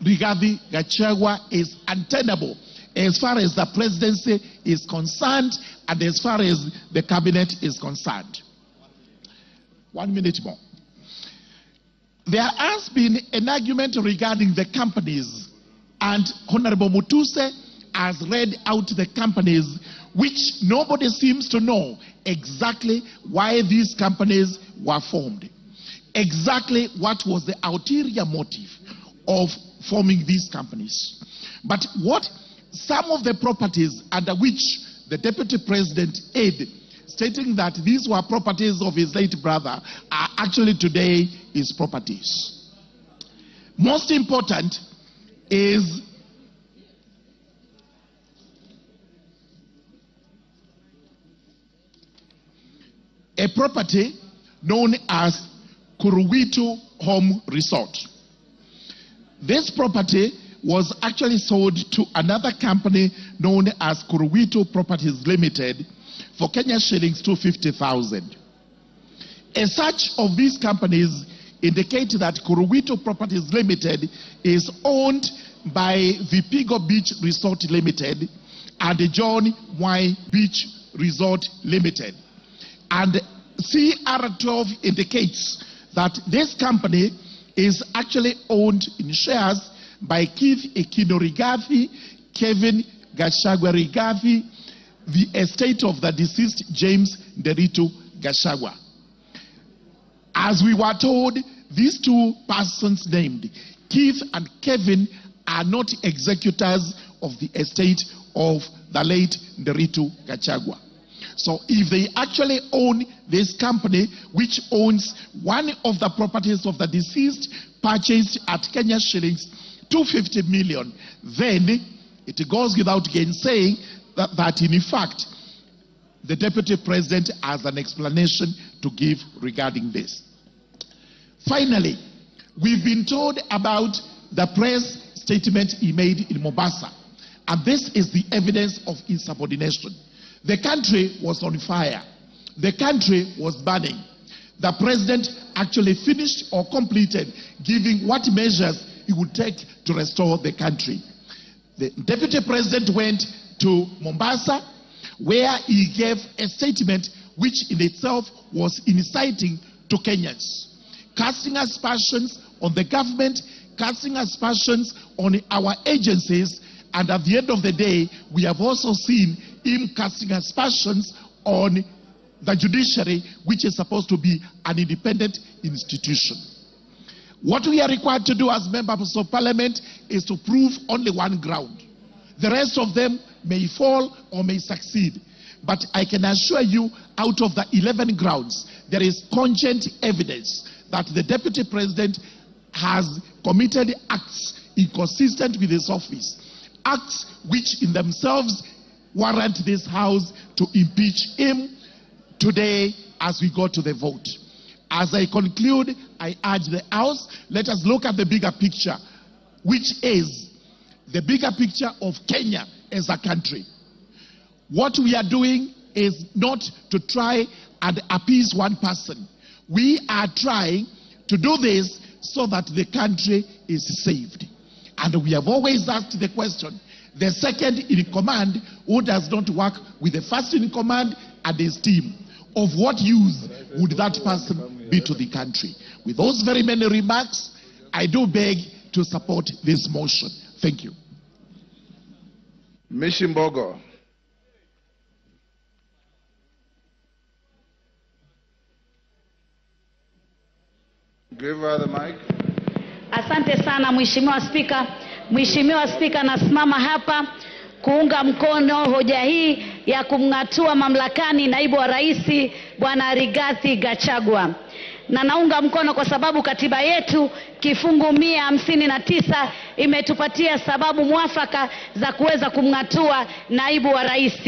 Rigathi Gachagua, is untenable as far as the presidency is concerned and as far as the cabinet is concerned. 1 minute more. There has been an argument regarding the companies, and Honorable Mutuse has read out the companies which nobody seems to know exactly why these companies were formed. Exactly what was the ulterior motive of forming these companies. But what some of the properties under which the Deputy President aid, stating that these were properties of his late brother, are actually today his properties. Most important is a property known as Kuruwitu Home Resort. This property was actually sold to another company known as Kuruwitu Properties Limited for Kenya shillings 250,000. A search of these companies indicate that Kuruwitu Properties Limited is owned by Vipigo Beach Resort Limited and John Y. Beach Resort Limited. And CR12 indicates that this company is actually owned in shares by Keith Ekino Rigathi, Kevin Gachagua Rigathi, the estate of the deceased James Nderitu Gachagua. As we were told, these two persons named, Keith and Kevin, are not executors of the estate of the late Nderitu Gachagua. So if they actually own this company, which owns one of the properties of the deceased, purchased at Kenya shillings 250 million, then it goes without gainsaying that in fact, the Deputy President has an explanation to give regarding this. Finally, we've been told about the press statement he made in Mombasa, and this is the evidence of insubordination. The country was on fire. The country was burning. The president actually finished or completed giving what measures he would take to restore the country. The deputy president went to Mombasa, where he gave a statement which in itself was inciting to Kenyans, casting aspersions on the government, casting aspersions on our agencies, and at the end of the day, we have also seen him casting aspersions on the judiciary, which is supposed to be an independent institution. What we are required to do as members of parliament is to prove only one ground. The rest of them may fall or may succeed. But I can assure you, out of the 11 grounds, there is cogent evidence that the deputy president has committed acts inconsistent with his office, acts which in themselves warrant this house to impeach him today as we go to the vote. As I conclude, I urge the House, let us look at the bigger picture, which is the bigger picture of Kenya as a country. What we are doing is not to try and appease one person. We are trying to do this so that the country is saved. And we have always asked the question, the second in command who does not work with the first in command and his team, of what use would that person be to the country? With those very many remarks, I do beg to support this motion. Thank you. Mishimbogo. Give her the mic. Asante sana Mheshimiwa Spika. Mheshimiwa Spika, nasimama hapa kuunga mkono hoja hii ya kumng'atua mamlakani naibu wa rais Bwana Rigathi Gachagua. Na naunga mkono kwa sababu katiba yetu kifungu 159 imetupatia sababu mwafaka za kuweza kumng'atua naibu wa rais.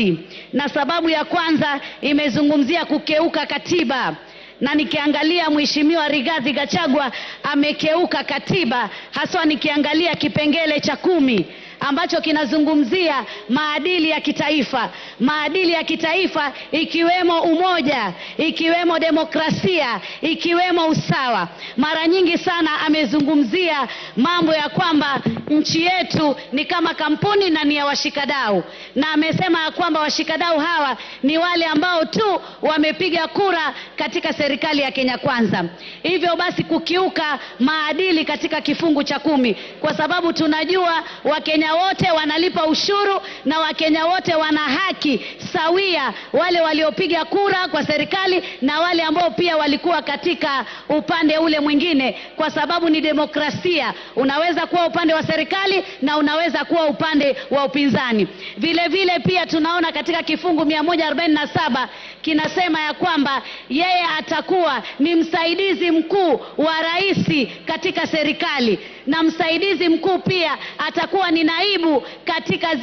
Na sababu ya kwanza imezungumzia kukeuka katiba. Na nikiangalia Mheshimiwa Rigathi Gachagua amekeuka katiba, haswa nikiangalia kipengele cha 10 ambacho kinazungumzia maadili ya kitaifa. Maadili ya kitaifa ikiwemo umoja, ikiwemo demokrasia, ikiwemo usawa. Mara nyingi sana amezungumzia mambo ya kwamba nchi yetu ni kama kampuni na ni ya washikadau. Na amesema ya kwamba washikadau hawa ni wale ambao tu wamepiga kura katika serikali ya Kenya Kwanza. Hivyo basi kukiuka maadili katika kifungu cha 10, kwa sababu tunajua Wakenya Wakenya wote wanalipa ushuru na Wakenya wote wana haki sawia, wale waliopiga kura kwa serikali na wale ambao pia walikuwa katika upande ule mwingine, kwa sababu ni demokrasia. Unaweza kuwa upande wa serikali na unaweza kuwa upande wa upinzani. Vile vile pia tunaona katika kifungu 147 kinasema ya kwamba yeye atakuwa ni msaidizi mkuu wa rais katika serikali, na msaidizi mkuu pia atakuwa ni naibu katika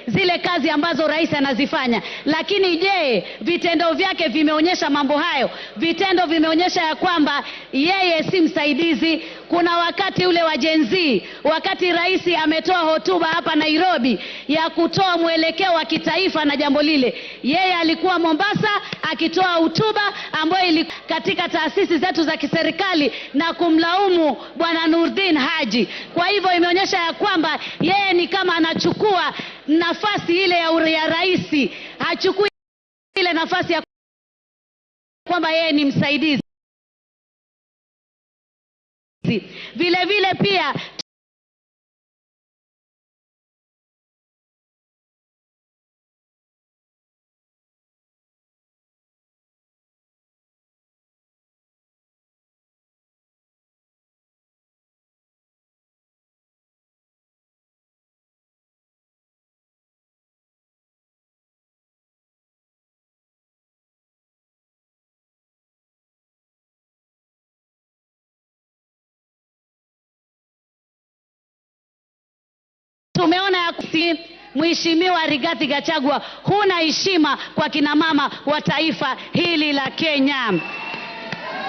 zile kazi ambazo rais anazifanya. Lakini je, vitendo vyake vimeonyesha mambo hayo? Vitendo vimeonyesha ya kwamba yeye si msaidizi. Kuna wakati ule wa Gen Z, wakati rais ametoa hotuba hapa Nairobi ya kutoa mwelekeo wa kitaifa na jambo lile, yeye alikuwa Mombasa akitoa hotuba ambayo ili katika taasisi zetu za kiserikali na kumlaumu bwana Nurdin Haji. Kwa hivyo imeonyesha ya kwamba yeye ni kama anachukua nafasi ile ya rais, hachukui ile nafasi ya kwamba yeye ni msaidizi. Vile vile pia tumeona ya Mheshimiwa Rigathi Gachagua, huna heshima kwa kina mama wa taifa hili la Kenya.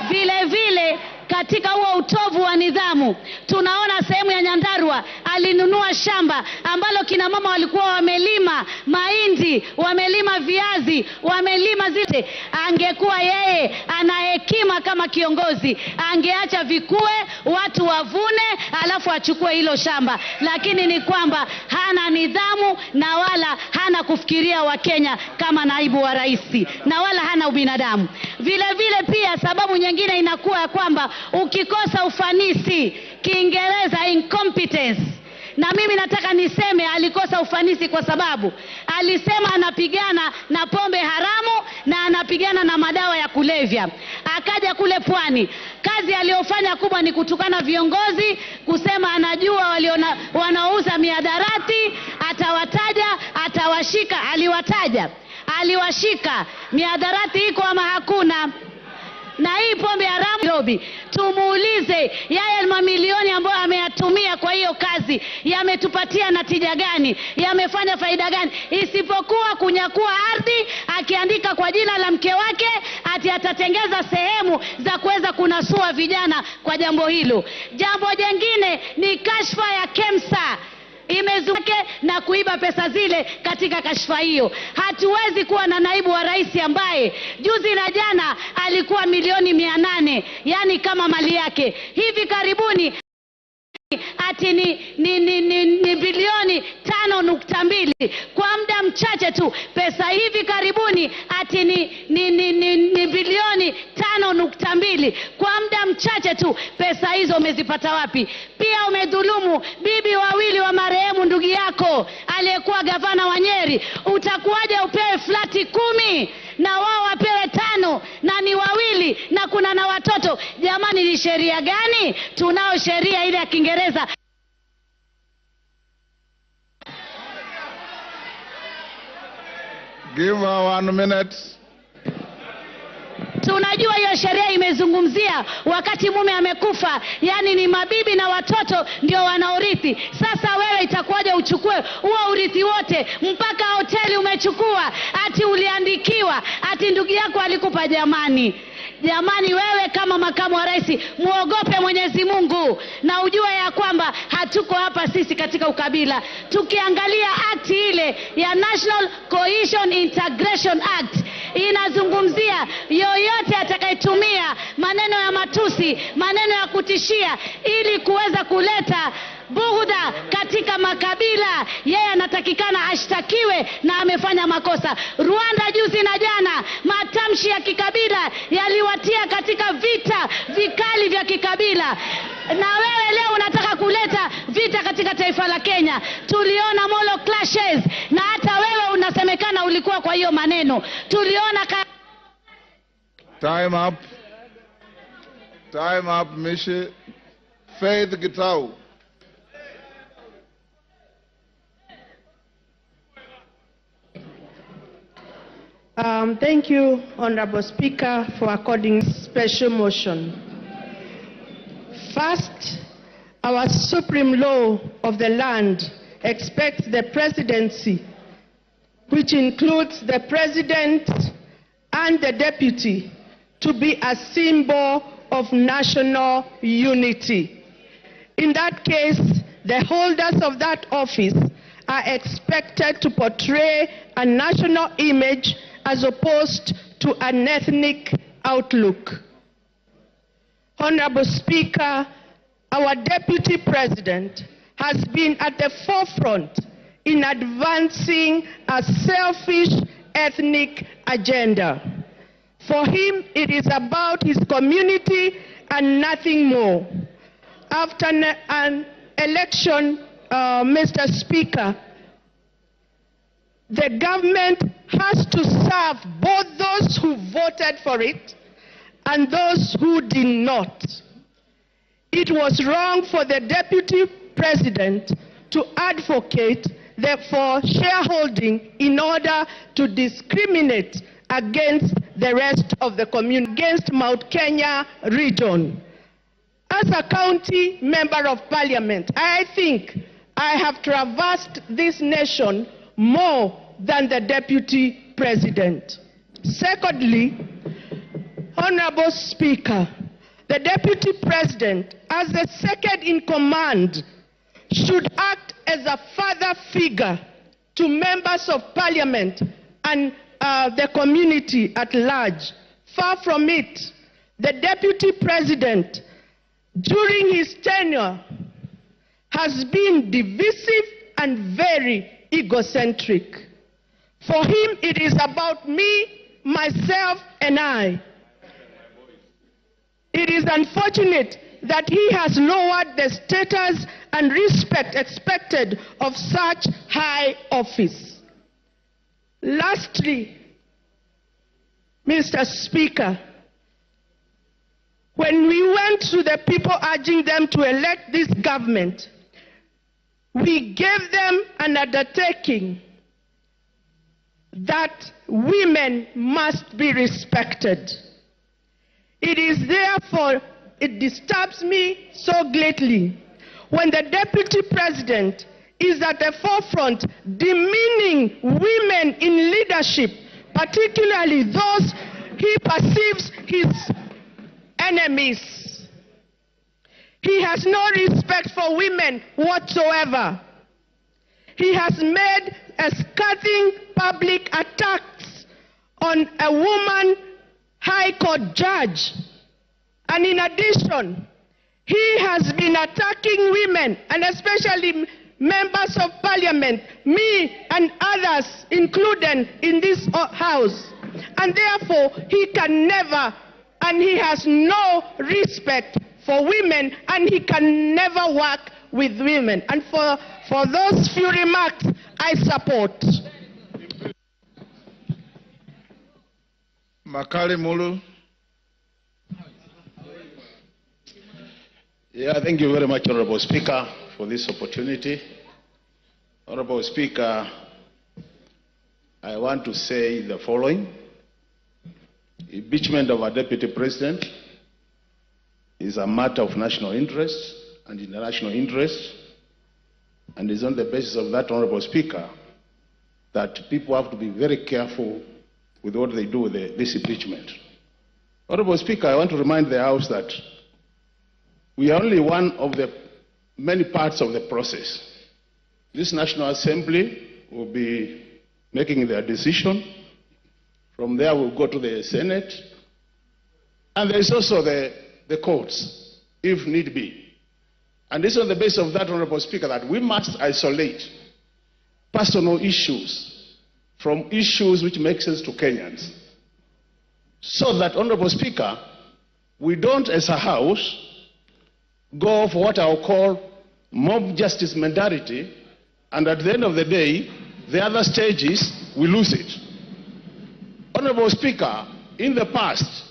Vile vile katika huo utovu wa nidhamu, tunaona sehemu ya Nyandarua alinunua shamba ambalo kina mama walikuwa wamelima mahindi, wamelima viazi, wamelima zile. Angekuwa yeye ana hekima kama kiongozi, angeacha vikue, watu wavune, alafu achukue hilo shamba. Lakini ni kwamba hana nidhamu na wala hana kufikiria Wakenya kama naibu wa rais, na wala hana ubinadamu. Vile vile pia sababu nyingine inakuwa ya kwamba ukikosa ufanisi, Kiingereza incompetence. Na mimi nataka niseme alikosa ufanisi kwa sababu alisema anapigana na pombe haramu na anapigana na madawa ya kulevya. Akaja kule pwani, kazi aliyofanya kubwa ni kutukana viongozi, kusema anajua wanaouza mihadarati, atawataja, atawashika. Aliwashika. Mihadarati iko ama hakuna? Na hii pombe haramu Nairobi, tumuulize yeye mamilioni ambayo ameyatumia kwa hiyo kazi yametupatia natija gani, yamefanya faida gani, isipokuwa kunyakua ardhi, akiandika kwa jina la mke wake ati atatengeza sehemu za kuweza kunasua vijana kwa jambo hilo. Jambo jingine ni kashfa ya KEMSA imezuke na kuiba pesa zile katika kashfa hiyo. Hatuwezi kuwa na naibu wa rais ambaye juzi na jana alikuwa milioni 800, yani kama mali yake. Hivi karibuni ati ni bilioni 5.2 kwa muda mchache tu. Pesa hivi karibuni ati ni bilioni 5.2 kwa muda mchache tu. Pesa hizo umezipata wapi? Pia umedhulumu bibi wawili wa marehemu ndugu yako aliyekuwa gavana wa Nyeri. Utakuwaje upewe flati 10 na wao wapewe 5 na ni wawili na kuna na watoto? Jamani, ni sheria gani? Tunao sheria ile ya Kiingereza. Give her 1 minute. Tunajua hiyo sheria imezungumzia wakati mume amekufa, yani ni mabibi na watoto ndio wanaorithi. Sasa wewe itakuwaje uchukue huo urithi wote? Mpaka hoteli umechukua, ati uliandikiwa, ati ndugu yako alikupa. Jamani, wewe kama makamu wa rais muogope Mwenyezi Mungu na ujue ya kwamba hatuko hapa sisi katika ukabila. Tukiangalia act ile ya National Cohesion Integration Act inazungumzia yoyote atakayetumia maneno ya matusi, maneno ya kutishia ili kuweza kuleta bughudha katika makabila, yeye anatakikana ashtakiwe na amefanya makosa. Rwanda juzi na jana matamshi ya kikabila yaliwatia katika vita vikali vya kikabila. Na wewe leo unataka kuleta vita katika taifa la Kenya. Tuliona molo clashes na hata wewe unasemekana ulikuwa kwa hiyo maneno. Tuliona Time up. Time up, Mishi. Faith Gitau. Thank you, Honorable Speaker, for according special motion. First, our supreme law of the land expects the presidency, which includes the president and the deputy, to be a symbol of national unity. In that case, the holders of that office are expected to portray a national image as opposed to an ethnic outlook. Honorable Speaker, our Deputy President has been at the forefront in advancing a selfish ethnic agenda. For him, it is about his community and nothing more. After an election, Mr. Speaker, the government has to serve both those who voted for it and those who did not. It was wrong for the Deputy President to advocate for shareholding in order to discriminate against the rest of the community, against Mount Kenya region. As a county member of parliament, I think I have traversed this nation more than the Deputy President. Secondly, Honorable Speaker, the Deputy President, as the second in command, should act as a father figure to members of parliament and the community at large. Far from it, the Deputy President, during his tenure, has been divisive and very egocentric. For him, it is about me, myself, and I. It is unfortunate that he has lowered the status and respect expected of such high office. Lastly, Mr. Speaker, when we went to the people urging them to elect this government, we gave them an undertaking that women must be respected. It is therefore, it disturbs me so greatly when the Deputy President is at the forefront demeaning women in leadership, particularly those he perceives his enemies. He has no respect for women whatsoever. He has made a scathing public attacks on a woman High Court judge. And in addition, he has been attacking women, and especially members of parliament, me and others included in this house. And therefore, he can never, and he has no respect for women, and he can never work with women. And for those few remarks, I support. Makali Mulu. Yeah, thank you very much, Honorable Speaker, for this opportunity. Honorable Speaker, I want to say the following. Impeachment of a Deputy President is a matter of national interest and international interest, and it's on the basis of that, Honorable Speaker, that people have to be very careful with what they do with this impeachment. Honorable Speaker, I want to remind the House that we are only one of the many parts of the process. This National Assembly will be making their decision. From there, we'll go to the Senate. And there is also the courts, if need be. And it's on the basis of that, Honorable Speaker, that we must isolate personal issues from issues which make sense to Kenyans. So that, Honorable Speaker, we don't, as a House, go for what I'll call mob justice mentality, and at the end of the day, the other stages, we lose it. Honorable Speaker, in the past,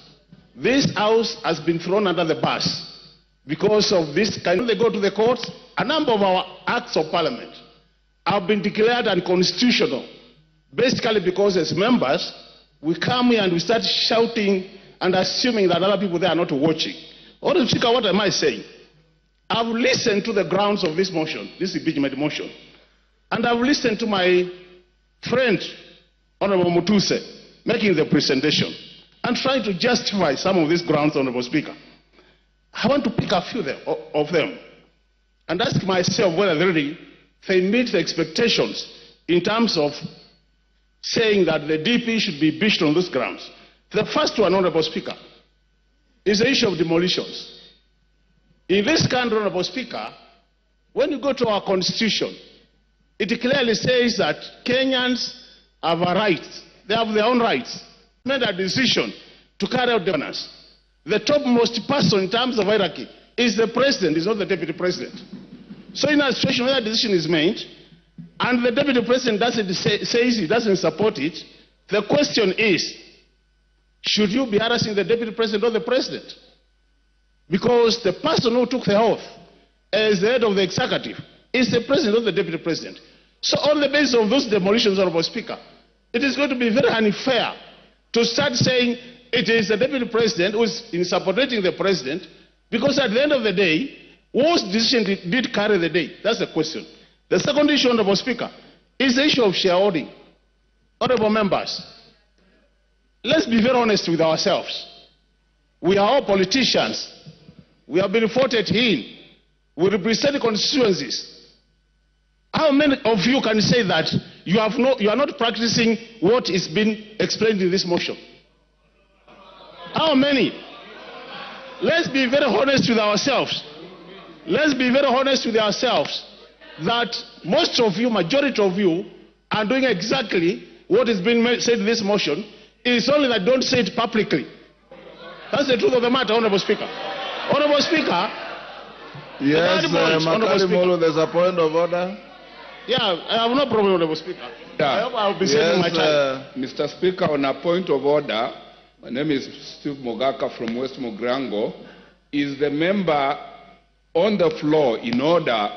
this House has been thrown under the bus because of this kind. When they go to the courts, a number of our acts of parliament have been declared unconstitutional, basically because as members, we come here and we start shouting and assuming that other people there are not watching. Honorable Speaker, what am I saying? I've listened to the grounds of this motion, this impeachment motion, and I've listened to my friend, Honorable Mutuse, making the presentation and trying to justify some of these grounds, Honorable Speaker. I want to pick a few of them and ask myself whether really they meet the expectations in terms of saying that the DP should be impeached on those grounds. The first one, Honorable Speaker, is the issue of demolitions. In this country, Honorable Speaker, when you go to our constitution, it clearly says that Kenyans have a right, they have their own rights, made a decision to carry out governance. The topmost person in terms of hierarchy is the president, is not the deputy president. So in a situation where that decision is made, and the deputy president says he doesn't support it, the question is, should you be harassing the deputy president or the president? Because the person who took the oath as the head of the executive is the president or the deputy president. So on the basis of those demolitions, Honorable Speaker, it is going to be very unfair to start saying it is the deputy president who is in supporting the president, because at the end of the day, whose decision did carry the day? That's the question. The second issue, Honorable Speaker, is the issue of shareholding. Honorable members, let's be very honest with ourselves. We are all politicians. We have been voted in. We represent constituencies. How many of you can say that you are not practicing what is being explained in this motion? How many? Let's be very honest with ourselves. Let's be very honest with ourselves that most of you, majority of you, are doing exactly what is being said in this motion. It is only that don't say it publicly. That's the truth of the matter, Honorable Speaker. Honorable Speaker. Yes, Makali Molo, there's a point of order. Yeah, I have no problem, Honorable Speaker. Yeah. I hope I'll be saving my time. Mr. Speaker, on a point of order, my name is Steve Mogaka from West Mogrango. Is the member on the floor in order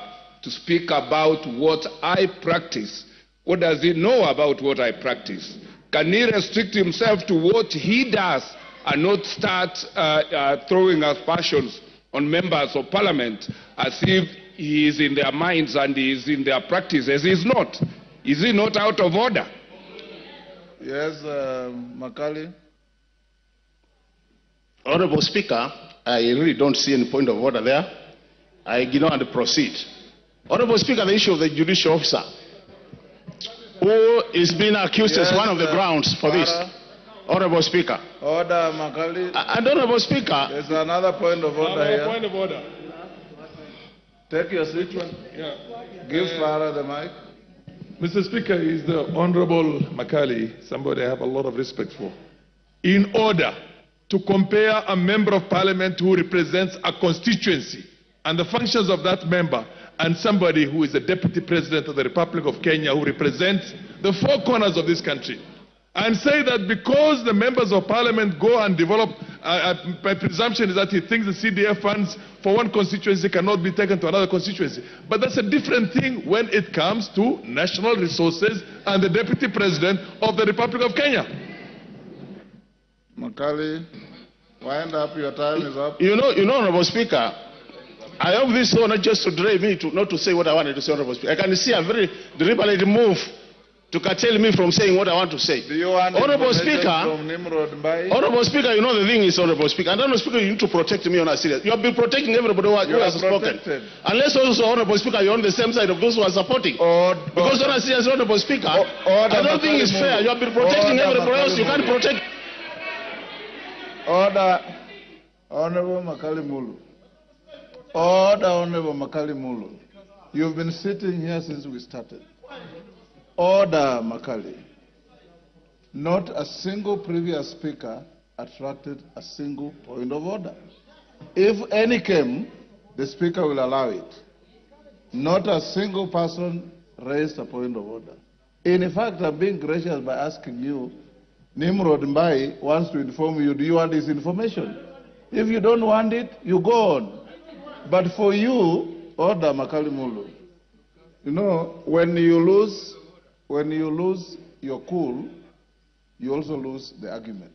to speak about what I practice? What does he know about what I practice? Can he restrict himself to what he does and not start throwing aspersions on members of parliament as if he is in their minds and he is in their practices? He is not. Is he not out of order? Yes, Makali. Honorable Speaker, I really don't see any point of order there. I ignore and proceed. Honorable Speaker, the issue of the judicial officer who is being accused as one of the grounds for this. Honorable Speaker. Order, Makali. And Honorable Speaker. There's another point of order here. Point of order. Take your seat. Yeah. Give Farah the mic. Mr. Speaker, is the Honorable Makali, somebody I have a lot of respect for. In order to compare a member of parliament who represents a constituency and the functions of that member and somebody who is the deputy president of the Republic of Kenya who represents the four corners of this country, and say that because the members of parliament go and develop, my presumption is that he thinks the CDF funds for one constituency cannot be taken to another constituency. But that's a different thing when it comes to national resources and the deputy president of the Republic of Kenya. Makali, wind up, your time is up. You know, Honorable Speaker, I have this honor just to drive me to not to say what I wanted to say, Honorable Speaker. I can see a very deliberate move to curtail me from saying what I want to say. Do you want Honorable Speaker, Honorable Speaker, you know the thing is, Honorable Speaker, and Honorable Speaker, you need to protect me on a serious. You have been protecting everybody who has spoken. Unless also, Honorable Speaker, you're on the same side of those who are supporting. Because on a serious, Honorable Speaker, I don't think it's fair. You have been protecting everybody else. You can't protect. Order, Honorable Makali Mulu. Order, Honorable Makali Mulu. You've been sitting here since we started. Order, Makali. Not a single previous speaker attracted a single point of order. If any came, the Speaker will allow it. Not a single person raised a point of order. In fact, I'm being gracious by asking you, Nimrod Mbai wants to inform you, do you want this information? If you don't want it, you go on. But for you, order Makali Mulu. You know, when you lose your cool, you also lose the argument.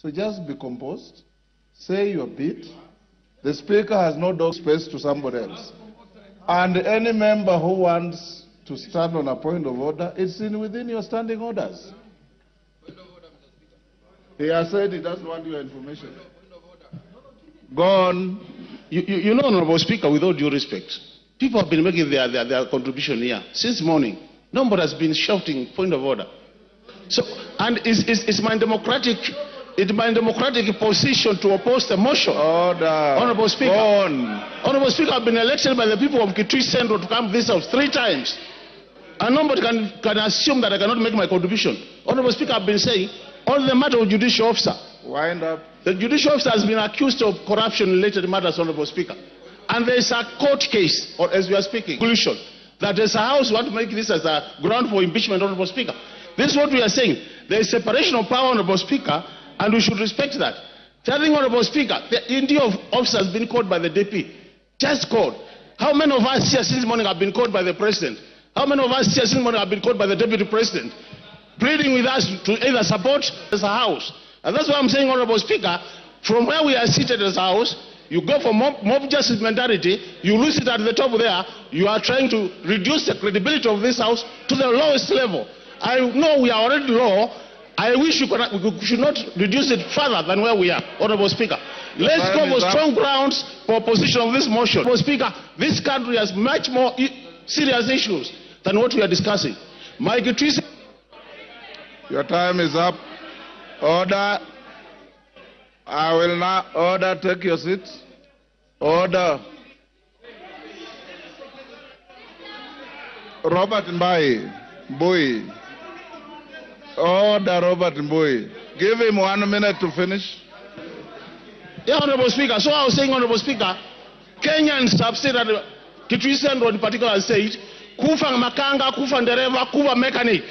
So just be composed, say your bit. The Speaker has no dog space to somebody else. And any member who wants to stand on a point of order, it's within your standing orders. He has said he doesn't want your information. Go on. You know, Honorable Speaker, with all due respect, people have been making their contribution here since morning. Nobody has been shouting point of order. So, and it's my democratic position to oppose the motion. Order. Honorable Speaker. Go on. Honorable Speaker, I've been elected by the people of Kitui Central to come to this house 3 times. And nobody can assume that I cannot make my contribution. Honorable Speaker, I've been saying, on the matter of judicial officer. Wind up. The judicial officer has been accused of corruption-related matters, Honorable Speaker. And there is a court case, or as we are speaking, conclusion, that as a House we want to make this as a ground for impeachment, Honorable Speaker. This is what we are saying. There is separation of power, Honorable Speaker, and we should respect that. Telling Honorable Speaker, the India of officers has been called by the DP. Just called. How many of us here since morning have been called by the President? How many of us here since morning have been called by the Deputy President? Pleading with us to either support as a House. And that's why I'm saying, Honorable Speaker, from where we are seated as a House, you go for mob justice mentality, you lose it at the top there, you are trying to reduce the credibility of this House to the lowest level. I know we are already low. I wish we should not reduce it further than where we are, Honorable Speaker. Let's go for strong grounds for opposition of this motion. Honorable Speaker, this country has much more serious issues than what we are discussing. Your time is up. Order. I will now order. Take your seat. Order. Robert Mbai. Boy. Order, Robert Mboy. Give him 1 minute to finish. Yeah, Honorable Speaker. So I was saying, Honorable Speaker, Kenyans have said that Kitui Central in particular has said, kufa makanga, kufa ndereva, kufa mechanic.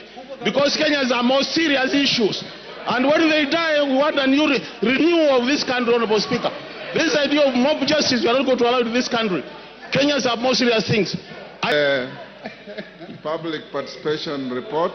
Because Kenyans are more serious issues. And when they die, we want a new renewal of this country, Honorable Speaker. This idea of mob justice, we are not going to allow in this country. Kenyans have more serious things. Public participation report.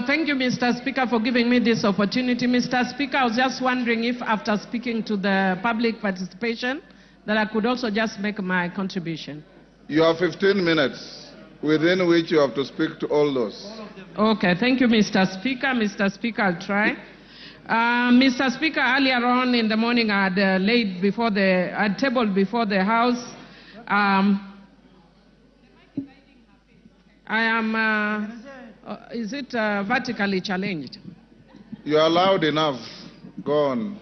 Thank you, Mr. Speaker, for giving me this opportunity. Mr. Speaker, I was just wondering if after speaking to the public participation, that I could also just make my contribution. You have 15 minutes within which you have to speak to all those. Okay, thank you, Mr. Speaker. Mr. Speaker, I'll try. Mr. Speaker, earlier on in the morning, I had tabled before the House. I am, is it vertically challenged? You are loud enough. Go on.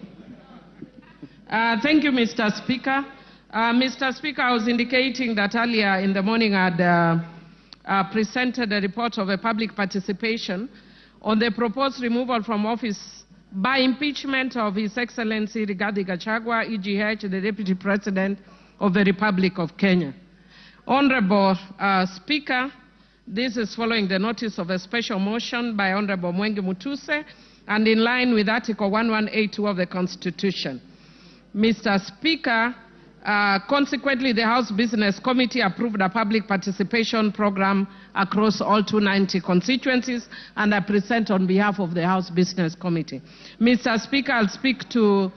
Thank you, Mr. Speaker. Mr. Speaker, I was indicating that earlier in the morning I had presented a report of a public participation on the proposed removal from office by impeachment of His Excellency Rigathi Gachagua, EGH, the Deputy President of the Republic of Kenya. Honorable Speaker, this is following the notice of a special motion by Honorable Mwenge Mutuse and in line with Article 1182 of the Constitution. Mr. Speaker, consequently, the House Business Committee approved a public participation program across all 290 constituencies, and I present on behalf of the House Business Committee. Mr. Speaker, I'll speak to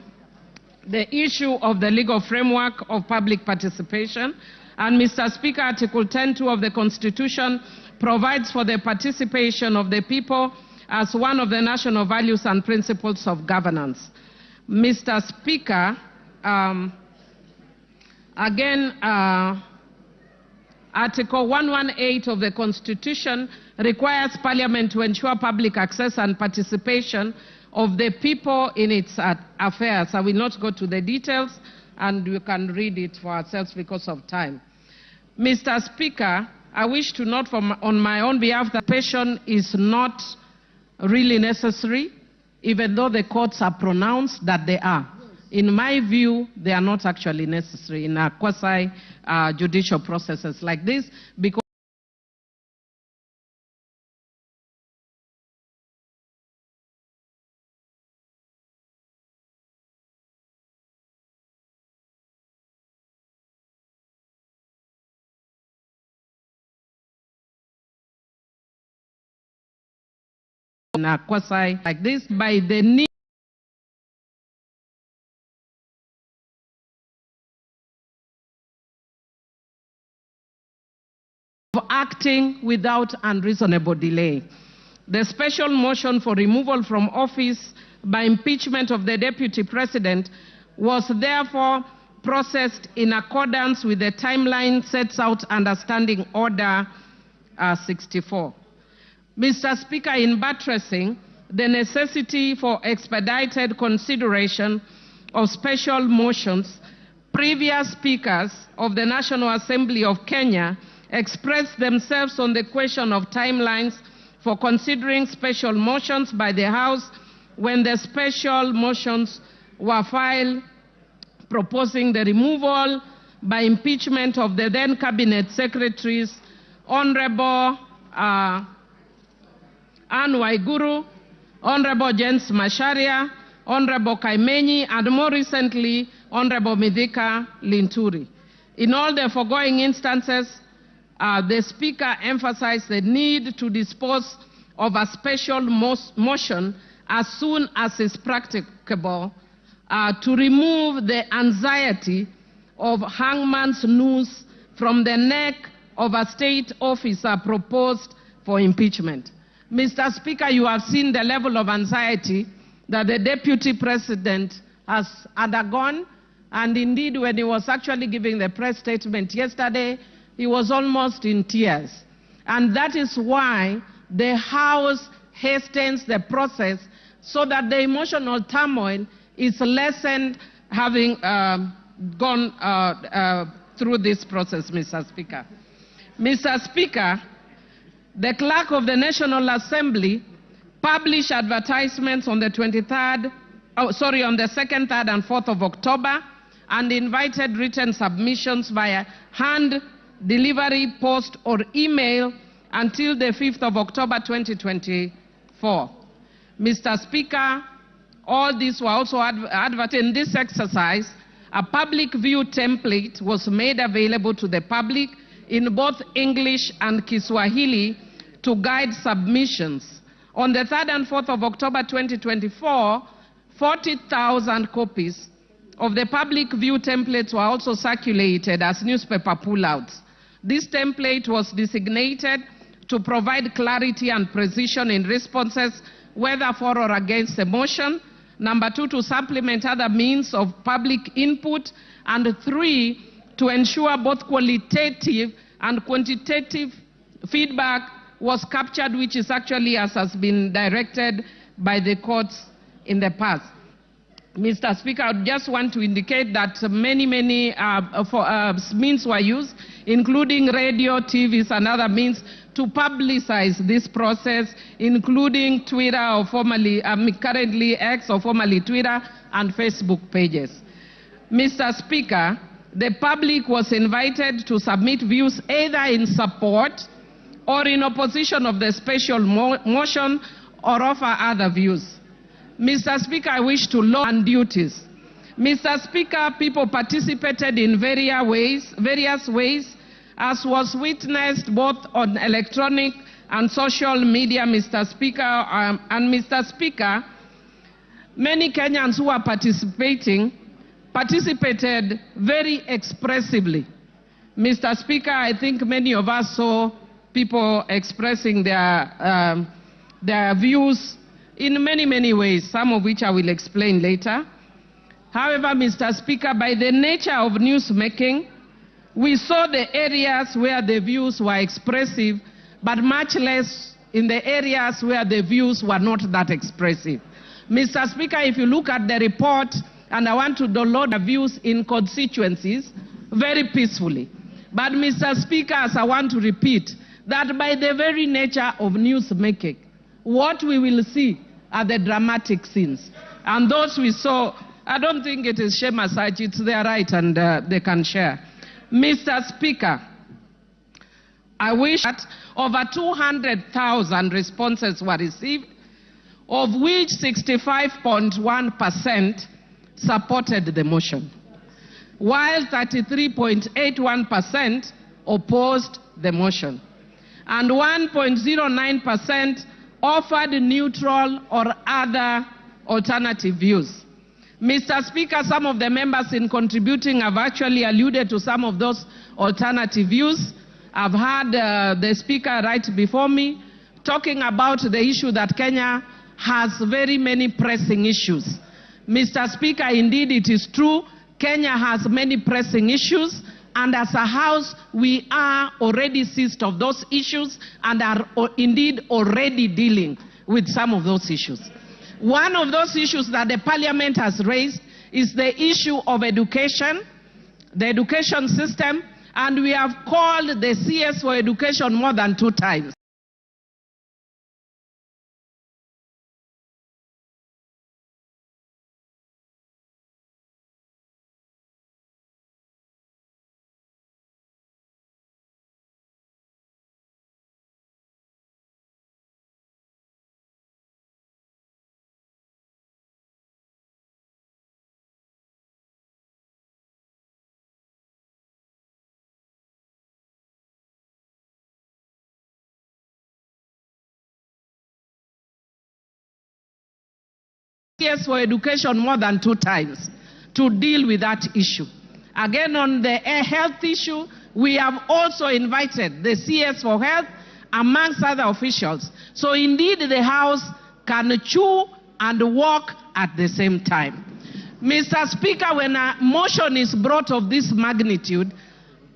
the issue of the legal framework of public participation. And Mr. Speaker, Article 10(2) of the Constitution provides for the participation of the people as one of the national values and principles of governance. Mr. Speaker, Article 118 of the Constitution requires Parliament to ensure public access and participation of the people in its affairs. I will not go to the details, and we can read it for ourselves because of time. Mr. Speaker, I wish to note on my own behalf that participation is not really necessary, even though the courts are pronounced that they are. In my view, they are not actually necessary in quasi-judicial processes like this, because like this by the need of acting without unreasonable delay. The special motion for removal from office by impeachment of the Deputy President was therefore processed in accordance with the timeline set out under Standing Order 64. Mr. Speaker, in buttressing the necessity for expedited consideration of special motions, previous speakers of the National Assembly of Kenya expressed themselves on the question of timelines for considering special motions by the House when the special motions were filed proposing the removal by impeachment of the then Cabinet Secretaries, Honorable Anne Waiguru, Honorable James Macharia, Honorable Kaimenyi, and more recently, Honorable Mithika Linturi. In all the foregoing instances, the Speaker emphasized the need to dispose of a special motion as soon as is practicable to remove the anxiety of hangman's noose from the neck of a state officer proposed for impeachment. Mr. Speaker, you have seen the level of anxiety that the Deputy President has undergone, and indeed when he was actually giving the press statement yesterday, he was almost in tears. And that is why the House hastens the process so that the emotional turmoil is lessened having gone through this process, Mr. Speaker. Mr. Speaker, the Clerk of the National Assembly published advertisements on the 2nd, 3rd, and 4th of October and invited written submissions via hand delivery, post, or email until the 5th of October 2024. Mr. Speaker, all these were also advertised. In this exercise, a public view template was made available to the public in both English and Kiswahili to guide submissions. On the 3rd and 4th of October 2024, 40,000 copies of the public view templates were also circulated as newspaper pullouts. This template was designated to provide clarity and precision in responses, whether for or against the motion. Number 2, to supplement other means of public input. And 3, to ensure both qualitative and quantitative feedback was captured, which is actually as has been directed by the courts in the past. Mr. Speaker, I just want to indicate that many means were used, including radio, TVs, and other means to publicize this process, including Twitter, or formerly, currently X, or formerly Twitter, and Facebook pages. Mr. Speaker, the public was invited to submit views either in support or in opposition of the special motion or offer other views. Mr. Speaker, I wish to law and duties. Mr. Speaker, people participated in various ways, as was witnessed both on electronic and social media, Mr. Speaker. And Mr. Speaker, many Kenyans who are participated very expressively. Mr. Speaker, I think many of us saw people expressing their views in many ways, some of which I will explain later. However, Mr. Speaker, by the nature of newsmaking, we saw the areas where the views were expressive, but much less in the areas where the views were not that expressive. Mr. Speaker, if you look at the report, and I want to download the views in constituencies very peacefully. But Mr. Speaker, as I want to repeat, that by the very nature of newsmaking, what we will see are the dramatic scenes. And those we saw, I don't think it is shame aside, it's their right and they can share. Mr. Speaker, I wish that over 200,000 responses were received, of which 65.1% supported the motion, while 33.81% opposed the motion, and 1.09% offered neutral or other alternative views. Mr. Speaker, some of the members in contributing have actually alluded to some of those alternative views. I've heard the Speaker right before me talking about the issue that Kenya has very many pressing issues. Mr. Speaker, indeed it is true, Kenya has many pressing issues, and as a House, we are already seized of those issues and are indeed already dealing with some of those issues. One of those issues that the Parliament has raised is the issue of education, the education system, and we have called the CS for education more than 2 times. For education more than 2 times to deal with that issue. Again, on the health issue, we have also invited the CS for health amongst other officials. So indeed the House can chew and walk at the same time. Mr. Speaker, when a motion is brought of this magnitude,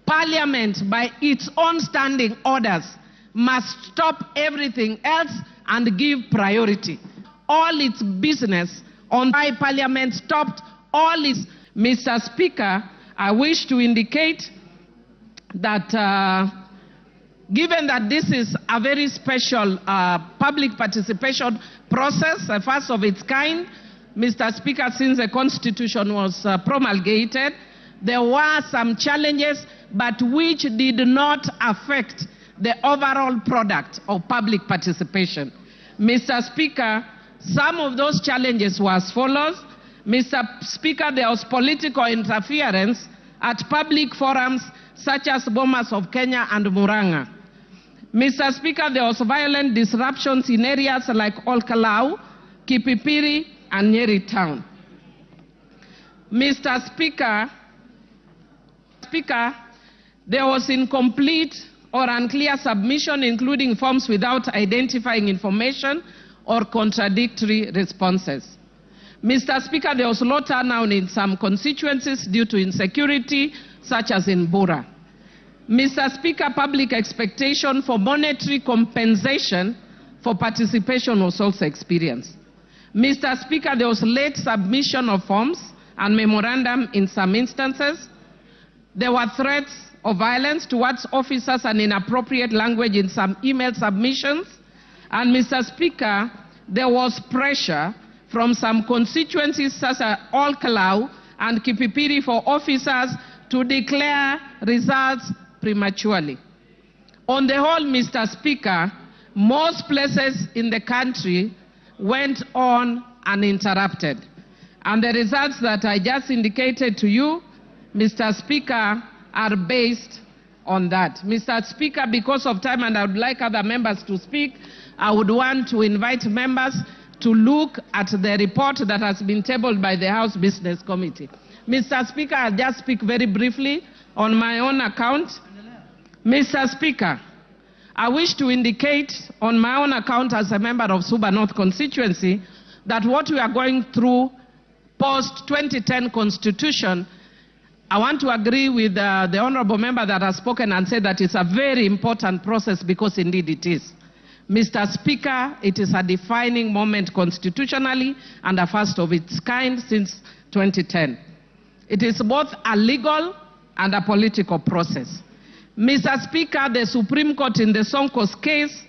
Parliament, by its own standing orders, must stop everything else and give priority. All its business on why Parliament stopped all its... Mr. Speaker, I wish to indicate that given that this is a very special public participation process, a first of its kind, Mr. Speaker, since the Constitution was promulgated, there were some challenges, but which did not affect the overall product of public participation. Mr. Speaker, some of those challenges were as follows. Mr. Speaker, there was political interference at public forums such as Bomas of Kenya and Murang'a. Mr. Speaker, there was violent disruptions in areas like Olkalau, Kipipiri, and Nyeri Town. Mr. Speaker, there was incomplete or unclear submission, including forms without identifying information or contradictory responses. Mr. Speaker, there was low turnout in some constituencies due to insecurity, such as in Bura. Mr. Speaker, public expectation for monetary compensation for participation was also experienced. Mr. Speaker, there was late submission of forms and memorandum in some instances. There were threats of violence towards officers and inappropriate language in some email submissions. And Mr. Speaker, there was pressure from some constituencies such as Olkalau and Kipipiri for officers to declare results prematurely. On the whole, Mr. Speaker, most places in the country went on uninterrupted. And the results that I just indicated to you, Mr. Speaker, are based on that. Mr. Speaker, because of time and I would like other members to speak, I would want to invite members to look at the report that has been tabled by the House Business Committee. Mr. Speaker, I'll just speak very briefly on my own account. Mr. Speaker, I wish to indicate on my own account as a member of Suba North constituency that what we are going through post-2010 constitution, I want to agree with the honorable member that has spoken and said that it's a very important process because indeed it is. Mr. Speaker, it is a defining moment constitutionally and a first of its kind since 2010. It is both a legal and a political process. Mr. Speaker, the Supreme Court in the Sonko's case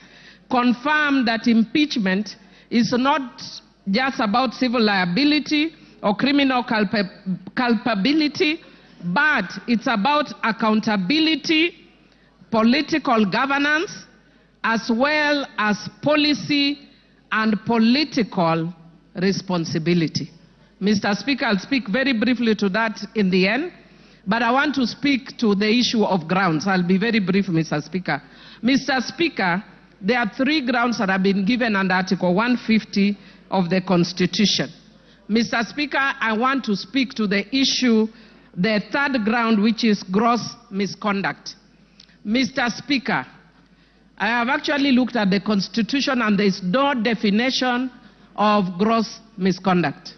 confirmed that impeachment is not just about civil liability or criminal culpability, but it's about accountability, political governance, as well as policy and political responsibility. Mr. Speaker, I'll speak very briefly to that in the end, but I want to speak to the issue of grounds. I'll be very brief, Mr. Speaker. Mr. Speaker, there are 3 grounds that have been given under Article 150 of the Constitution. Mr. Speaker, I want to speak to the issue, the 3rd ground, which is gross misconduct. Mr. Speaker, I have actually looked at the Constitution and there is no definition of gross misconduct.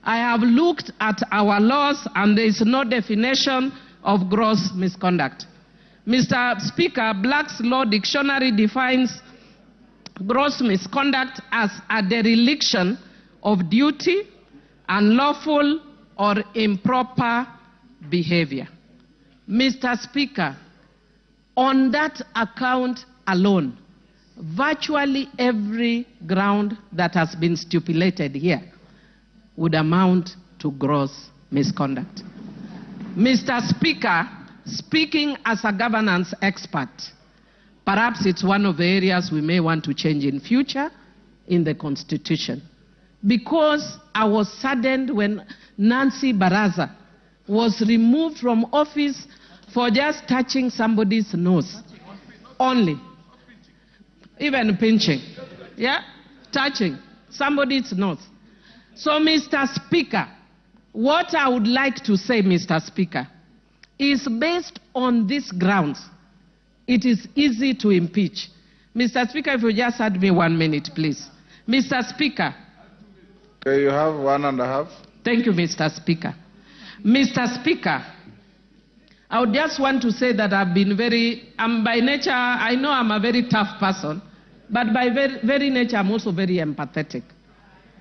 I have looked at our laws and there is no definition of gross misconduct. Mr. Speaker, Black's Law Dictionary defines gross misconduct as a dereliction of duty, unlawful or improper behavior. Mr. Speaker, on that account alone, virtually every ground that has been stipulated here would amount to gross misconduct. Mr. Speaker, speaking as a governance expert, perhaps it's one of the areas we may want to change in future in the Constitution. Because I was saddened when Nancy Baraza was removed from office for just touching somebody's nose. Only. Even pinching. Yeah? Touching somebody's nose. So, Mr. Speaker, what I would like to say, Mr. Speaker, is based on these grounds, it is easy to impeach. Mr. Speaker, if you just had me 1 minute, please. Mr. Speaker. Okay, you have 1.5. Thank you, Mr. Speaker. Mr. Speaker, I would just want to say that I've been by nature, I know I'm a very tough person, but by very nature, I'm also very empathetic.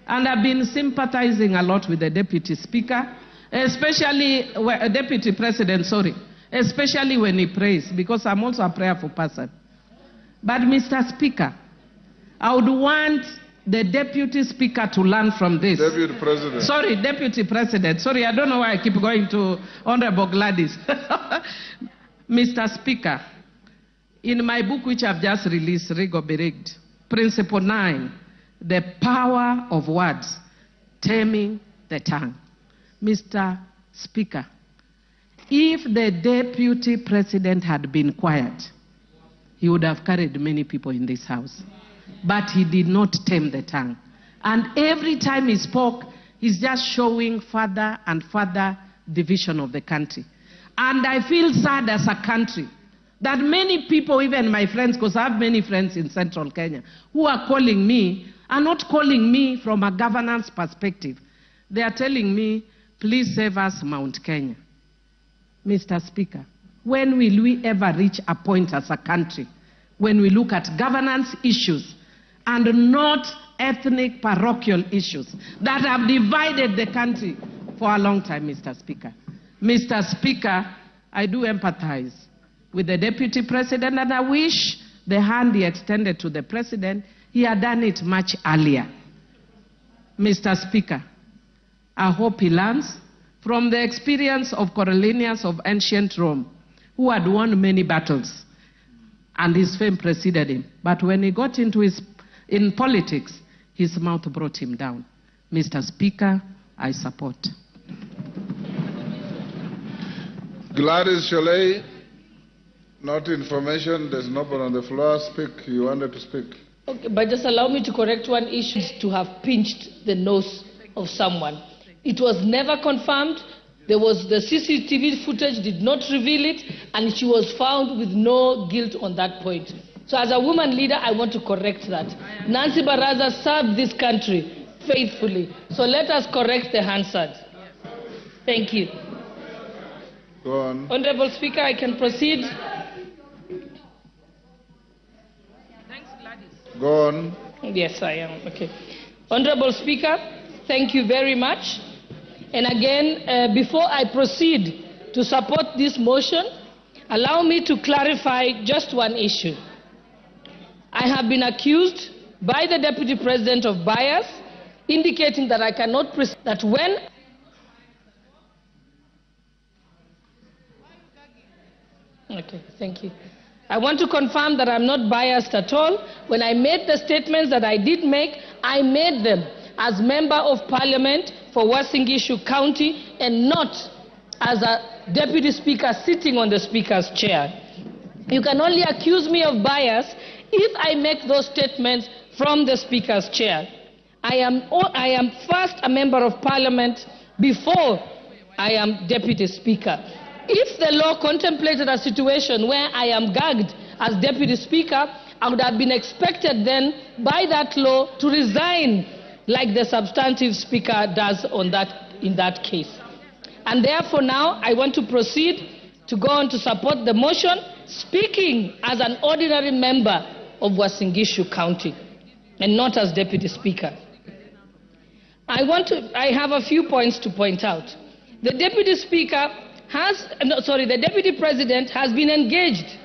And I've been sympathizing a lot with the Deputy Speaker, especially, Deputy President, sorry, especially when he prays, because I'm also a prayerful person. But Mr. Speaker, I would want the Deputy Speaker to learn from this. Deputy President. Sorry, Deputy President. Sorry, I don't know why I keep going to Honorable Gladys. Mr. Speaker, in my book which I've just released, Rig or Be Rigged, Principle 9, the power of words, taming the tongue. Mr. Speaker, if the Deputy President had been quiet, he would have carried many people in this house. But he did not tame the tongue. And every time he spoke, he's just showing further and further division of the country. And I feel sad as a country that many people, even my friends, because I have many friends in central Kenya, who are calling me, are not calling me from a governance perspective. They are telling me, please save us Mount Kenya. Mr. Speaker, when will we ever reach a point as a country when we look at governance issues and not ethnic parochial issues that have divided the country for a long time, Mr. Speaker? Mr. Speaker, I do empathize with the Deputy President, and I wish the hand he extended to the President, he had done it much earlier. Mr. Speaker, I hope he learns from the experience of Coriolanus of ancient Rome, who had won many battles, and his fame preceded him. But when he got in politics, his mouth brought him down. Mr. Speaker, I support. Gladys Sholay, not information. There's nobody on the floor. Speak. You wanted to speak. Okay, but just allow me to correct one issue, to have pinched the nose of someone. It was never confirmed. The CCTV footage did not reveal it, and she was found with no guilt on that point. So as a woman leader, I want to correct that. Nancy Baraza served this country faithfully. So let us correct the Hansard. Thank you. Go on. Honorable Speaker, I can proceed. Thanks, Gladys. Go on. Yes, I am. Okay. Honorable Speaker, thank you very much. And again, before I proceed to support this motion, allow me to clarify just one issue. I have been accused by the Deputy President of bias, indicating that I cannot that when Okay, thank you. I want to confirm that I'm not biased at all. When I made the statements that I did make, I made them as Member of Parliament for Uasin Gishu County and not as a Deputy Speaker sitting on the Speaker's chair. You can only accuse me of bias if I make those statements from the Speaker's chair. I am first a Member of Parliament before I am Deputy Speaker. If the law contemplated a situation where I am gagged as Deputy Speaker, I would have been expected then by that law to resign like the substantive Speaker does in that case. And therefore now I want to proceed to go on to support the motion, speaking as an ordinary member of Uasin Gishu County and not as Deputy Speaker. I have a few points to point out. The Deputy President has been engaged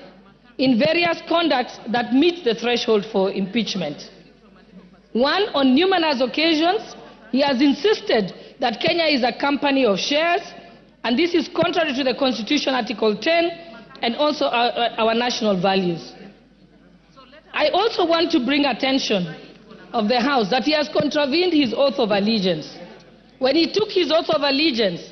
in various conducts that meet the threshold for impeachment. One, on numerous occasions, he has insisted that Kenya is a company of shares, and this is contrary to the Constitution, Article 10, and also our national values. I also want to bring attention of the House that he has contravened his oath of allegiance. When he took his oath of allegiance,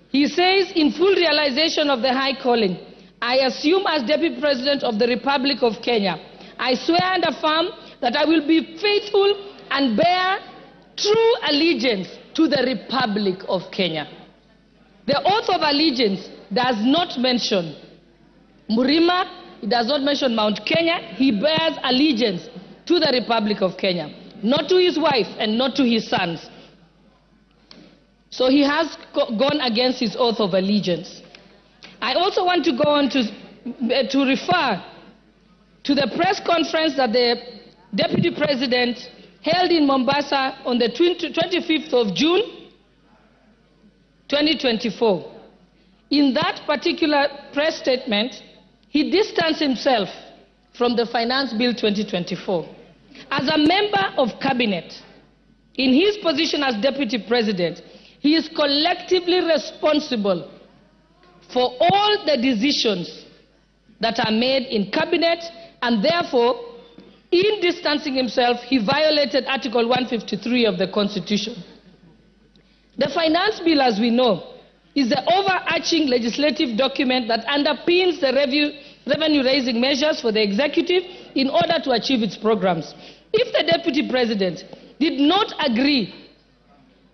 he says, in full realization of the high calling, I assume as Deputy President of the Republic of Kenya, I swear and affirm that I will be faithful and bear true allegiance to the Republic of Kenya. The oath of allegiance does not mention Murima, it does not mention Mount Kenya. He bears allegiance to the Republic of Kenya, not to his wife and not to his sons. So he has gone against his oath of allegiance. I also want to go on to refer to the press conference that the Deputy President held in Mombasa on the 25th of June, 2024. In that particular press statement, he distanced himself from the Finance Bill 2024. As a member of Cabinet, in his position as Deputy President, he is collectively responsible for all the decisions that are made in Cabinet, and therefore, in distancing himself, he violated Article 153 of the Constitution. The Finance Bill, as we know, is the overarching legislative document that underpins the revenue-raising measures for the executive in order to achieve its programs. If the Deputy President did not agree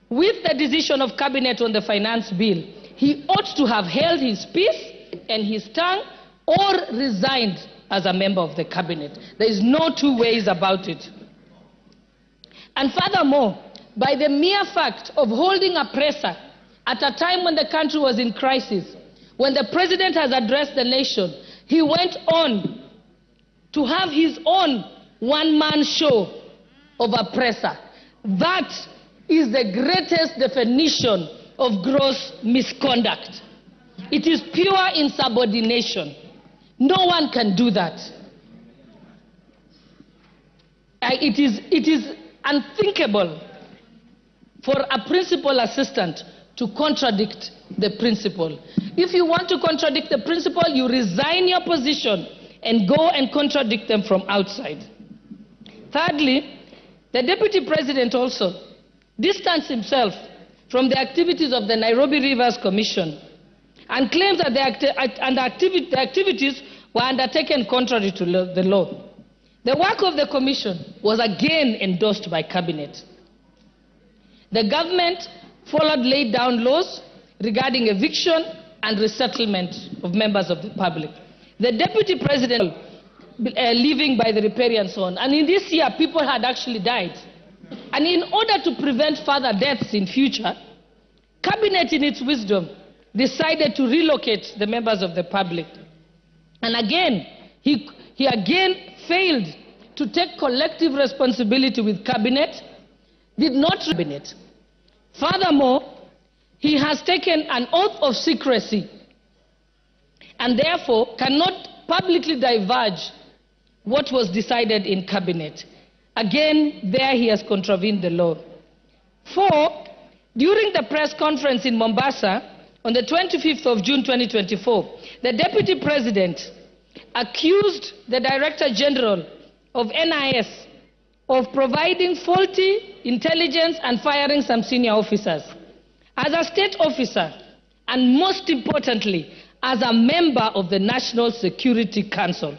with the decision of Cabinet on the Finance Bill, he ought to have held his peace and his tongue or resigned as a member of the Cabinet. There is no two ways about it. And furthermore, by the mere fact of holding a presser at a time when the country was in crisis, when the President has addressed the nation, he went on to have his own one-man show of a presser. That is the greatest definition of gross misconduct. It is pure insubordination. No one can do that. It is unthinkable for a principal assistant to contradict the principal. If you want to contradict the principal, you resign your position and go and contradict them from outside. Thirdly, the Deputy President also distanced himself from the activities of the Nairobi Rivers Commission and claims that the activities were undertaken contrary to the law. The work of the Commission was again endorsed by Cabinet. The government followed laid down laws regarding eviction and resettlement of members of the public. The Deputy President living by the riparian zone, and in this year people had actually died. And in order to prevent further deaths in future, Cabinet in its wisdom decided to relocate the members of the public. And again, he again failed to take collective responsibility with Cabinet, did not Cabinet. Furthermore, he has taken an oath of secrecy and therefore cannot publicly divulge what was decided in cabinet. Again, there he has contravened the law. 4, during the press conference in Mombasa on the 25th of June 2024, the Deputy President accused the Director General of NIS of providing faulty intelligence and firing some senior officers. As a state officer, and most importantly, as a member of the National Security Council,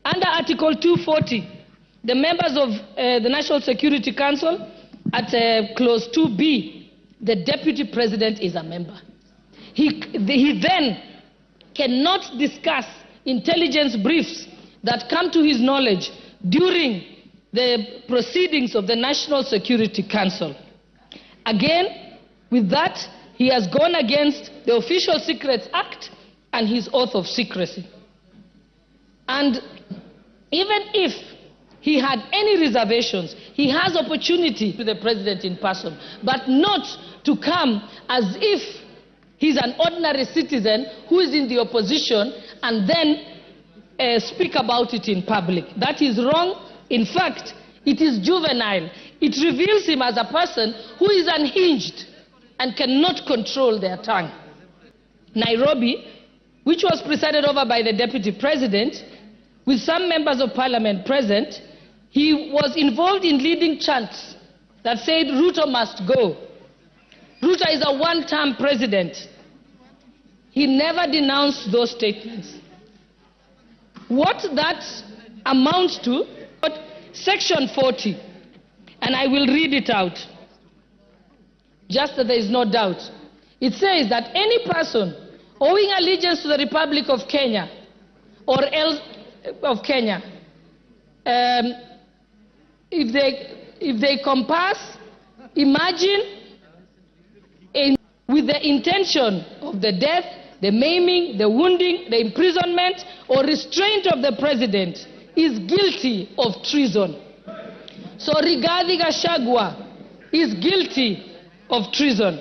under Article 240, the members of the National Security Council, at Clause 2B, the Deputy President is a member. He then cannot discuss intelligence briefs that come to his knowledge during the proceedings of the National Security Council. Again, with that, he has gone against the Official Secrets Act and his oath of secrecy. And even if he had any reservations, he has opportunity to the President in person, but not to come as if he's an ordinary citizen who is in the opposition and then speak about it in public. That is wrong. In fact, it is juvenile. It reveals him as a person who is unhinged and cannot control their tongue. Nairobi, which was presided over by the Deputy President, with some members of Parliament present, he was involved in leading chants that said, Ruto must go. Ruto is a one-term president. He never denounced those statements. What that amounts to, Section 40, and I will read it out, just that there is no doubt. It says that any person owing allegiance to the Republic of Kenya or else of Kenya, if they compass, imagine, with the intention of the death, the maiming, the wounding, the imprisonment, or restraint of the President, is guilty of treason. So Rigathi Gachagua is guilty of treason.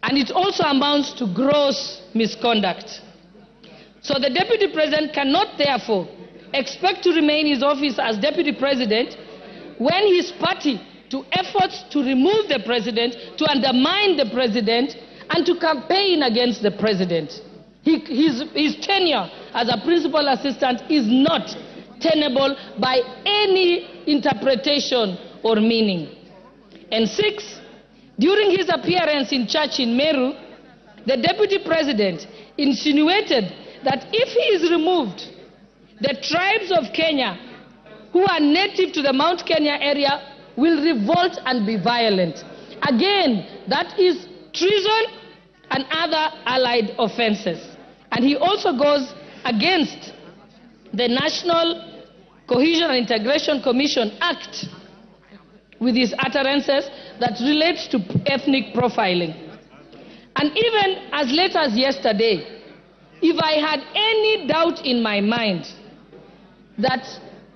And it also amounts to gross misconduct. So the Deputy President cannot therefore expect to remain in his office as Deputy President when his party, to efforts to remove the President, to undermine the President, and to campaign against the President. His tenure as a principal assistant is not tenable by any interpretation or meaning. And 6, during his appearance in church in Meru, the Deputy President insinuated that if he is removed, the tribes of Kenya who are native to the Mount Kenya area will revolt and be violent. Again, that is treason and other allied offenses. And he also goes against the National Cohesion and Integration Commission Act with his utterances that relates to ethnic profiling. And even as late as yesterday, if I had any doubt in my mind that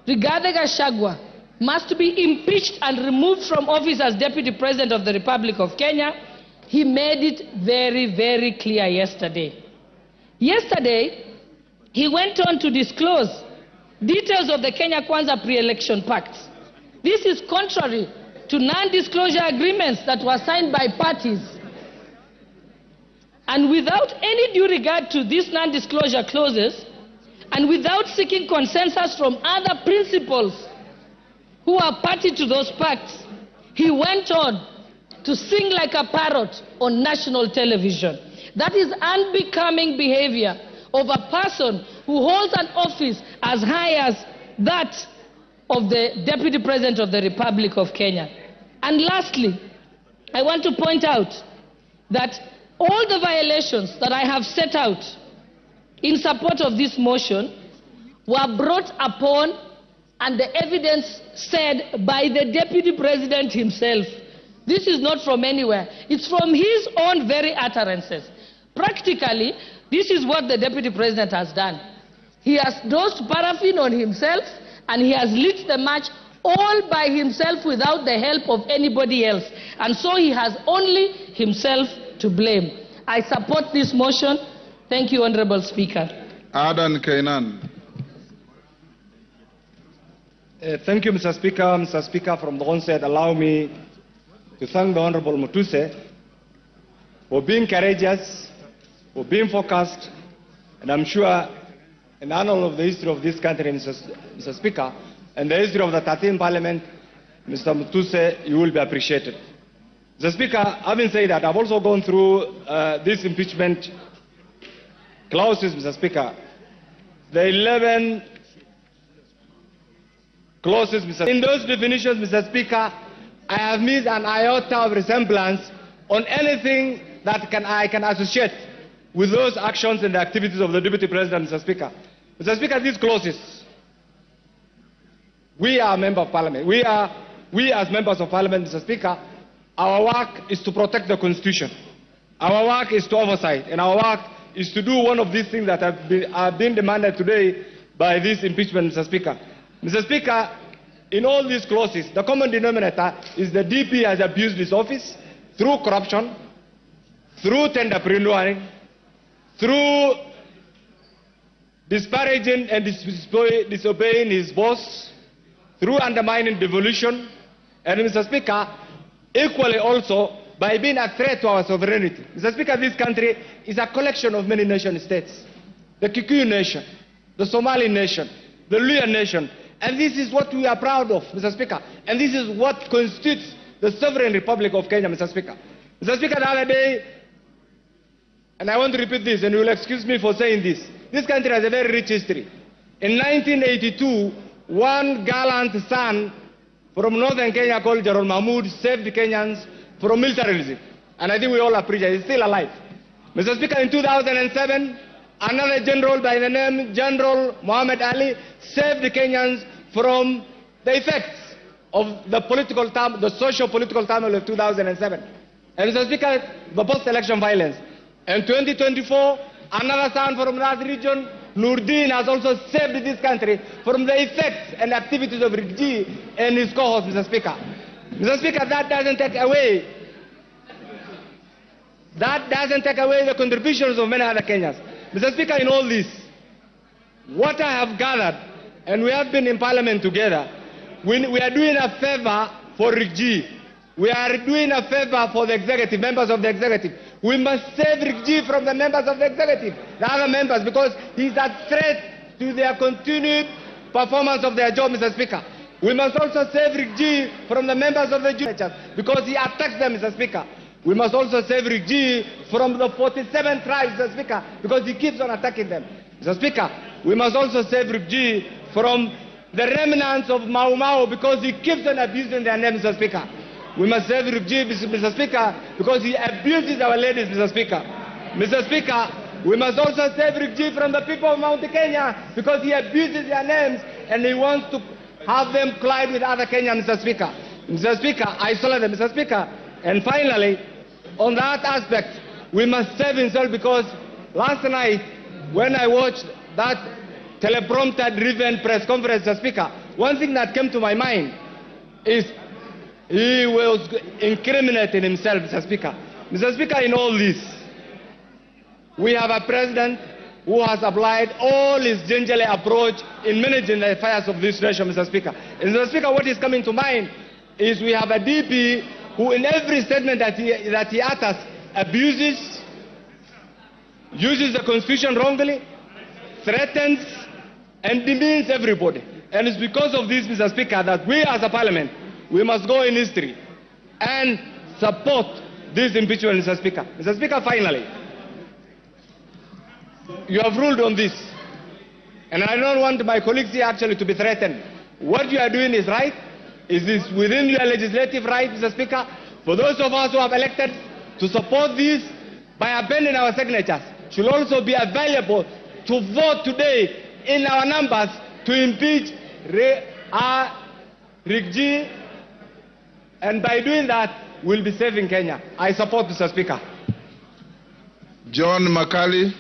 Rigathi Gachagua must be impeached and removed from office as Deputy President of the Republic of Kenya, he made it very, very clear yesterday. Yesterday, he went on to disclose details of the Kenya Kwanza pre-election pact. This is contrary to non-disclosure agreements that were signed by parties. And without any due regard to these non-disclosure clauses, and without seeking consensus from other principals who are party to those pacts, he went on to sing like a parrot on national television. That is unbecoming behavior of a person who holds an office as high as that of the Deputy President of the Republic of Kenya. And lastly, I want to point out that all the violations that I have set out in support of this motion were brought upon and the evidence said by the Deputy President himself. This is not from anywhere. It's from his own very utterances. Practically, this is what the Deputy President has done. He has dosed paraffin on himself and he has lit the match all by himself without the help of anybody else. And so he has only himself to blame. I support this motion Thank you, Honorable Speaker. Adan Kainan. Thank you, Mr. Speaker. Mr. Speaker, from the onset, allow me to thank the Honorable Mutuse for being courageous, for being focused, and I'm sure in honor of the history of this country, Mr. Speaker, and the history of the 13th Parliament, Mr. Mutuse, you will be appreciated. Mr. Speaker, having said that, I've also gone through this impeachment clauses, Mr. Speaker. The 11 clauses, Mr. In those definitions, Mr. Speaker, I have missed an iota of resemblance on anything that I can associate with those actions and the activities of the Deputy President, Mr. Speaker. Mr. Speaker, these clauses, we are a member of Parliament. We as members of Parliament, Mr. Speaker, our work is to protect the Constitution. Our work is to oversight, and our work is to do one of these things that have been demanded today by this impeachment, Mr. Speaker. Mr. Speaker, in all these clauses, the common denominator is the DP has abused his office through corruption, through tender pre-lawyering, through disparaging and disobeying his boss, through undermining devolution, and Mr. Speaker, equally also by being a threat to our sovereignty. Mr. Speaker, this country is a collection of many nation states. The Kikuyu nation, the Somali nation, the Luo nation, and this is what we are proud of, Mr. Speaker, and this is what constitutes the sovereign Republic of Kenya, Mr. Speaker. Mr. Speaker, the other day, and I want to repeat this, and you will excuse me for saying this country has a very rich history. In 1982, one gallant son from northern Kenya called Gerald Mahmoud saved the Kenyans from militarism. And I think we all appreciate it. He's still alive. Mr. Speaker, in 2007, another general by the name General Muhammad Ali saved the Kenyans from the effects of the socio-political turmoil of 2007. And Mr. Speaker, the post-election violence. In 2024, another son from that region, Nurdin, has also saved this country from the effects and activities of Rigathi and his cohorts, Mr. Speaker. Mr. Speaker, that doesn't take away the contributions of many other Kenyans. Mr. Speaker, in all this, what I have gathered, and we have been in Parliament together, we are doing a favor for Rigathi. We are doing a favor for the executive, members of the executive. We must save Rigathi from the members of the executive, the other members, because he's a threat to their continued performance of their job, Mr. Speaker. We must also save Rigathi from the members of the judiciary, because he attacks them, Mr. Speaker. We must also save Rigathi from the 47 tribes, Mr. Speaker, because he keeps on attacking them. Mr. Speaker, we must also save Rigathi from the remnants of Mau Mau, because he keeps on abusing their name, Mr. Speaker. We must save Rigathi, Mr. Speaker, because he abuses our ladies, Mr. Speaker. Mr. Speaker, we must also save Rigathi from the people of Mount Kenya, because he abuses their names and he wants to have them collide with other Kenyans, Mr. Speaker. Mr. Speaker, isolate them, Mr. Speaker. And finally, on that aspect, we must save himself, because last night, when I watched that teleprompter-driven press conference, Mr. Speaker, one thing that came to my mind is he was incriminating himself, Mr. Speaker. Mr. Speaker, in all this, we have a president who has applied all his gingerly approach in managing the affairs of this nation, Mr. Speaker. And Mr. Speaker, what is coming to mind is we have a DP who in every statement that he utters abuses, uses the Constitution wrongly, threatens, and demeans everybody. And it's because of this, Mr. Speaker, that we as a parliament, we must go in history and support this impeachment, Mr. Speaker. Mr. Speaker, finally, you have ruled on this, and I don't want my colleagues here actually to be threatened. What you are doing is right. It is within your legislative right, Mr. Speaker, for those of us who have elected to support this by appending our signatures, should also be available to vote today in our numbers to impeach Rigathi, and by doing that, we'll be saving Kenya. I support, Mr. Speaker. John Makali.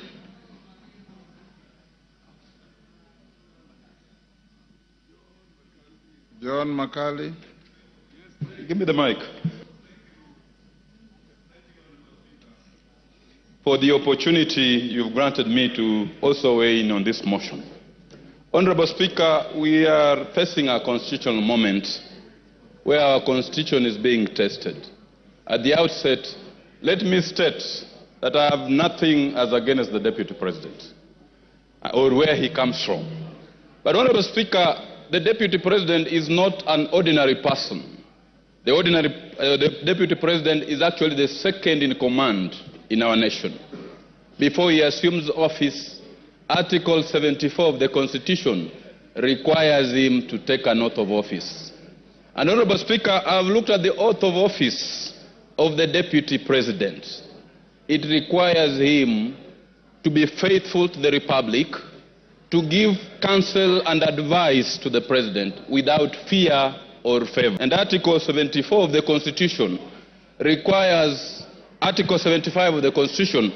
John Makali. Give me the mic. for the opportunity you've granted me to also weigh in on this motion. Honorable Speaker, we are facing a constitutional moment where our constitution is being tested. At the outset, let me state that I have nothing as against the Deputy President or where he comes from. But, Honorable Speaker, the Deputy President is not an ordinary person. The Deputy President is actually the second in command in our nation. Before he assumes office, Article 74 of the Constitution requires him to take an oath of office. And, Honorable Speaker, I've looked at the oath of office of the Deputy President. It requires him to be faithful to the Republic, to give counsel and advice to the President without fear or favor. And Article 74 of the Constitution requires, Article 75 of the Constitution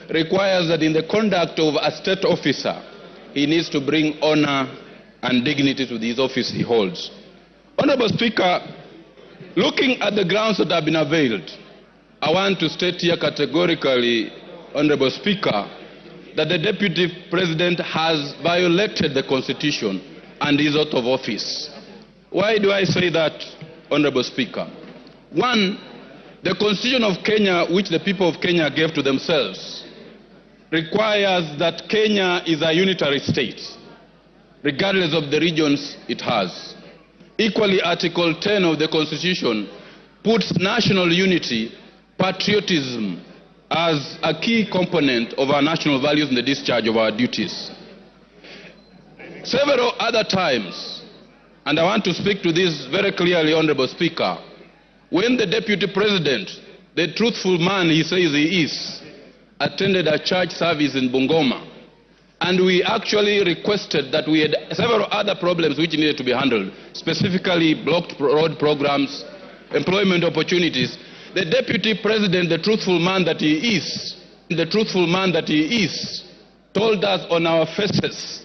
requires that in the conduct of a state officer, he needs to bring honor and dignity to the office he holds. Honorable Speaker, looking at the grounds that have been availed, I want to state here categorically, Honorable Speaker, that the Deputy President has violated the Constitution and his oath of office. Why do I say that, Honorable Speaker? One, the Constitution of Kenya, which the people of Kenya gave to themselves, requires that Kenya is a unitary state, regardless of the regions it has. Equally, Article 10 of the Constitution puts national unity, patriotism, as a key component of our national values in the discharge of our duties. Several other times, and I want to speak to this very clearly, Honorable Speaker, when the Deputy President, the truthful man he says he is, attended a church service in Bungoma, and we actually requested that we had several other problems which needed to be handled, specifically blocked road programs, employment opportunities. The Deputy President, the truthful man that he is, told us on our faces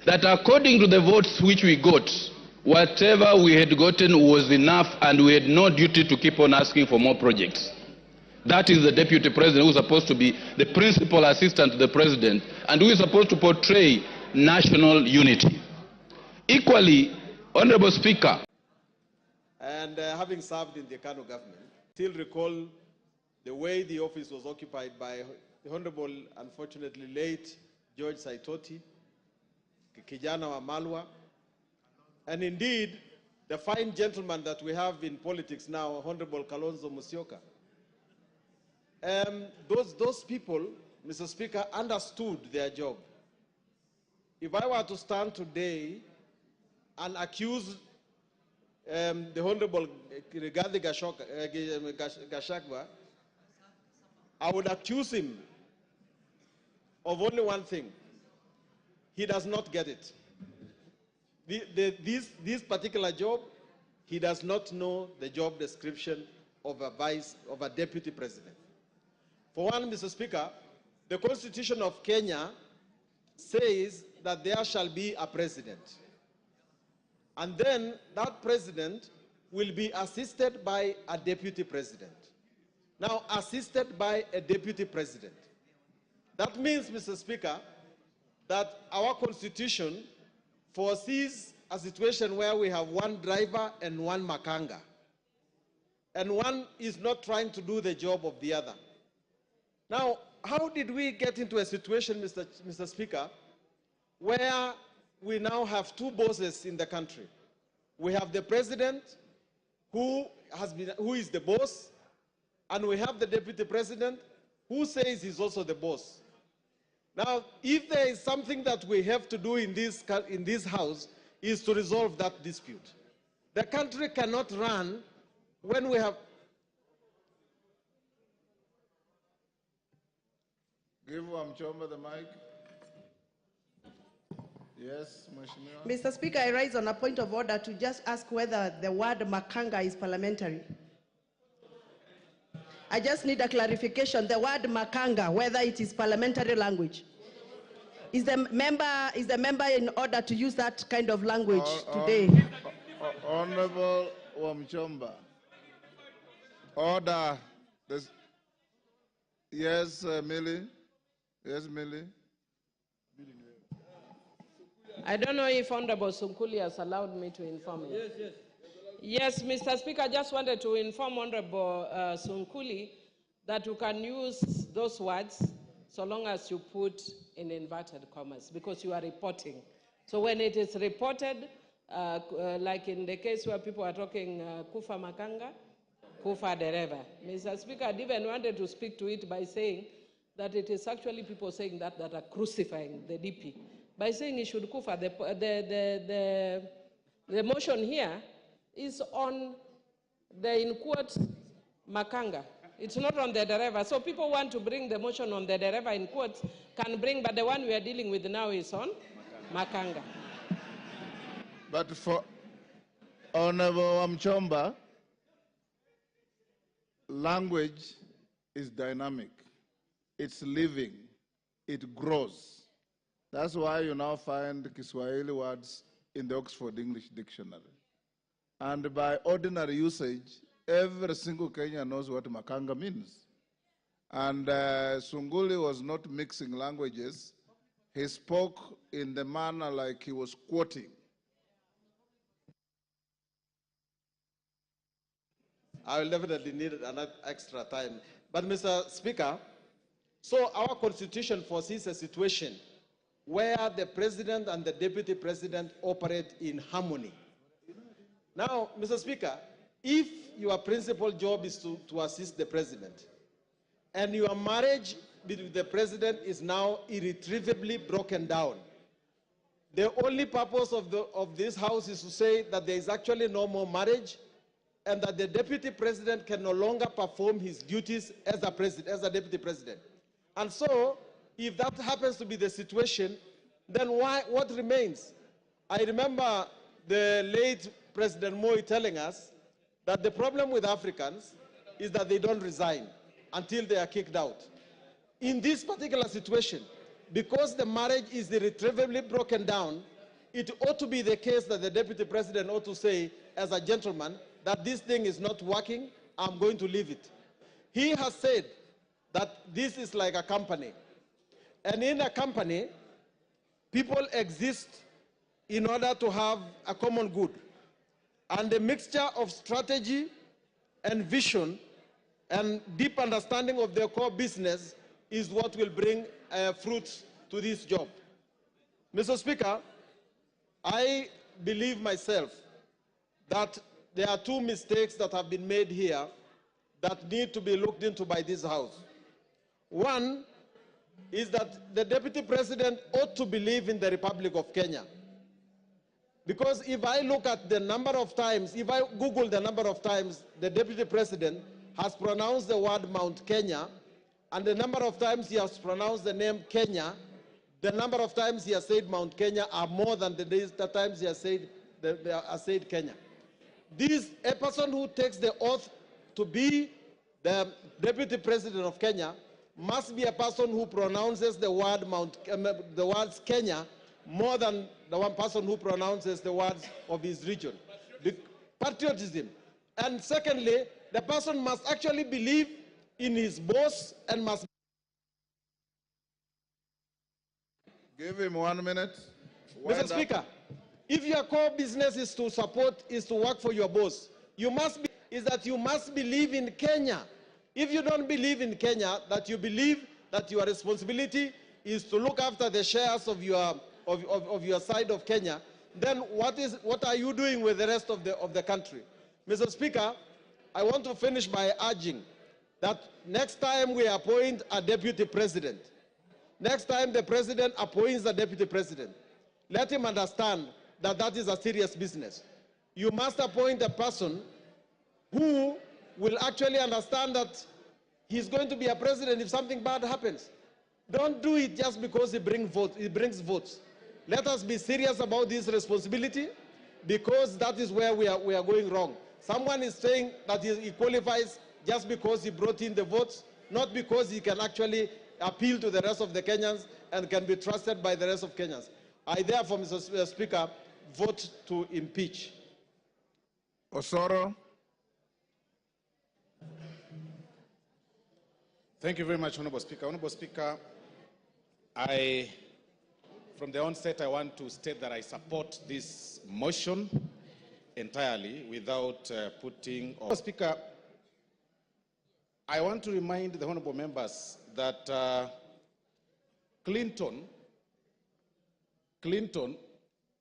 that according to the votes which we got, whatever we had gotten was enough and we had no duty to keep on asking for more projects. That is the Deputy President who is supposed to be the principal assistant to the President and who is supposed to portray national unity. Equally, Honorable Speaker, and having served in the Kano government, still recall the way the office was occupied by the Honorable, unfortunately late, George Saitoti, Kijana wa Malwa, and indeed the fine gentleman that we have in politics now, Honorable Kalonzo Musyoka. Those people, Mr. Speaker, understood their job. If I were to stand today and accuse the Honorable Rigathi Gachagua, I would accuse him of only one thing. He does not get it. This particular job, he does not know the job description of a deputy president. For one, Mr. Speaker, the Constitution of Kenya says that there shall be a president. And then that president will be assisted by a deputy president. Now, assisted by a deputy president. That means, Mr. Speaker, that our Constitution foresees a situation where we have one driver and one makanga. And one is not trying to do the job of the other. Now, how did we get into a situation, Mr. Speaker, where we now have two bosses in the country? We have the president, who is the boss, and we have the deputy president, who says he's also the boss. Now, if there is something that we have to do in this house, is to resolve that dispute. The country cannot run when we have... Give Wamchomba the mic. Yes, Mheshimiwa. Mr. Speaker, I rise on a point of order to just ask whether the word makanga is parliamentary. I just need a clarification. The word makanga, whether it is parliamentary language. Is the member in order to use that kind of language today? Honorable Wamchomba. Order. Yes, Millie. Yes, Millie. I don't know if Honorable Sunkuli has allowed me to inform you. Yes, yes. Yes, Mr. Speaker, I just wanted to inform Honorable Sunkuli that you can use those words so long as you put in inverted commas, because you are reporting. So when it is reported, like in the case where people are talking Kufa Makanga, Kufa Dereva. Mr. Speaker, I even wanted to speak to it by saying that it is actually people saying that are crucifying the DP. By saying he should Kufa, the motion here is on the, in quote, Makanga. It's not on the Dereva. So people want to bring the motion on the Dereva in quotes, can bring, but the one we are dealing with now is on Makanga. But for Honorable Amchomba, language is dynamic. It's living. It grows. That's why you now find Kiswahili words in the Oxford English Dictionary. And by ordinary usage, every single Kenyan knows what Makanga means. And Sunguli was not mixing languages. He spoke in the manner like he was quoting. I will definitely need another extra time. But Mr. Speaker, so our constitution foresees a situation where the president and the deputy president operate in harmony. Now, Mr. Speaker, if your principal job is to assist the president, and your marriage with the president is now irretrievably broken down, the only purpose of this house is to say that there is actually no more marriage, and that the deputy president can no longer perform his duties as a deputy president. And so, if that happens to be the situation, then what remains? I remember the late President Moi telling us that the problem with Africans is that they don't resign until they are kicked out. In this particular situation, because the marriage is irretrievably broken down, it ought to be the case that the deputy president ought to say, as a gentleman, that this thing is not working, I'm going to leave it. He has said that this is like a company. And in a company, people exist in order to have a common good. And the mixture of strategy and vision and deep understanding of their core business is what will bring fruits to this job. Mr. Speaker, I believe myself that there are two mistakes that have been made here that need to be looked into by this House. One is that the Deputy President ought to believe in the Republic of Kenya. Because if I look at the number of times, if I Google the number of times the Deputy President has pronounced the word Mount Kenya, and the number of times he has pronounced the name Kenya, the number of times he has said Mount Kenya are more than the times he has said Kenya. A person who takes the oath to be the Deputy President of Kenya must be a person who pronounces the words Kenya more than the one person who pronounces the words of his region. Patriotism. And secondly, the person must actually believe in his boss and must... Give him 1 minute. Mr. Speaker, if your core business is to work for your boss, you must believe in Kenya. If you don't believe in Kenya, that you believe that your responsibility is to look after the shares of your side of Kenya, then what are you doing with the rest of the country? Mr. Speaker, I want to finish by urging that next time we appoint a deputy president, next time the president appoints a deputy president, let him understand that that is a serious business. You must appoint a person who will actually understand that he's going to be a president if something bad happens. Don't do it just because he brings votes. Let us be serious about this responsibility, because that is where we are going wrong. Someone is saying that he qualifies just because he brought in the votes, not because he can actually appeal to the rest of the Kenyans and can be trusted by the rest of Kenyans. I therefore, Mr. Speaker, vote to impeach. Osoro. Thank you very much, Honorable Speaker. Honorable Speaker, from the onset, I want to state that I support this motion entirely without putting... Honorable Speaker, I want to remind the honorable members that Clinton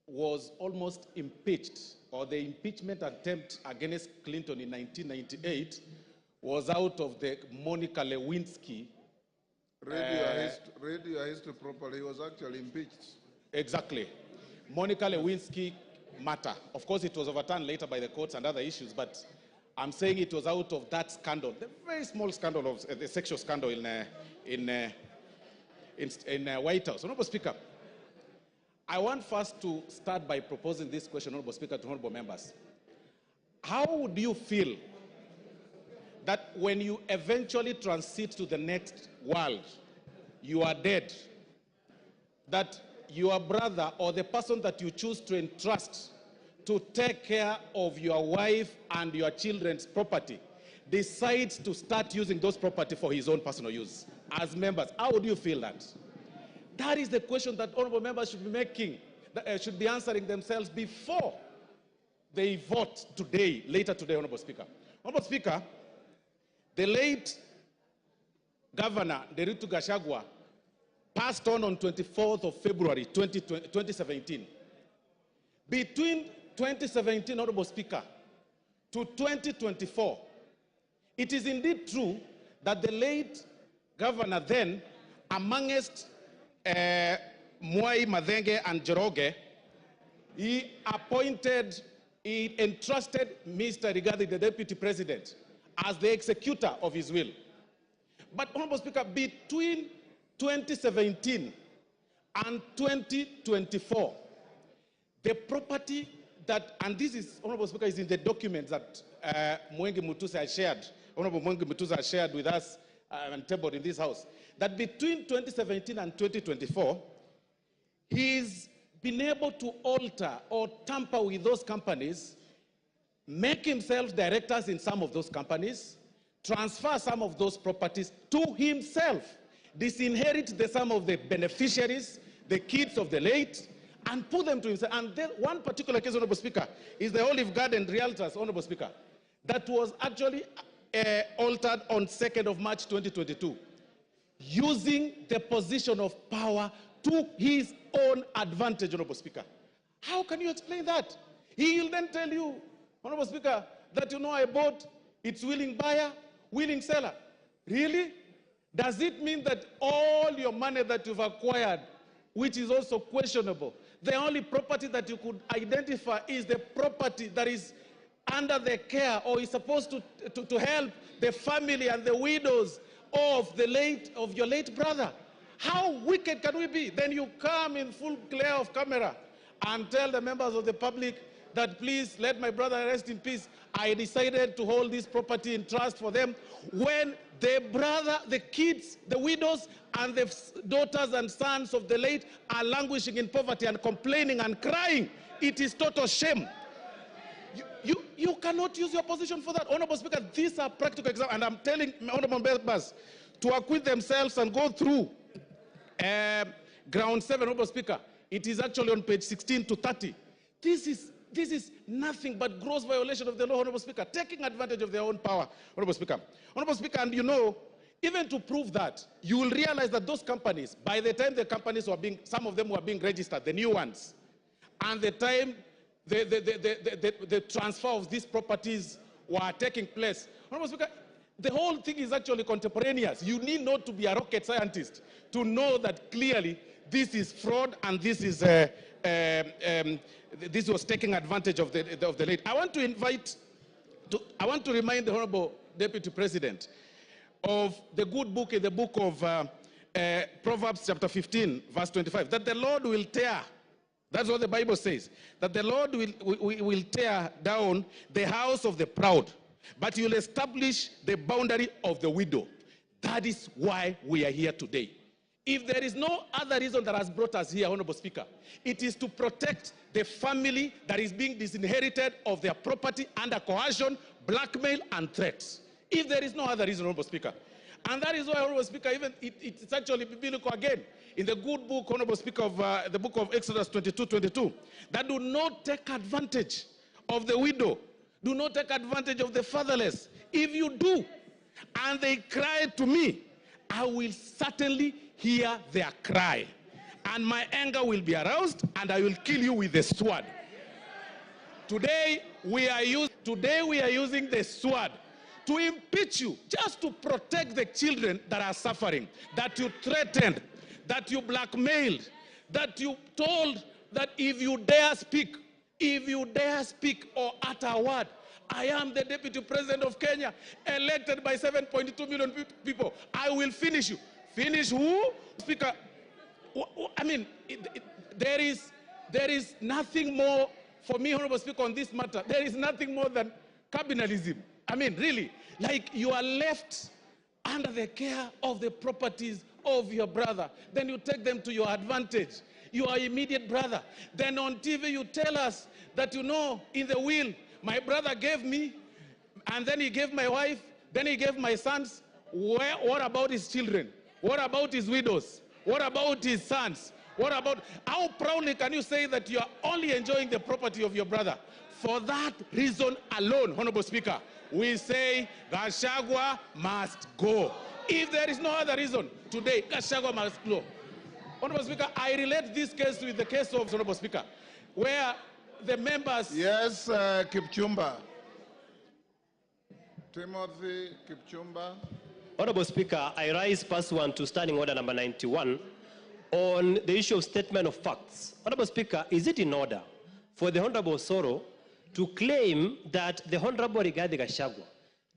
was almost impeached, or the impeachment attempt against Clinton in 1998 was out of the Monica Lewinsky. Read your history properly. He was actually impeached. Exactly. Monica Lewinsky matter. Of course, it was overturned later by the courts and other issues, but I'm saying it was out of that scandal, the very small scandal of the sexual scandal in White House. Honorable Speaker, I want first to start by proposing this question, Honorable Speaker, to honorable members. How would you feel that when you eventually transit to the next world, you are dead, that your brother or the person that you choose to entrust to take care of your wife and your children's property decides to start using those property for his own personal use? As members, how would you feel that? That is the question that honorable members should be making, should be answering themselves before they vote today, later today, Honorable Speaker. Honorable Speaker, the late Governor Rigathi Gachagua passed on 24th of February 2017. Between 2017, Honorable Speaker, to 2024, it is indeed true that the late governor then, amongst Mwai, Madenge, and Joroge, he entrusted Mr. Rigathi, the Deputy President, as the executor of his will. But, Honorable Speaker, between 2017 and 2024, the property that, and this is, Honorable Speaker, is in the documents that Mwengi Mutusa has shared, Honorable Mwengi Mutusa has shared with us and tabled in this House, that between 2017 and 2024, he's been able to alter or tamper with those companies, make himself directors in some of those companies, transfer some of those properties to himself, disinherit some of the beneficiaries, the kids of the late, and put them to himself. And then one particular case, Honorable Speaker, is the Olive Garden Realtors, Honorable Speaker, that was actually altered on 2nd of March 2022, using the position of power to his own advantage, Honorable Speaker. How can you explain that? He'll then tell you, Honorable Speaker, that I bought, it's willing buyer, willing seller. Really? Does it mean that all your money that you've acquired, which is also questionable, the only property that you could identify is the property that is under the care or is supposed to help the family and the widows of your late brother? How wicked can we be? Then you come in full glare of camera and tell the members of the public that please let my brother rest in peace. I decided to hold this property in trust for them, when the brother, the kids, the widows, and the daughters and sons of the late are languishing in poverty and complaining and crying. It is total shame. You cannot use your position for that. Honorable Speaker, these are practical examples, and I'm telling honorable members to acquit themselves and go through ground 7, Honorable Speaker. It is actually on page 16 to 30. This is nothing but gross violation of the law, Honorable Speaker, taking advantage of their own power, Honorable Speaker. Honorable Speaker, and even to prove that, you will realize that those companies, by the time the companies were some of them were being registered, the new ones, and the time the transfer of these properties were taking place, Honorable Speaker, the whole thing is actually contemporaneous. You need not to be a rocket scientist to know that clearly this is fraud and this is this was taking advantage of the late. I want to remind the Honorable Deputy President of the good book in the book of Proverbs chapter 15, verse 25, that the Lord will tear, that's what the Bible says, that the Lord will tear down the house of the proud, but he will establish the boundary of the widow. That is why we are here today. If there is no other reason that has brought us here, Honorable Speaker, it is to protect the family that is being disinherited of their property under coercion, blackmail, and threats. If there is no other reason, Honorable Speaker. And that is why, Honorable Speaker, even it's actually biblical again. In the good book, Honorable Speaker, of the book of Exodus 22:22, that do not take advantage of the widow, do not take advantage of the fatherless. If you do, and they cry to me, I will certainly hear their cry. And my anger will be aroused, and I will kill you with the sword. Today we are using the sword to impeach you, just to protect the children that are suffering, that you threatened, that you blackmailed, that you told that if you dare speak or utter a word, I am the Deputy President of Kenya, elected by 7.2 million people. I will finish you. Finish who? Speaker, I mean, there is nothing more for me, Honorable Speaker, on this matter. There is nothing more than cabinalism. I mean, really, like you are left under the care of the properties of your brother. Then you take them to your advantage, your immediate brother. Then on TV you tell us that, you know, in the will, my brother gave me, and then he gave my wife, then he gave my sons. What about his children? What about his widows? What about his sons? What about, how proudly can you say that you are only enjoying the property of your brother? For that reason alone, Honorable Speaker, we say Gachagua must go. If there is no other reason, today Gachagua must go. Honorable Speaker, I relate this case with the case of Honorable Speaker, where the members... Yes, Kipchumba. Timothy Kipchumba. Honorable Speaker, I rise pursuant to Standing Order number 91 on the issue of statement of facts. Honorable Speaker, is it in order for the Honorable Soro to claim that the Honorable Rigathi Gachagua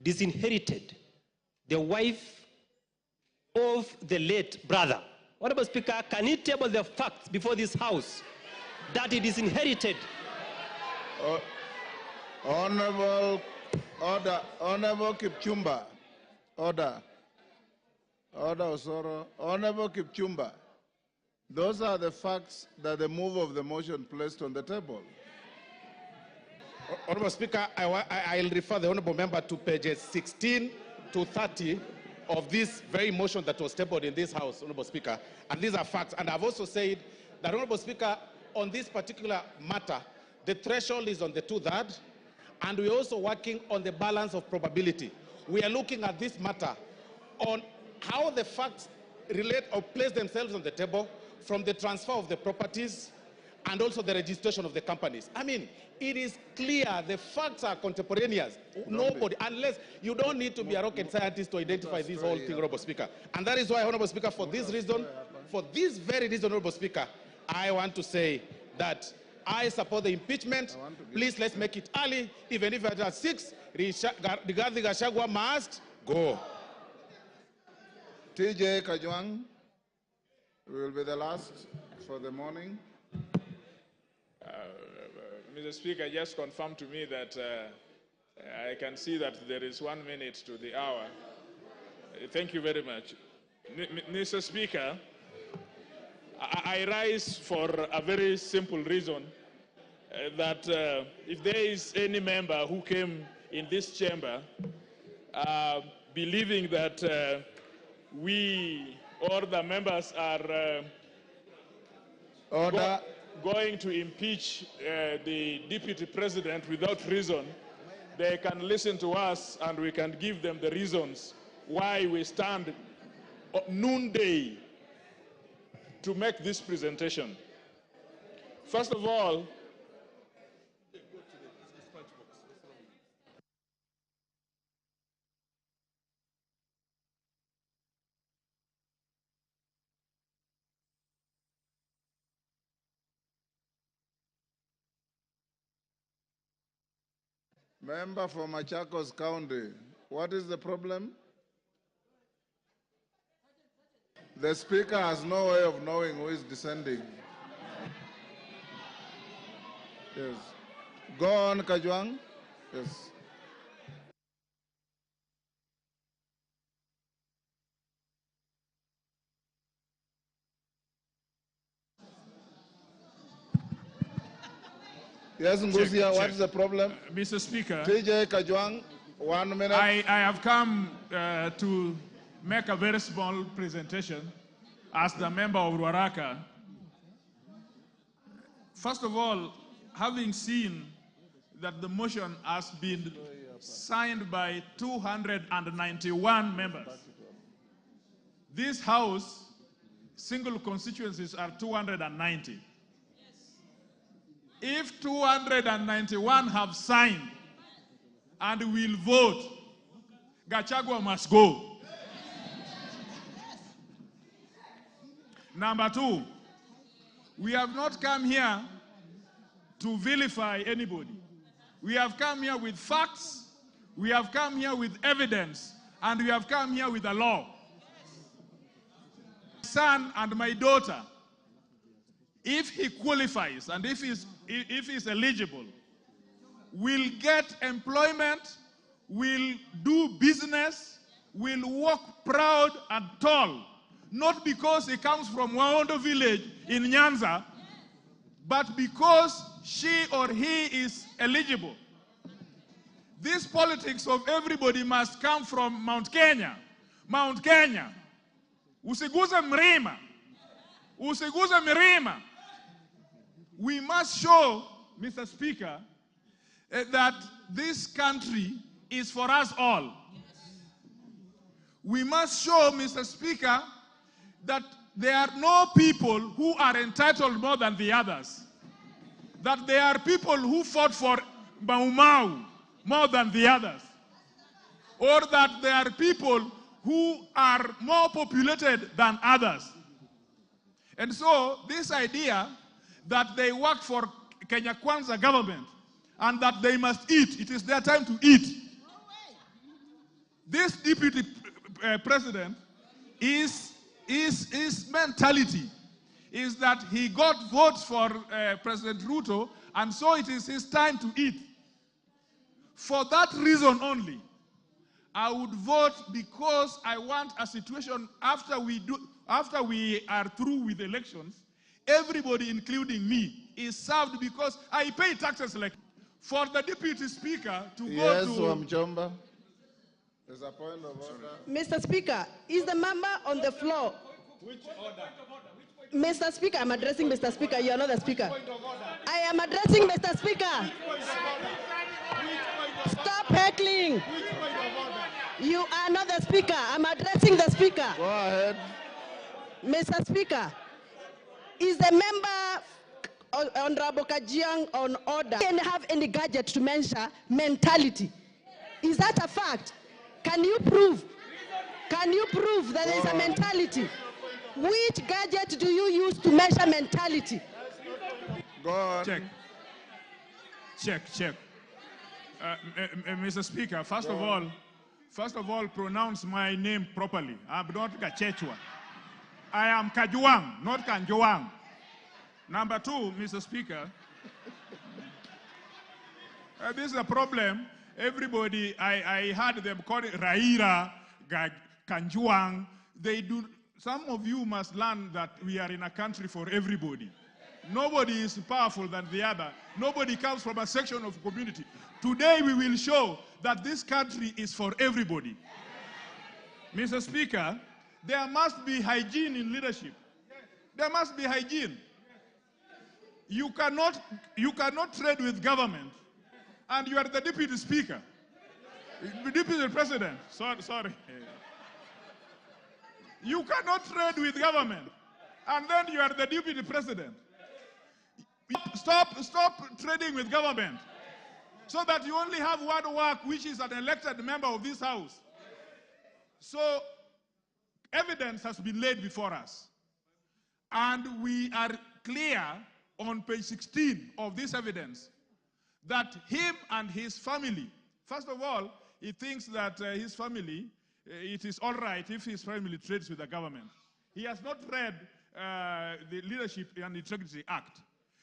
disinherited the wife of the late brother? Honorable Speaker, can he table the facts before this House that he disinherited? Honorable Kipchumba. Order, Osoro. Honorable Kipchumba. Those are the facts that the move of the motion placed on the table. Honorable Speaker, I'll refer the honorable member to pages 16 to 30 of this very motion that was tabled in this House, Honorable Speaker. And these are facts. And I've also said that, Honorable Speaker, on this particular matter, the threshold is on the 2/3, and we're also working on the balance of probability. We are looking at this matter on how the facts relate or place themselves on the table from the transfer of the properties and also the registration of the companies. I mean, it is clear, the facts are contemporaneous. Nobody, unless you don't need to be a rocket scientist to identify this whole thing, Honorable Speaker. And that is why, Honorable Speaker, for this reason, for this very reason, Honorable Speaker, I want to say that I support the impeachment. Please, let's make it early. Even if it is 6, Rigathi Gachagua must go. TJ Kajwang will be the last for the morning. Mr. Speaker, just confirm to me that I can see that there is 1 minute to the hour. Thank you very much. Mr. Speaker, I rise for a very simple reason, that if there is any member who came in this chamber believing that we or the members are going to impeach the Deputy President without reason, they can listen to us and we can give them the reasons why we stand noonday to make this presentation. First of all, member for Machakos County, what is the problem? The Speaker has no way of knowing who is descending. Yes. Go on, Kajwang. Yes. Yes, Ngusia, what is the problem? Mr. Speaker, TJ Kajwang, 1 minute. I have come to make a very small presentation as the member of Ruaraka. First of all, having seen that the motion has been signed by 291 members, this House, single constituencies are 290. If 291 have signed and will vote, Gachagua must go. Number two, we have not come here to vilify anybody. We have come here with facts, we have come here with evidence, and we have come here with a law. My son and my daughter, if he qualifies and if he's eligible, will get employment, will do business, will walk proud and tall, not because he comes from Waondo village in Nyanza, but because she or he is eligible. This politics of everybody must come from Mount Kenya. Mount Kenya. Usiguze mlima. Usiguze milima. We must show, Mr. Speaker, that this country is for us all. We must show, Mr. Speaker, that there are no people who are entitled more than the others. That there are people who fought for Mau Mau more than the others. Or that there are people who are more populated than others. And so this idea that they work for Kenya Kwanza government and that they must eat, it is their time to eat. This deputy president his mentality is that he got votes for President Ruto, and so it is his time to eat. For that reason only, I would vote, because I want a situation after we are through with elections, everybody, including me, is served, because I pay taxes like. For the deputy speaker to go to... Wamjomba. There's a point of order. Mr. Speaker, is the member on the floor? Which order? Mr. Speaker, I'm addressing Mr. Speaker. You are not the Speaker. I am addressing Mr. Speaker. Stop heckling. You are not the Speaker. I'm addressing the Speaker. Go ahead. Mr. Speaker, is the member Honorable Kajiang on order? Can have any gadget to measure mentality? Is that a fact? Can you prove? Can you prove that there is a mentality? Which gadget do you use to measure mentality? Go on. Check. Mr. Speaker, first of all, pronounce my name properly. I'm not Gachagua. I am Kajuang, not Kanjuang. Number two, Mr. Speaker, this is a problem. Everybody, I heard them call it Raira, Kanjuang. They do. Some of you must learn that we are in a country for everybody. Nobody is powerful than the other. Nobody comes from a section of community. Today we will show that this country is for everybody. Mr. Speaker, there must be hygiene in leadership. There must be hygiene. You cannot trade with government, and you are the deputy speaker, deputy president. Sorry. You cannot trade with government, and then you are the deputy president. Stop trading with government, so that you only have one work, which is an elected member of this house. So evidence has been laid before us, and we are clear on page 16 of this evidence that him and his family, first of all, he thinks that his family, it is all right if his family trades with the government. He has not read the Leadership and Integrity Act.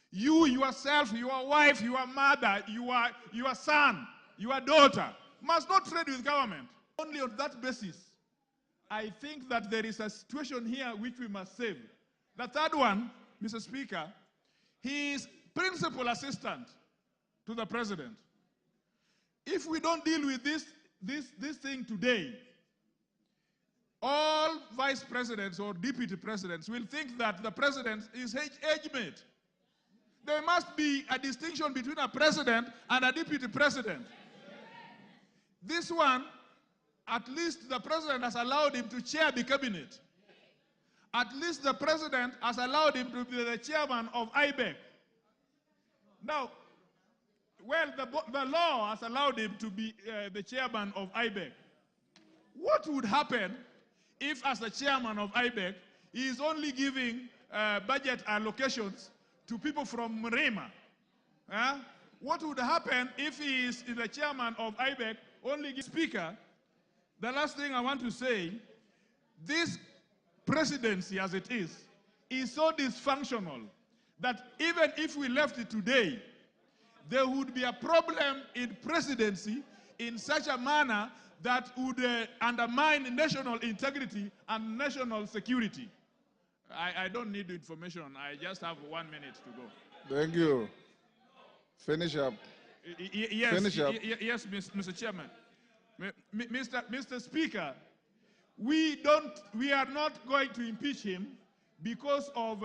You yourself, your wife, your mother, your son, your daughter must not trade with government. Only on that basis, I think that there is a situation here which we must save. The third one, Mr. Speaker, he is principal assistant to the president. If we don't deal with this thing today, all vice presidents or deputy presidents will think that the president is age mate. There must be a distinction between a president and a deputy president. This one, at least the president has allowed him to chair the cabinet. At least the president has allowed him to be the chairman of IBEC. Now, well, the law has allowed him to be the chairman of IBEC. What would happen if, as the chairman of IBEC, he is only giving budget allocations to people from Mrema? What would happen if he is the chairman of IBEC, only give speaker? The last thing I want to say, this presidency as it is so dysfunctional that even if we left it today, there would be a problem in presidency in such a manner that would undermine national integrity and national security. I don't need the information. I just have 1 minute to go. Thank you. Finish up. Yes, Finish up. Yes, Mr. Chairman. Mr. Speaker, we are not going to impeach him because of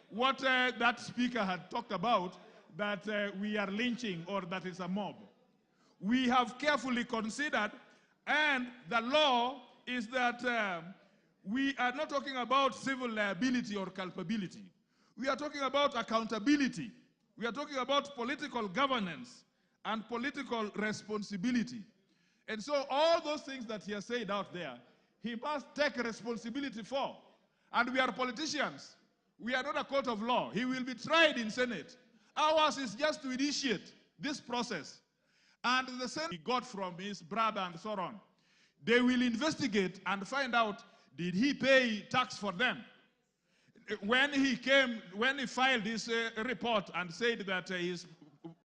what that speaker had talked about, that we are lynching or that is a mob. We have carefully considered, and the law is that we are not talking about civil liability or culpability. We are talking about accountability. We are talking about political governance and political responsibility. And so all those things that he has said out there, he must take responsibility for. And we are politicians. We are not a court of law. He will be tried in Senate. Ours is just to initiate this process. And the same he got from his brother and so on. They will investigate and find out, did he pay tax for them? When he filed his report and said that his